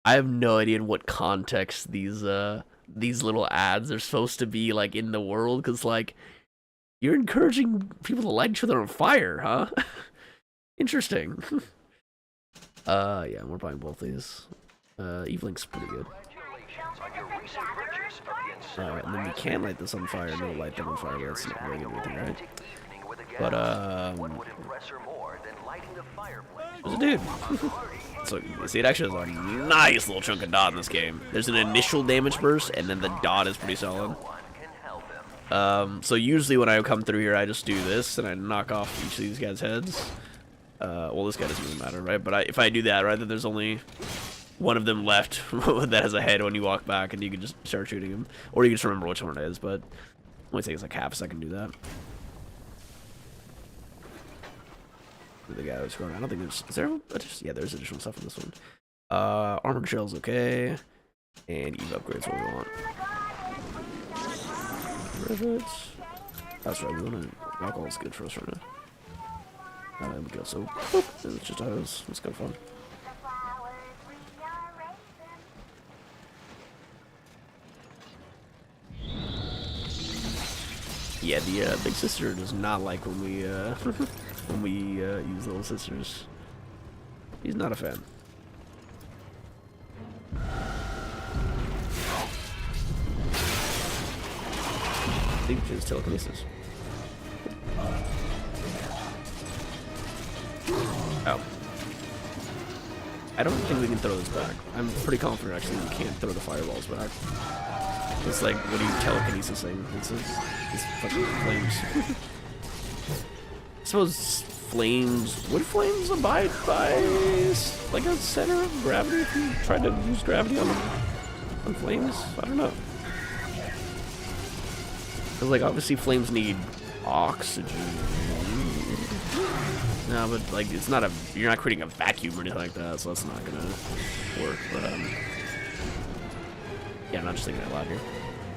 I have no idea in what context these little ads are supposed to be, like, in the world, because, like, you're encouraging people to light each other on fire, huh? Interesting. Yeah, we're buying both these. Evelink's pretty good. And then we can light this on fire, and we'll light them on fire, but that's not really good anything, right? But, there's a dude. So, you see, it actually has a nice little chunk of dot in this game. There's an initial damage burst, and then the dot is pretty solid. So usually when I come through here, I just do this, and I knock off each of these guys' heads. Well, this guy doesn't really matter, right? But if I do that, right, then there's only one of them left that has a head when you walk back, and you can just start shooting him. Or you can just remember which one it is, but it only takes like half a second to do that. the guy who's going. I don't think there's. Is there? Yeah, there's additional stuff in this one. Armored shell's okay, and Eve upgrades what we want. Rivets. That's right. We want to. Alcohol's good for us right now. We can also. It's just it's kind of fun. Yeah, the big sister does not like when we use little sisters. He's not a fan. I think it's telekinesis. Oh. I don't think we can throw this back. I'm pretty confident actually we can't throw the fireballs back. It's like, what are you telekinesising? It's fucking flames. I suppose flames, would flames abide by like a center of gravity if you tried to use gravity on flames? I don't know. Because like obviously flames need oxygen. No, but like it's not you're not creating a vacuum or anything like that, so that's not gonna work. But yeah, I'm not just thinking out loud here.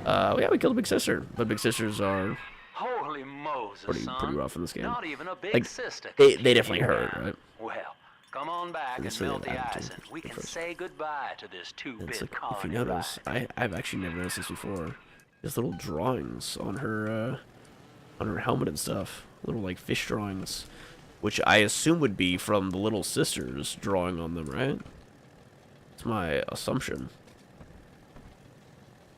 Yeah, we killed a big sister, but big sisters are
Holy Moses,
pretty rough in this game.
Not even a big
like,
sister.
They definitely hurt, right?
Well, come on back and melt the ice, and we can say goodbye to this two-bit colony.
If you notice, I've actually never noticed this before. There's little drawings on her helmet and stuff. Little like fish drawings, which I assume would be from the little sisters drawing on them, right? That's my assumption.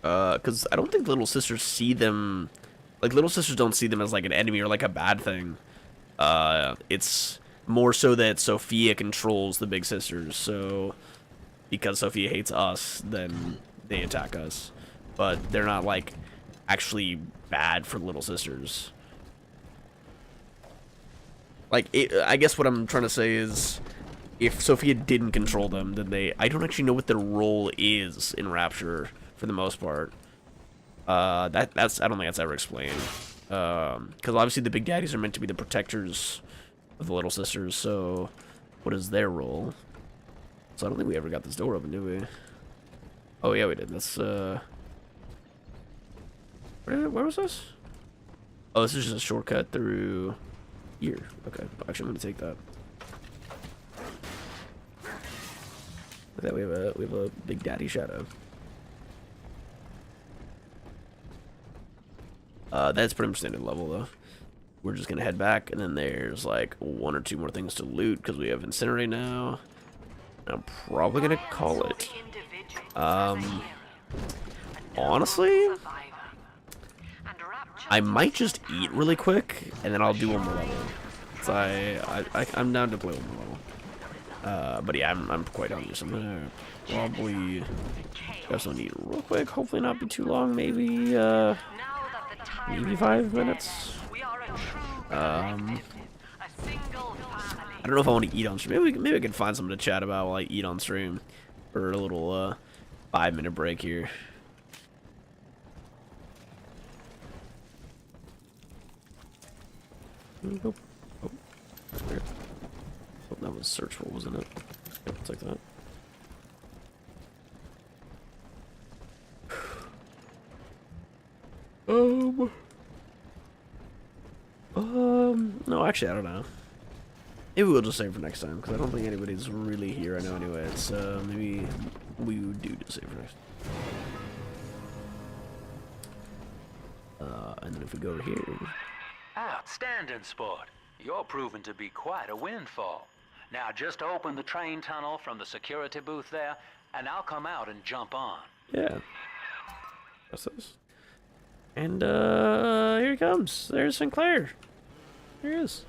Because I don't think little sisters see them, like little sisters don't see them as like an enemy or like a bad thing. It's more so that Sophia controls the big sisters, so because Sophia hates us, then they attack us. But they're not like actually bad for little sisters. Like, I guess what I'm trying to say is, if Sophia didn't control them, then I don't actually know what their role is in Rapture, for the most part. I don't think that's ever explained. Because obviously the Big Daddies are meant to be the protectors of the little sisters, so what is their role? So I don't think we ever got this door open, did we? Oh yeah, we did. That's, where was this? Oh, this is just a shortcut through here. Okay, actually I'm gonna take that. Look at that, we have a Big Daddy shadow. That's pretty much standard level though. We're just gonna head back, and then there's like 1 or 2 more things to loot because we have Incinerate now. I'm probably gonna call it. Honestly, I might just eat really quick, and then I'll do one more level. So I'm down to play one more level. But yeah, I'm quite hungry, so I'm gonna probably just want to eat real quick. Hopefully not be too long. Maybe 5 minutes. I don't know if I want to eat on stream. Maybe we can find something to chat about while I eat on stream for a little 5-minute break here. Nope. Oh, that's weird. Oh, that was searchable, wasn't it? Yep, it's like that. No, actually, I don't know. Maybe we'll just save for next time, because I don't think anybody's really here right now anyway. So maybe we do just save for next time. And then if we go over here...
Outstanding sport. You're proving to be quite a windfall. Now just open the train tunnel from the security booth there, and I'll come out and jump on.
Yeah. What's this? And here he comes. There's Sinclair. Here he is.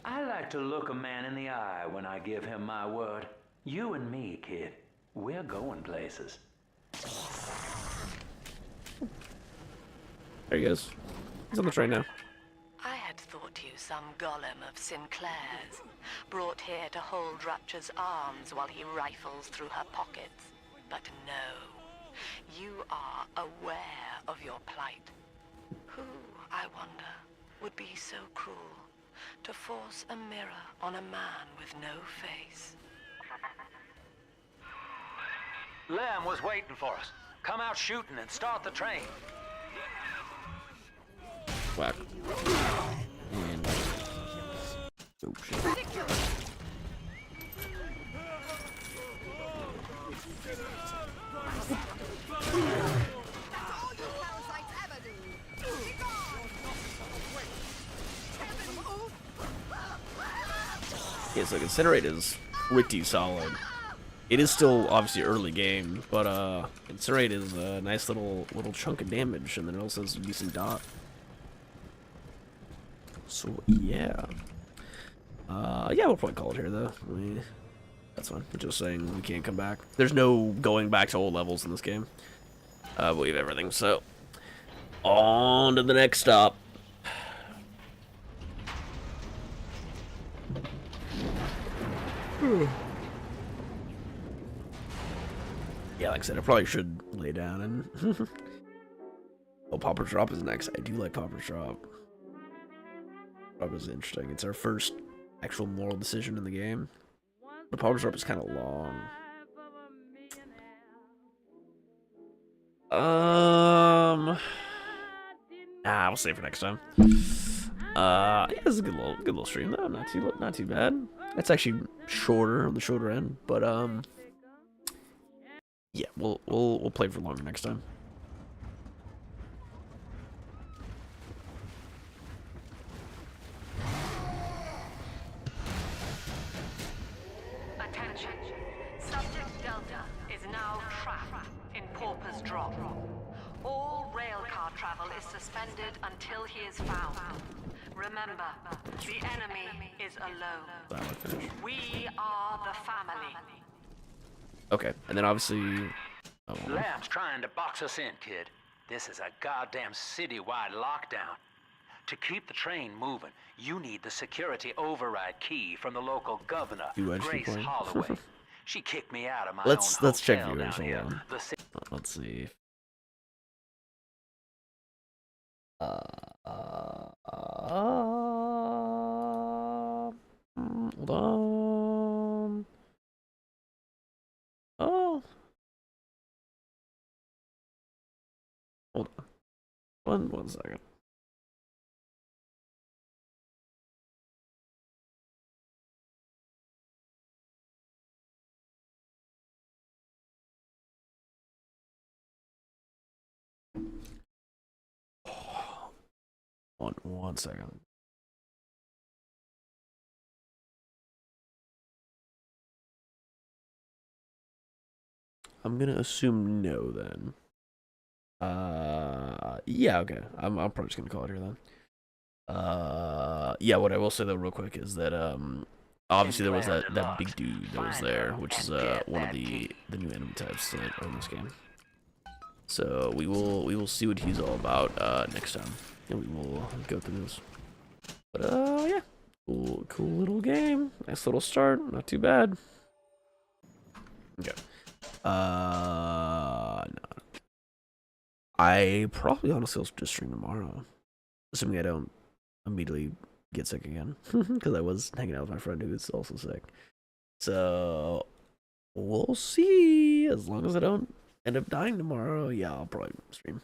I like to look a man in the eye when I give him my word. You and me, kid. We're going places.
There he goes. He's on the train now.
I had thought you some golem of Sinclair's, brought here to hold Rapture's arms while he rifles through her pockets. But no, you are aware of your plight. Who, I wonder, would be so cruel to force a mirror on a man with no face.
Lamb was waiting for us. Come out shooting and start the train.
Whack. And oh shit. Yeah, so Incinerate is pretty solid. It is still obviously early game, but Incinerate is a nice little chunk of damage, and then it also has a decent dot. So yeah, yeah, we'll probably call it here though. That's fine. We're just saying we can't come back. There's no going back to old levels in this game. I believe everything. So on to the next stop. Yeah, like I said, I probably should lay down and... Oh, Pauper's Drop is next. I do like Pauper's Drop. Drop is interesting. It's our first actual moral decision in the game. But Pauper's Drop is kind of long. We'll save for next time. Yeah, this is a good little stream though. Not too bad. It's actually shorter, on the shorter end, but yeah, we'll play for longer next time.
Attention. Subject Delta is now trapped in Pauper's Drop. All railcar travel is suspended until he is found. Remember, the enemy is alone. We are the family.
Okay, and then obviously... Oh.
Lamb's trying to box us in, kid. This is a goddamn citywide lockdown. To keep the train moving, you need the security override key from the local governor, Grace Holloway. She kicked me out of my own
let's check
hotel
viewers.
down here.
Let's see. Hold on. Oh. Hold on. One second. One second. I'm gonna assume no then. Yeah, okay. I'm probably just gonna call it here then. Yeah, what I will say though real quick is that obviously there was that big dude that was there, which is one of the new enemy types that are in this game. So we will see what he's all about next time, and we will go through this. But yeah, cool little game. Nice little start. Not too bad. Okay. No. I probably honestly will just stream tomorrow, assuming I don't immediately get sick again, because I was hanging out with my friend who is also sick. So we'll see. As long as I don't end up dying tomorrow, yeah, I'll probably stream.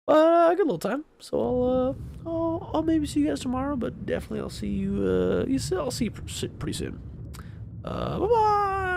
Good little time. So I'll maybe see you guys tomorrow, but definitely I'll see you. I'll see you pretty soon. Bye bye.